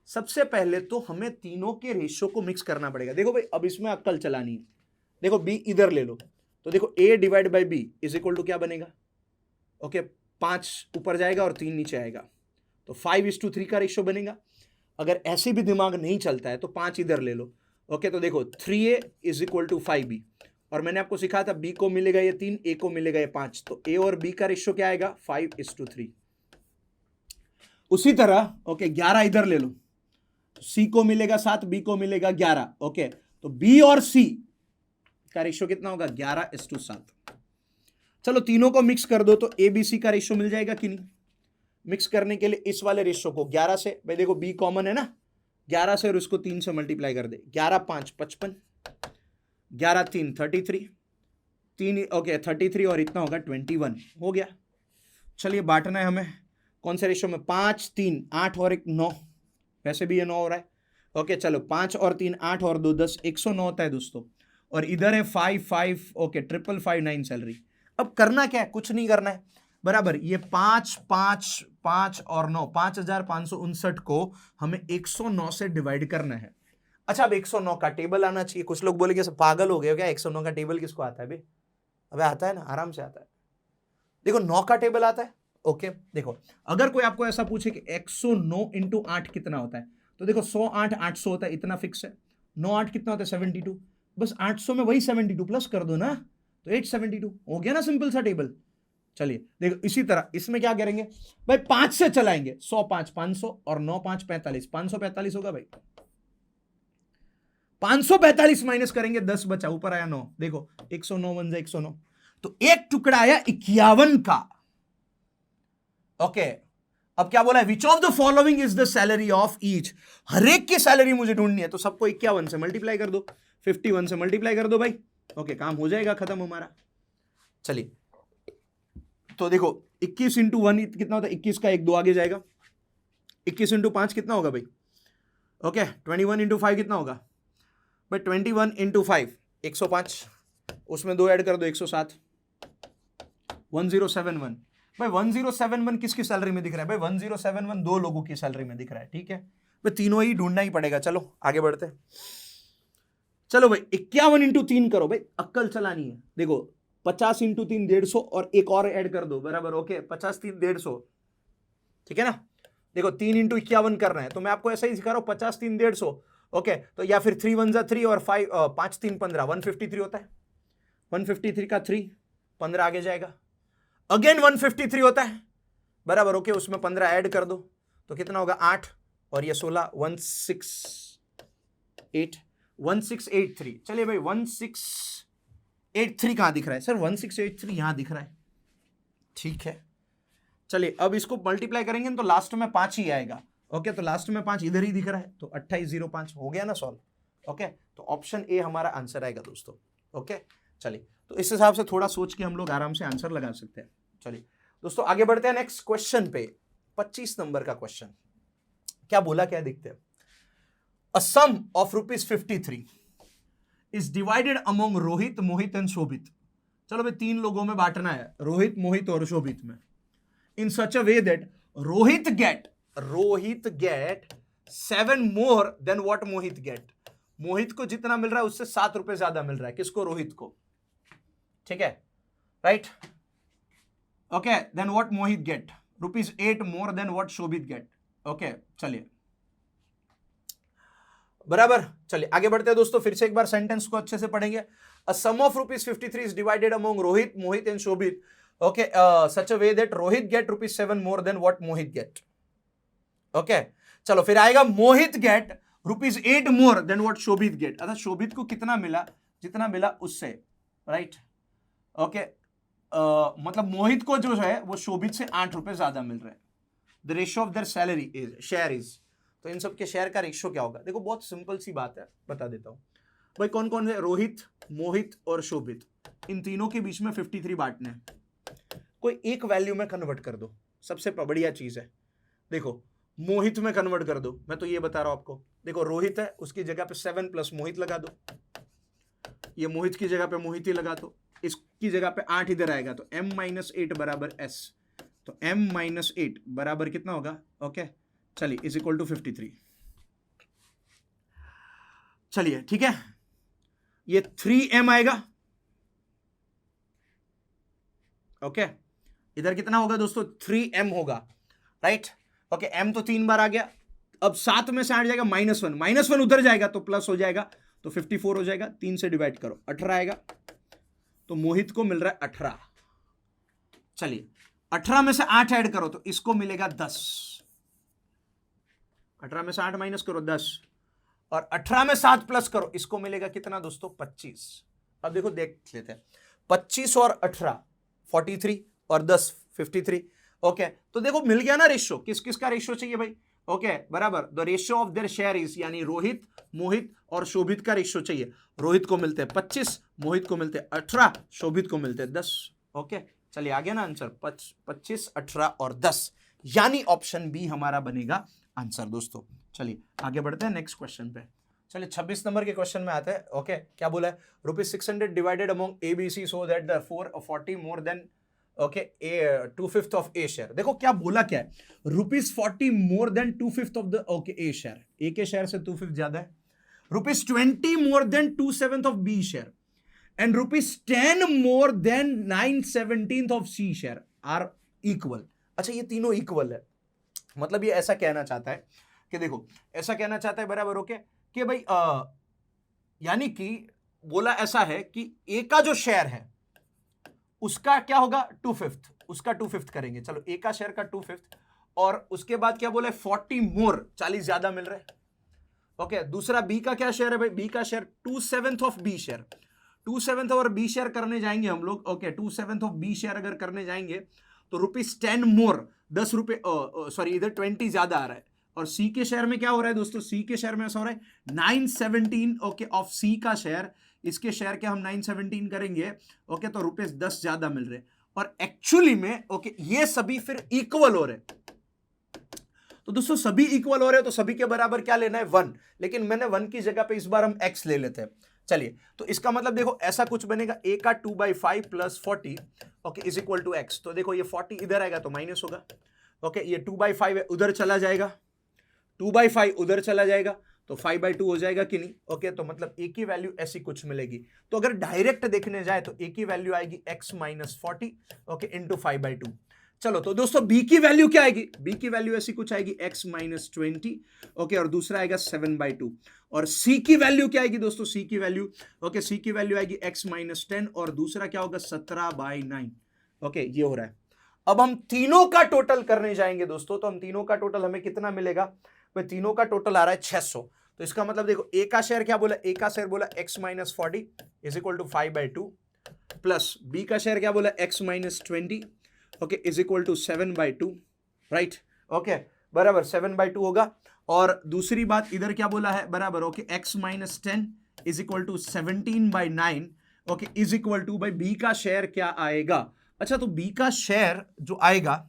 सबसे पहले तो हमें तीनों के रेशियो को मिक्स करना पड़ेगा। देखो भाई अब इसमें अक्कल चलानी है, देखो बी इधर ले लो, तो देखो a divide by B is equal to क्या बनेगा, ओके 5 ऊपर जाएगा और 3 नीचे आएगा, तो 5:3 का रेशियो बनेगा। अगर ऐसे भी दिमाग नहीं चलता है तो 5 इधर ले लो, ओके तो देखो 3a is equal to 5b, और मैंने आपको सिखाया था b को मिलेगा ये 3, a को मिलेगा ये 5, तो a और b का रेशियो क्या आएगा 5:3। उसी तरह ओके 11 इधर ले लो, C को मिलेगा 7, B को मिलेगा 11, ओके तो B और C का रेशियो कितना होगा 11:7। चलो तीनों को मिक्स कर दो तो ABC का रेशियो मिल जाएगा कि नहीं। मिक्स करने के लिए इस वाले रेशियो को 11 से, भाई देखो B कॉमन है ना, 11 से और उसको 3 से मल्टीप्लाई कर दे, 11 5 55, 11 3 33, 3 ओके 33 और इतना होगा 21 हो गया। चलिए बांटना है हमें कौन से रेशियो में, 5 3 8 और 1 9, वैसे भी ये 9 हो रहा है। ओके चलो 5 और 3 8 और 2 10, 109 होता है दोस्तों। और इधर है 5 5 ओके 555 सैलरी। अब करना क्या है, कुछ नहीं करना है, बराबर ये 5 5 5 और 9 5559 को हमें 109 से डिवाइड करना है। अच्छा अब 109 का टेबल आना चाहिए। कुछ लोग बोलेंगे सब पागल हो गए क्या, 109 का टेबल किसको आता है बे? अबे आता है ना, आराम से आता है। देखो 9 का टेबल आता है। ओके देखो अगर कोई आपको ऐसा पूछे कि 109 इंटू 8 कितना होता है, तो देखो 108 800 होता है, इतना फिक्स है। 9 8 कितना होता है 72, बस 800 में वही 72 प्लस कर दो ना, तो 872 हो गया ना, सिंपल सा टेबल। चलिए देखो इसी तरह इसमें क्या करेंगे भाई, 5 से चलाएंगे, 100 5 500 और 9 5 45, 545 होगा भाई। 545 माइनस करेंगे 10 बचा, ऊपर आया 9, देखो 109 1 109, तो एक टुकड़ा आया 51 का। ओके अब क्या बोला है, which of the following is the salary of each. हर एक की सैलरी मुझे ढूंढनी है, तो सबको 51 से मल्टीप्लाई कर दो, 51 से मल्टीप्लाई कर दो भाई। ओके काम हो जाएगा खत्म हमारा। चलिए तो देखो 21 इंटू 1 कितना होता है, 21 का 1 2 आगे जाएगा, 21 इंटू 5 कितना होगा भाई, ओके 21 इंटू 5 कितना होगा भाई, 21 इंटू 5 105, उसमें 2 ऐड कर दो 107, 1071 भाई। 1071 किसकी सैलरी में दिख रहा है भाई, 1071 दो लोगों की सैलरी में दिख रहा है, ठीक है भाई, तीनों ही ढूंढना ही पड़ेगा। चलो आगे बढ़ते हैं। चलो भाई 51 इंटू 3 करो भाई, अक्कल चलानी है। देखो 50 इंटू 3 150 और एक और ऐड कर दो, बराबर ओके 50 3 150, ठीक है ना। देखो 3 इंटू 51 करना है, तो मैं आपको ऐसा ही सिखा रहा हूं, 50 3 150 ओके, तो या फिर 3 1 3 और 5 3 15, 153 होता है। 153 का 3 15 आगे जाएगा, अगेन 153 होता है, बराबर ओके, उसमें 15 ऐड कर दो तो कितना होगा 8 और ये 16, 1683। चलिए भाई 1683 कहां दिख रहा है सर, 1683 यहां दिख रहा है, ठीक है। चलिए अब इसको मल्टीप्लाई करेंगे तो लास्ट में 5 ही आएगा। ओके तो लास्ट में 5 इधर ही दिख रहा है, तो 2805 हो गया ना सॉल्व। ओके तो ऑप्शन ए हमारा आंसर आएगा दोस्तों। ओके चलिए तो इस हिसाब से थोड़ा सोच के हम लोग आराम से आंसर लगा सकते हैं। चलिए दोस्तों आगे बढ़ते हैं नेक्स्ट क्वेश्चन पे, 25 नंबर का क्वेश्चन। क्या बोला, क्या देखते हैं। A sum of ₹53 is divided among Rohit Mohit and Shobhit. चलो भाई 3 लोगों में बांटना है, रोहित मोहित और शोभित में, in such a way that Rohit get 7 more than what Mohit get. Mohit को जितना मिल रहा है उससे 7 रुपए ज्यादा मिल रहा है, किसको, रोहित को, ठीक है right. Okay then what Mohit get, ₹8 more than what Shobhit get. Okay चलिए बराबर। चलिए आगे बढ़ते हैं दोस्तों, फिर से एक बार सेंटेंस को अच्छे से पढ़ेंगे। A sum of ₹53 is divided among Rohit Mohit and Shobhit, okay such a way that Rohit get ₹7 more than what Mohit get. Okay चलो फिर आएगा Mohit get ₹8 more than what Shobhit get. अर्थात शोभित को कितना मिला, जितना मिला उससे, राइट ओके मतलब मोहित को जो है वो शोभित से 8 रुपए ज्यादा मिल रहे हैं। The ratio of there salary is, share is, तो इन सब के शेयर का रेशियो क्या होगा। देखो बहुत सिंपल सी बात है, बता देता हूं भाई। कौन कौन है, रोहित मोहित और शोभित, इन तीनों के बीच में 53 बांटने हैं। कोई एक वैल्यू में कन्वर्ट कर दो, सबसे बढ़िया चीज है। देखो मोहित में कन्वर्ट कर दो, मैं तो ये बता रहा हूं आपको। देखो रोहित है, उसकी जगह पे 7 प्लस मोहित लगा दो, ये मोहित की जगह पे मोहित ही लगा दो, इसकी जगह पे 8 इधर आएगा, तो m-8 बराबर s, तो m-8 बराबर कितना होगा, ओके चलिए इज इक्वल टू 53। चलिए ठीक है, ये 3m आएगा, ओके इधर कितना होगा दोस्तों, 3m होगा, राइट ओके m तो 3 बार आ गया। अब 7 में से 8 जाएगा -1 उधर जाएगा तो प्लस हो जाएगा, तो 54 हो जाएगा। 3 से डिवाइड करो 18 आएगा, तो मोहित को मिल रहा है 18। चलिए 18 में से 8 ऐड करो तो इसको मिलेगा 10। 18 में से 8 माइनस करो 10, और 18 में 7 प्लस करो, इसको मिलेगा कितना दोस्तों, 25। अब देखो देख लेते हैं, 25 और 18 43 और 10 53। ओके, तो देखो मिल गया ना रेशियो, किस किस का रेशियो चाहिए भाई। ओके बराबर, the ratio of their share is, यानी रोहित, मोहित और शोभित का रेशियो चाहिए। रोहित को मिलते हैं 25, मोहित को मिलते हैं 18, शोभित को मिलते हैं 10। ओके चलिए आ गया ना आंसर, 25 18 और 10, यानी ऑप्शन बी हमारा बनेगा आंसर दोस्तों। चलिए आगे बढ़ते हैं नेक्स्ट क्वेश्चन पे। चलिए 26 नंबर के क्वेश्चन में आते हैं। ओके क्या बोला है, ₹600 divided among ABC so that the 440 more than okay 2/5 of a share. देखो क्या बोला, क्या है, ₹40 more than 2/5 of the okay a share, A के शेयर से 2/5 ज्यादा है। ₹20 more than 2/7 of B share and ₹10 more than 9/17 of C share are equal. अच्छा ये तीनों इक्वल है, मतलब ये ऐसा कहना चाहता है कि देखो, ऐसा कहना चाहता है बराबर ओके कि भाई यानी कि बोला ऐसा है कि ए का जो शेयर है उसका क्या होगा 2/5, उसका 2/5 करेंगे। चलो ए का शेयर का 2/5, और उसके बाद क्या बोला 40 मोर, 40 ज्यादा मिल रहा है। ओके दूसरा बी का क्या शेयर है भाई, बी का शेयर 2/7 ऑफ बी शेयर, 2/7 और बी शेयर करने जाएंगे हम लोग। ओके 2/7 ऑफ बी शेयर अगर करने जाएंगे तो ₹10 मोर, 10 रुपए सॉरी इधर 20 ज्यादा आ रहा है। और सी के शेयर में क्या हो रहा है दोस्तों, सी के शेयर में ऐसा हो रहा है 9/17 ओके ऑफ सी का शेयर, इसके शेयर के हम 9/17 करेंगे। ओके तो ₹10 ज्यादा मिल रहे, और एक्चुअली में ओके ये सभी फिर इक्वल हो रहे। तो दोस्तों सभी इक्वल हो रहे हैं तो सभी के बराबर क्या लेना है 1, लेकिन मैंने 1 की जगह पे इस बार हम x ले लेते हैं। चलिए तो इसका मतलब देखो ऐसा कुछ बनेगा, a का 2/5 plus 40 okay is equal to x। तो देखो ये 40 इधर आएगा तो माइनस होगा। ओके ये 2/5 है उधर चला जाएगा, 2/5 उधर चला जाएगा तो 5/2 हो जाएगा कि नहीं। ओके तो मतलब a की वैल्यू ऐसी कुछ मिलेगी। तो अगर डायरेक्ट देखने जाए तो a की वैल्यू आएगी x माइनस 40 ओके इंटू 5/2। चलो तो दोस्तों b की वैल्यू क्या आएगी, b की वैल्यू ऐसी कुछ आएगी x माइनस 20 ओके, और दूसरा आएगा 7/2। और c की वैल्यू क्या आएगी दोस्तों, c की वैल्यू ओके c की वैल्यू आएगी x माइनस 10, और दूसरा क्या होगा 17/9। ओके ये हो रहा है। अब हम तीनों का टोटल करने जाएंगे दोस्तों, तो हम तीनों का टोटल हमें कितना मिलेगा, भाई तीनों का टोटल आ रहा है 600। तो इसका मतलब देखो ए का शेयर क्या बोला, ए का शेयर बोला x minus 40 is equal to 5/2, plus B का शेयर क्या बोला x minus 20 okay is equal to 7/2, right. Okay बराबर 7/2 होगा। और दूसरी बात इधर क्या बोला है बराबर okay x minus 10 is equal to 17/9 okay is equal to भाई बी का शेयर क्या आएगा। अच्छा तो बी का शेयर जो आएगा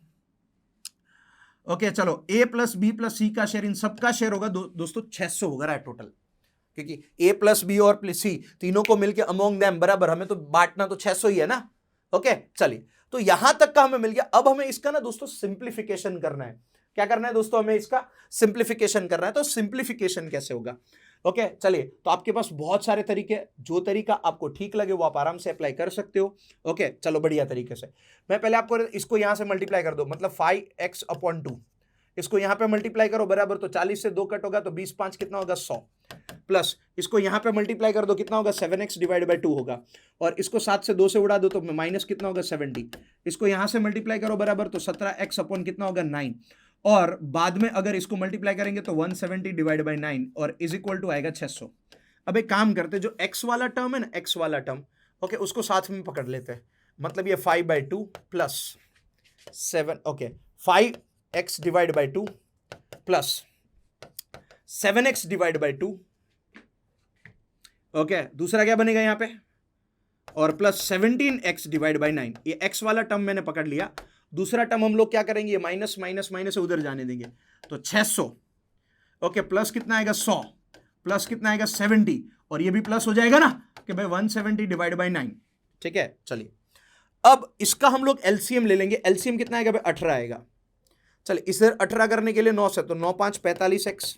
ओके चलो a प्लस बी प्लस सी का शेयर, इन सबका शेयर होगा दोस्तों 600 होगा रहा है टोटल, क्योंकि a प्लस बी और प्लस सी तीनों को मिलके अमोंग देम बराबर, हमें तो बांटना तो 600 ही है ना। ओके चलिए तो यहां तक का हमें मिल गया। अब हमें इसका ना दोस्तों सिंप्लीफिकेशन करना है। क्या करना है दोस्तों, हमें इसका सिंप्लीफिकेशन करना है। तो सिंप्लीफिकेशन कैसे होगा, ओके चलिए तो आपके पास बहुत सारे तरीके, जो तरीका आपको ठीक लगे वो आप आराम से अप्लाई कर सकते हो। ओके चलो बढ़िया तरीके से मैं पहले आपको इसको यहां से मल्टीप्लाई कर दो, मतलब 5x/2 इसको यहां पे मल्टीप्लाई करो बराबर, तो 40 से 2 कट होगा तो 20 5 कितना होगा 100, प्लस इसको यहां पे मल्टीप्लाई कर दो कितना होगा 7x डिवाइड बाई 2 होगा, और इसको 7 से 2 से उड़ा दो तो माइनस कितना होगा 70, इसको यहां से मल्टीप्लाई करो बराबर तो 17x अपॉन कितना होगा 9, और बाद में अगर इसको मल्टीप्लाई करेंगे तो 170 डिवाइड बाई 9 और इज इक्वल टू आएगा 600। अब एक काम करते, जो x वाला टर्म है ना, x वाला टर्म ओके उसको साथ में पकड़ लेते हैं, मतलब ये 5/2 plus 7 okay 5x divide by 2 plus 7x divide by 2 okay, दूसरा क्या बनेगा यहां पे, और प्लस 17x डिवाइड बाई 9। ये x वाला टर्म मैंने पकड़ लिया। दूसरा टर्म हम लोग क्या करेंगे, ये माइनस माइनस माइनस उधर जाने देंगे, तो 600 ओके प्लस कितना आएगा 100 प्लस कितना आएगा 70, और ये भी प्लस हो जाएगा ना कि भाई 170 डिवाइड बाई 9। ठीक है चलिए अब इसका हम लोग एलसीएम ले लेंगे। एलसीएम कितना आएगा भाई 18 आएगा। चलिए इधर 18 करने के लिए 9 से, तो 9 5 45x।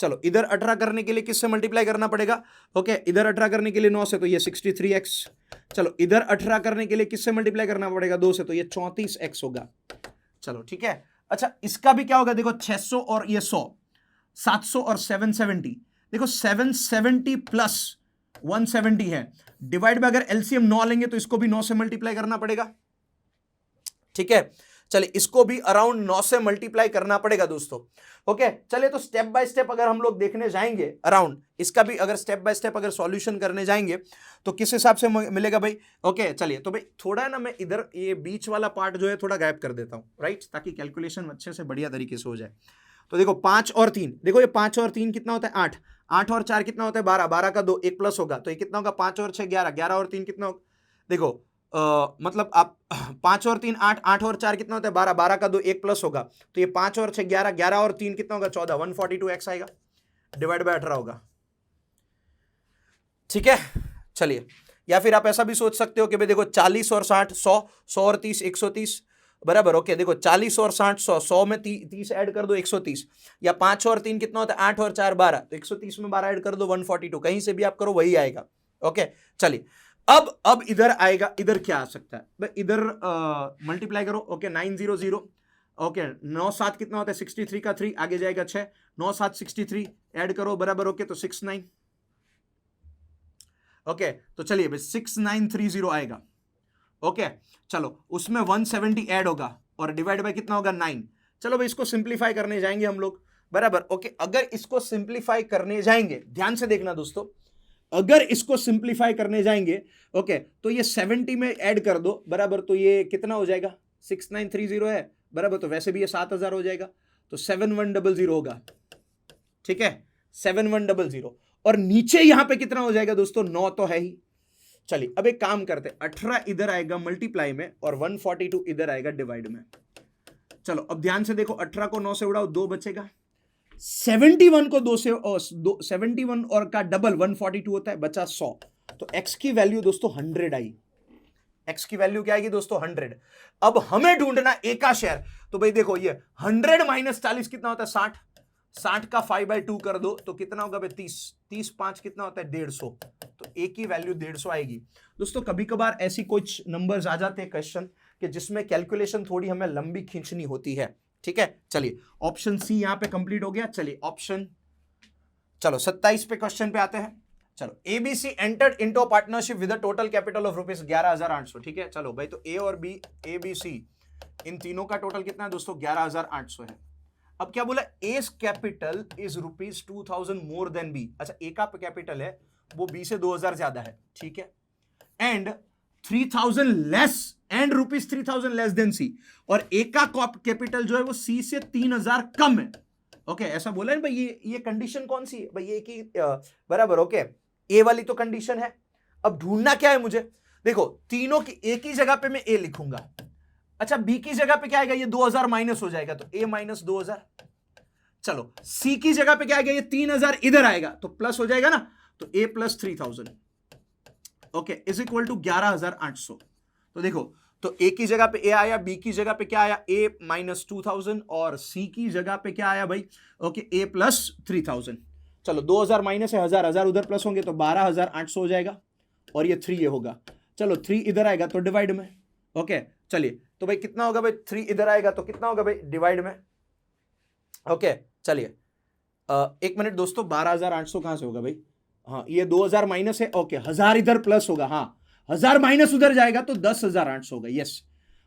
चलो इधर 18 करने के लिए किससे मल्टीप्लाई करना पड़ेगा, ओके इधर 18 करने के लिए 9 से, तो ये 63x। चलो इधर 18 करने के लिए किससे मल्टीप्लाई करना पड़ेगा 2 से, तो ये 34x होगा। चलो ठीक है। अच्छा इसका भी क्या होगा, देखो 600 और ये 100, 700 और 770, देखो 770 प्लस 170 है, डिवाइड में अगर एलसीएम 9 लेंगे तो इसको भी 9 से मल्टीप्लाई करना पड़ेगा। ठीक है चलिए इसको भी अराउंड 9 से मल्टीप्लाई करना पड़ेगा दोस्तों। ओके चलिए, तो स्टेप बाय स्टेप अगर हम लोग देखने जाएंगे अराउंड इसका भी, अगर स्टेप बाय स्टेप अगर सॉल्यूशन करने जाएंगे तो किस हिसाब से मिलेगा भाई। ओके चलिए, तो भाई थोड़ा ना मैं इधर ये बीच वाला पार्ट जो है थोड़ा गायब कर देता हूं, राइट, ताकि कैलकुलेशन अच्छे से बढ़िया तरीके से हो जाए। तो देखो 5 और 3, देखो ये 5 और 3 कितना होता है 8, 8 और 4 कितना होता है 12, 12 का 2 1 प्लस होगा, तो ये कितना होगा 5 और 6 11, 11 और 3 कितना होगा, देखो मतलब आप 5 और 3 8, 8 और 4 कितना होता है 12, 12 का 2 1 प्लस होगा, तो ये 5 और 6 11, 11 और 3 कितना होगा 14, 142x आएगा, डिवाइड बाय 18 होगा। ठीक है चलिए, या फिर आप ऐसा भी सोच सकते हो कि भाई देखो 40 और 60 100, 100 और 30 130 बराबर। ओके देखो 40 और 60 100, 100 में 30 ऐड कर दो 130, या 5 और 3 कितना होता है 8 और 4 12, तो 130 में 12 ऐड कर दो 142, कहीं से भी आप करो वही आएगा। ओके चलिए, अब इधर आएगा, इधर क्या आ सकता है भाई, इधर मल्टीप्लाई करो। ओके 900, ओके 9 7 कितना होता है 63 का 3 आगे जाएगा 6, 9 7 63 ऐड करो बराबर। ओके तो 69, ओके तो चलिए भाई 6930 आएगा। ओके चलो उसमें 170 ऐड होगा और डिवाइड बाय कितना होगा 9। चलो भाई इसको सिंप्लीफाई करने जाएंगे हम लोग बराबर। ओके अगर इसको सिंप्लीफाई करने जाएंगे, ध्यान से देखना दोस्तों, अगर इसको सिंप्लीफाई करने जाएंगे ओके तो ये 70 में ऐड कर दो बराबर, तो ये कितना हो जाएगा 6930 है बराबर, तो वैसे भी ये 7000 हो जाएगा, तो 7100 होगा। ठीक है 7100, और नीचे यहां पे कितना हो जाएगा दोस्तों 9 तो है ही। चलिए अब एक काम करते हैं, 18 इधर आएगा मल्टीप्लाई में और 142 इधर आएगा डिवाइड में। चलो अब ध्यान से देखो, 18 को 9 से उड़ाओ 2 बचेगा, 71 को 2 से 71 और का डबल 142 होता है, बचा 100, तो x की वैल्यू दोस्तों 100 आई। x की वैल्यू क्या आएगी दोस्तों 100। अब हमें ढूंढना a का शेयर, तो भाई देखो ये 100 माइनस 40 कितना होता है 60, 60 का 5/2 कर दो तो कितना होगा भाई 30, 30 5 कितना होता है 150, तो a की वैल्यू 150 आएगी। दोस्तों कभी कभार ऐसी कुछ नंबर्स आ जाते हैं क्वेश्चन कि जिसमें कैलकुलेशन थोड़ी हमें लंबी खींचनी होती है। ठीक है चलिए ऑप्शन सी यहां पे कंप्लीट हो गया। चलिए ऑप्शन, चलो 27 पे क्वेश्चन पे आते हैं। चलो ABC entered into a partnership with a total capital of rupees 11800। ठीक है चलो भाई, तो ए और बी एबीसी इन तीनों का टोटल कितना है दोस्तों 11800 है। अब क्या बोला, A's capital is rupees 2000 more than B. अच्छा ए का कैपिटल है वो बी से 2000 ज्यादा है, ठीक है, and 3000 less and rupees 3000 less than C, और ए का कैपिटल जो है वो सी से 3000 कम है। ओके ऐसा बोला है भाई, ये कंडीशन कौन सी है भाई, ये की बराबर। ओके ए वाली तो कंडीशन है। अब ढूंढना क्या है मुझे, देखो तीनों की एक ही जगह पे मैं ए लिखूंगा। अच्छा बी की जगह पे क्या आएगा, ये 2000 माइनस हो जाएगा तो ए माइनस 2000। चलो सी की जगह पे क्या आएगा, ये 3000 इधर आएगा तो प्लस हो जाएगा ना, तो A plus 3000 okay is equal to 11800। तो देखो तो ए की जगह पे ए आया, बी की जगह पे क्या आया ए माइनस 2000, और सी की जगह पे क्या आया भाई ओके ए प्लस 3000। चलो 2000 माइनस है 1000, 1000 उधर प्लस होंगे तो 12800 हो जाएगा, और ये 3 ये होगा। चलो 3 इधर आएगा तो डिवाइड में। ओके चलिए तो भाई कितना होगा भाई 3 इधर आएगा तो कितना होगा भाई डिवाइड में। ओके चलिए एक मिनट दोस्तों, 12800 कहां से होगा भाई, हाँ ये 2000 माइनस है, ओके 1000 इधर प्लस होगा, हाँ 1000 माइनस उधर जाएगा तो 10800 होगा। यस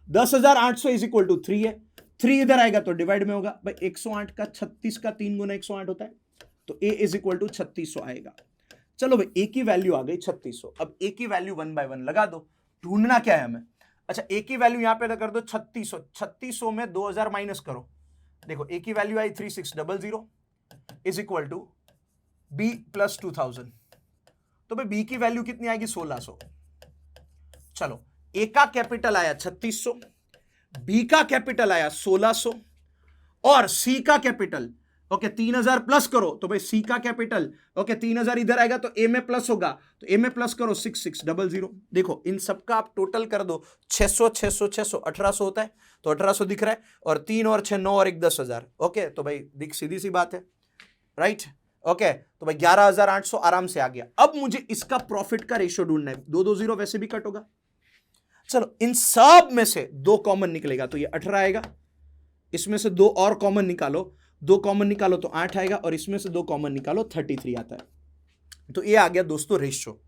10800 इज इक्वल टू 3 है, 3 इधर आएगा तो डिवाइड में होगा भाई। 108 का 36 का 3 गुना 108 होता है, तो ए इज इक्वल टू 3600 आएगा। चलो भाई ए की वैल्यू आ गई 3600। अब ए की वैल्यू 1 बाय 1 लगा दो, ढूंढना क्या है हमें। अच्छा ए की वैल्यू यहां पे कर दो 3600, 3600 में 2000 माइनस करो, देखो ए की वैल्यू आई 3600 is equal to B plus 2000, तो भाई बी की वैल्यू कितनी आएगी 1600। चलो ए का कैपिटल आया 3600, बी का कैपिटल आया 1600, और सी का कैपिटल ओके 3000 प्लस करो, तो भाई सी का कैपिटल ओके 3000 इधर आएगा तो ए में प्लस होगा, तो ए में प्लस करो 6600। देखो इन सबका आप टोटल कर दो 600 600 600 1800 होता है, तो 1800 दिख रहा है, और 3 और 6 9 और 1 10000। ओके तो भाई दिख सीधी सी बात है, राइट। ओके तो भाई 11800 आराम से आ गया। अब मुझे इसका प्रॉफिट का रेशियो ढूंढना है, 2 2 0 वैसे भी कट होगा। चलो इन सब में से 2 कॉमन निकलेगा तो ये 18 आएगा, इसमें से 2 और कॉमन निकालो, 2 कॉमन निकालो तो 8 आएगा, और इसमें से 2 कॉमन निकालो 33 आता है। तो ये आ गया दोस्तों रेशियो।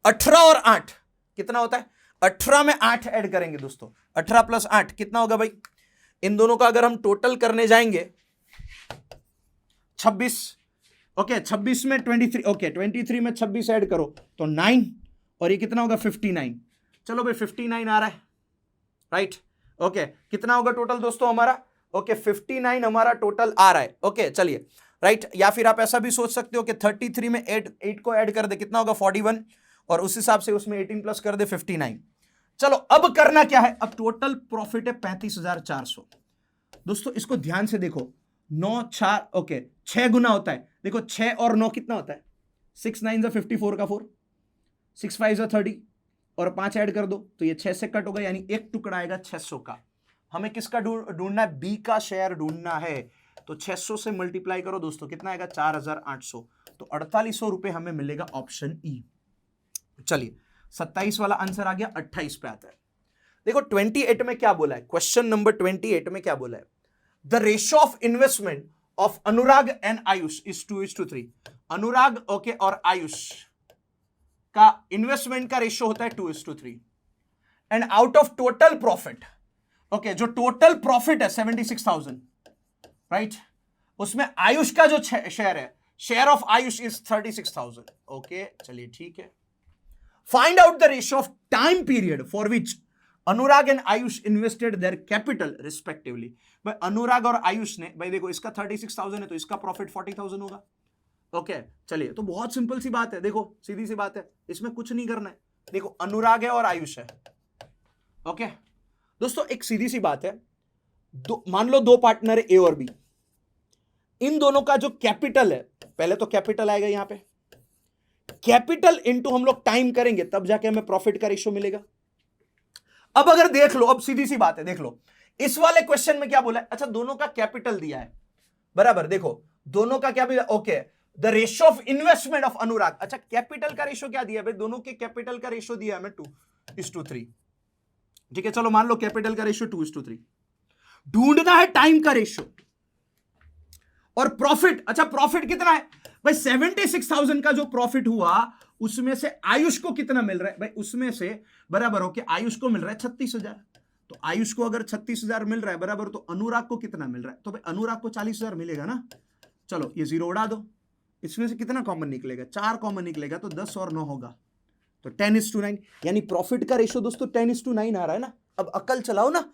18 और 8 कितना होता है, 18 में 8 ऐड करेंगे दोस्तों, 18 प्लस 8 कितना होगा भाई इन दोनों का अगर हम टोटल करने जाएंगे 26, ओके 26 में 23, ओके 23 में 26 ऐड करो तो 9, और ये कितना होगा 59। चलो भाई 59 आ रहा है, राइट। ओके कितना होगा टोटल दोस्तों हमारा, ओके 59 हमारा टोटल आ रहा है। ओके चलिए राइट, या फिर आप ऐसा भी सोच सकते हो कि 33 में 8 को ऐड कर दे, कितना होगा 41, और उस हिसाब से उसमें 18 प्लस कर दे 59। चलो अब करना क्या है, अब टोटल प्रॉफिट है 35,400। दोस्तों इसको ध्यान से देखो, 9 4, ओके 6 गुना होता है, देखो 6 और 9 कितना होता है, 6 9 54 का 4, 6 5 30, और 5 ऐड कर दो तो ये 6 से कट होगा, यानी एक टुकड़ा आएगा 600 का। हमें किसका ढूंढना है, बी का शेयर ढूंढना है, तो 600 से मल्टीप्लाई करो दोस्तों, कितना आएगा 4,800, तो 4800 रुपए हमें मिलेगा, ऑप्शन ई। चलिए 27 वाला आंसर आ गया, 28 पे आता है। देखो 28 में क्या बोला है, क्वेश्चन नंबर 28 में क्या बोला है, the ratio of investment of Anurag and Ayush is 2:3। Anurag okay और आयुष का इन्वेस्टमेंट का रेशियो होता है 2:3, and out of total profit, okay जो टोटल प्रॉफिट है 76,000, राइट, उसमें आयुष का जो शेयर है, share of Ayush is 36,000। Okay चलिए ठीक है, find out the ratio of time period for which Anurag and Ayush invested their capital respectively. भाई अनुराग और आयुष ने, भाई देखो इसका 36,000 है तो इसका प्रॉफिट 40,000 होगा। ओके चलिए, तो बहुत सिंपल सी बात है, देखो सीधी सी बात है, इसमें कुछ नहीं करना है। देखो अनुराग है और आयुष है, ओके दोस्तों एक सीधी सी बात है, मान लो दो पार्टनर है ए और बी, इन दोनों का जो कैपिटल है, पहले तो कैपिटल आएगा यहां पे, कैपिटल इनटू हम लोग टाइम करेंगे तब जाके हमें प्रॉफिट का रेशियो मिलेगा। अब अगर देख लो, अब सीधी सी बात है, देख लो इस वाले क्वेश्चन में क्या बोला है, अच्छा दोनों का कैपिटल दिया है बराबर, देखो दोनों का क्या दिया, okay the ratio of investment of Anurag, अच्छा कैपिटल का रेशियो क्या दिया भाई, दोनों के कैपिटल का रेशियो दिया है हमें 2:3, ठीक है। चलो मान लो कैपिटल का रेशियो 2:3, ढूंढना है टाइम का रेशियो, और प्रॉफिट, अच्छा प्रॉफिट कितना है भाई, 76,000 का जो प्रॉफिट हुआ उसमें से आयुष को कितना मिल रहा है भाई, उसमें से बराबर हो के आयुष को मिल रहा है 36,000, तो आयुष को अगर 36,000 मिल रहा है बराबर, तो अनुराग को कितना मिल रहा है, तो भाई अनुराग को 40,000 मिलेगा ना। चलो ये 0 उड़ा दो, इसमें से कितना कॉमन निकलेगा, 4 कॉमन निकलेगा, तो 10 और 9 होगा, तो 10:9, यानी प्रॉफिट का रेशियो दोस्तों 10:9 आ रहा है ना। अब अकल चलाओ ना,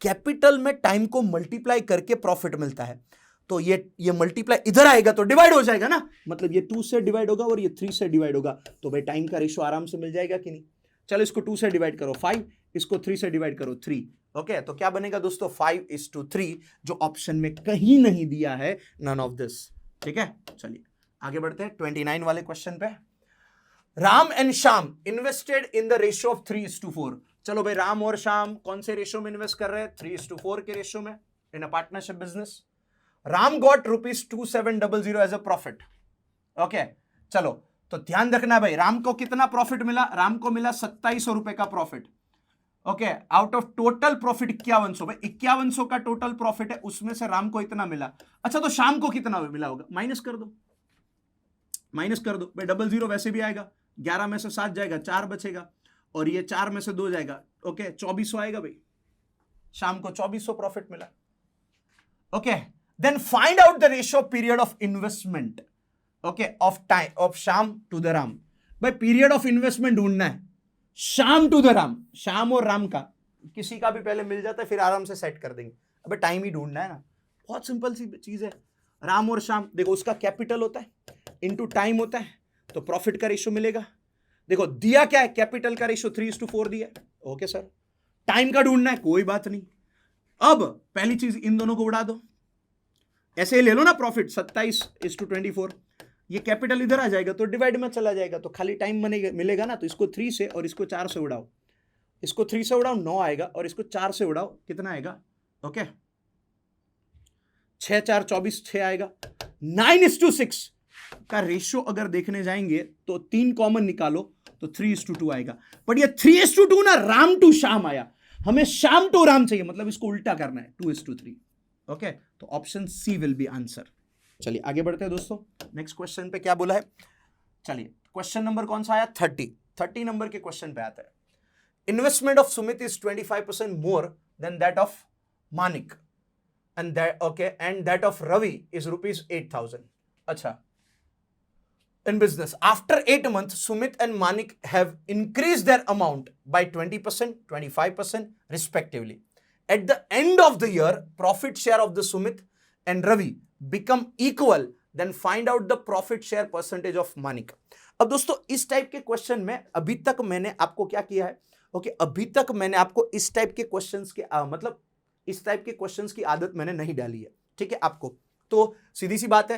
कैपिटल में टाइम को मल्टीप्लाई करके प्रॉफिट मिलता है, तो ये मल्टीप्लाई इधर आएगा तो डिवाइड हो जाएगा ना, मतलब ये 2 से डिवाइड होगा और ये 3 से डिवाइड होगा, तो भाई टाइम का रेशियो आराम से मिल जाएगा कि नहीं। चलो इसको 2 से डिवाइड करो 5, इसको 3 से डिवाइड करो 3, ओके तो क्या बनेगा दोस्तों 5:3, जो ऑप्शन में कहीं नहीं दिया है, नन ऑफ दिस, ठीक है। चलिए आगे बढ़ते हैं 29 वाले क्वेश्चन पे। Ram and Shyam invested in the ratio of 3:4। चलो भाई राम और श्याम कौन से रेशियो में इन्वेस्ट कर रहे हैं, 3:4 के रेशियो में, in a partnership business. Ram got ₹2700 as a profit, okay चलो तो ध्यान रखना भाई, राम को कितना प्रॉफिट मिला, राम को मिला 2700 रुपए का profit, okay out of total profit 5100, भाई 5100 का टोटल प्रॉफिट है, उसमें से राम को इतना मिला। अच्छा तो शाम को कितना मिला होगा, माइनस कर दो, माइनस कर दो भाई, 00 वैसे भी आएगा, 11 में से 7 जाएगा, 4 बचेगा, और ये 4 में से 2 जाएगा, ओके 2400 आएगा भाई, शाम को 2400 प्रॉफिट मिला, okay. Then find out the ratio period of investment, okay of time of Shyam to the Ram. भाई पीरियड ऑफ इन्वेस्टमेंट ढूंढना है श्याम टू द राम, श्याम और राम का किसी का भी पहले मिल जाता है फिर आराम से सेट कर देंगे, अबे टाइम ही ढूंढना है ना, बहुत सिंपल सी चीज है। राम और श्याम, देखो उसका कैपिटल होता है इनटू टाइम होता है, तो प्रॉफिट का रेशियो मिलेगा। देखो दिया क्या है, कैपिटल का रेशियो 3:4 दिया है, ओके सर। टाइम का ढूंढना है, कोई बात नहीं। अब पहली चीज इन दोनों को उड़ा दो, ऐसे ही ले लो ना प्रॉफिट 27:24, ये कैपिटल इधर आ जाएगा तो डिवाइड में चला जाएगा, तो खाली टाइम मिलेगा ना, तो इसको 3 से और इसको 4 से उड़ाओ, इसको 3 से उड़ाओ 9 आएगा, और इसको 4 से उड़ाओ कितना आएगा, ओके 6 4 24 6 आएगा। 9:6 का रेशियो अगर देखने जाएंगे तो 3 कॉमन निकालो तो 3:2 आएगा, बट ये 3:2 ना राम टू श्याम आया, हमें श्याम टू राम चाहिए, मतलब इसको उल्टा करना है 2:3, ओके तो option C will be answer. चलिए आगे बढ़ते हैं दोस्तों, नेक्स्ट क्वेश्चन पे क्या बोला है। चलिए क्वेश्चन नंबर कौन सा आया, 30 नंबर के क्वेश्चन पे आता है। Investment of Sumit is 25% more than that of Manik, and that of Ravi is rupees 8,000. अच्छा, in business after 8 months Sumit and Manik have increased their amount by 20%, 25% respectively. At the end of the year profit share of the Sumit and Ravi become equal, then find out the profit share percentage of Manik. अब दोस्तों इस type के question में अभी तक मैंने आपको क्या किया है, अभी तक मैंने आपको इस टाइप के क्वेश्चंस के मतलब इस टाइप के क्वेश्चंस की आदत मैंने नहीं डाली है, ठीक है आपको, तो सीधी सी बात है।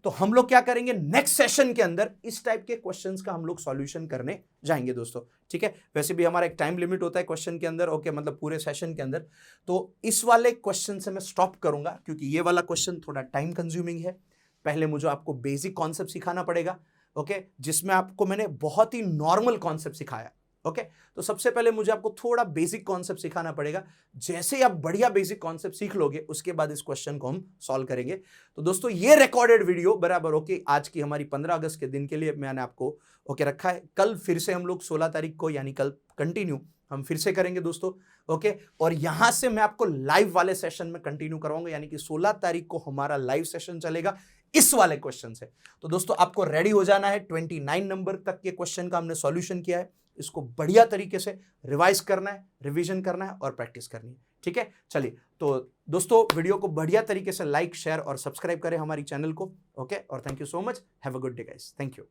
तो हम लोग क्या करेंगे नेक्स्ट सेशन के अंदर इस टाइप के क्वेश्चंस का हम लोग सॉल्यूशन करने जाएंगे दोस्तों, ठीक है। वैसे भी हमारा एक टाइम लिमिट होता है क्वेश्चन के अंदर, मतलब पूरे सेशन के अंदर, तो इस वाले क्वेश्चन से मैं स्टॉप करूंगा क्योंकि ये वाला क्वेश्चन थोड़ा टाइम कंज्यूमिंग है। पहले मुझे आपको बेसिक कॉन्सेप्ट सिखाना पड़ेगा, जिसमें आपको मैंने बहुत ही नॉर्मल कॉन्सेप्ट सिखाया, तो सबसे पहले मुझे आपको थोड़ा बेसिक कॉन्सेप्ट सिखाना पड़ेगा। जैसे ही आप बढ़िया बेसिक कॉन्सेप्ट सीख लोगे उसके बाद इस क्वेश्चन को हम सॉल्व करेंगे। तो दोस्तों ये रिकॉर्डेड वीडियो बराबर आज की हमारी 15 अगस्त के दिन के लिए मैंने आपको रखा है। कल फिर से हम लोग 16 तारीख को यानी कल कंटिन्यू हम फिर से करेंगे दोस्तों, और यहां से मैं आपको लाइव वाले सेशन में कंटिन्यू करवाऊंगा, यानी कि 16 तारीख को हमारा लाइव सेशन चलेगा इस वाले क्वेश्चन से। तो दोस्तों आपको रेडी हो जाना है, 29 नंबर तक के क्वेश्चन का हमने सॉल्यूशन किया है, इसको बढ़िया तरीके से रिवाइज करना है, रिवीजन करना है और प्रैक्टिस करनी है, ठीक है। चलिए तो दोस्तों वीडियो को बढ़िया तरीके से लाइक, शेयर और सब्सक्राइब करें हमारी चैनल को, और thank you so much, have a good day guys, thank you.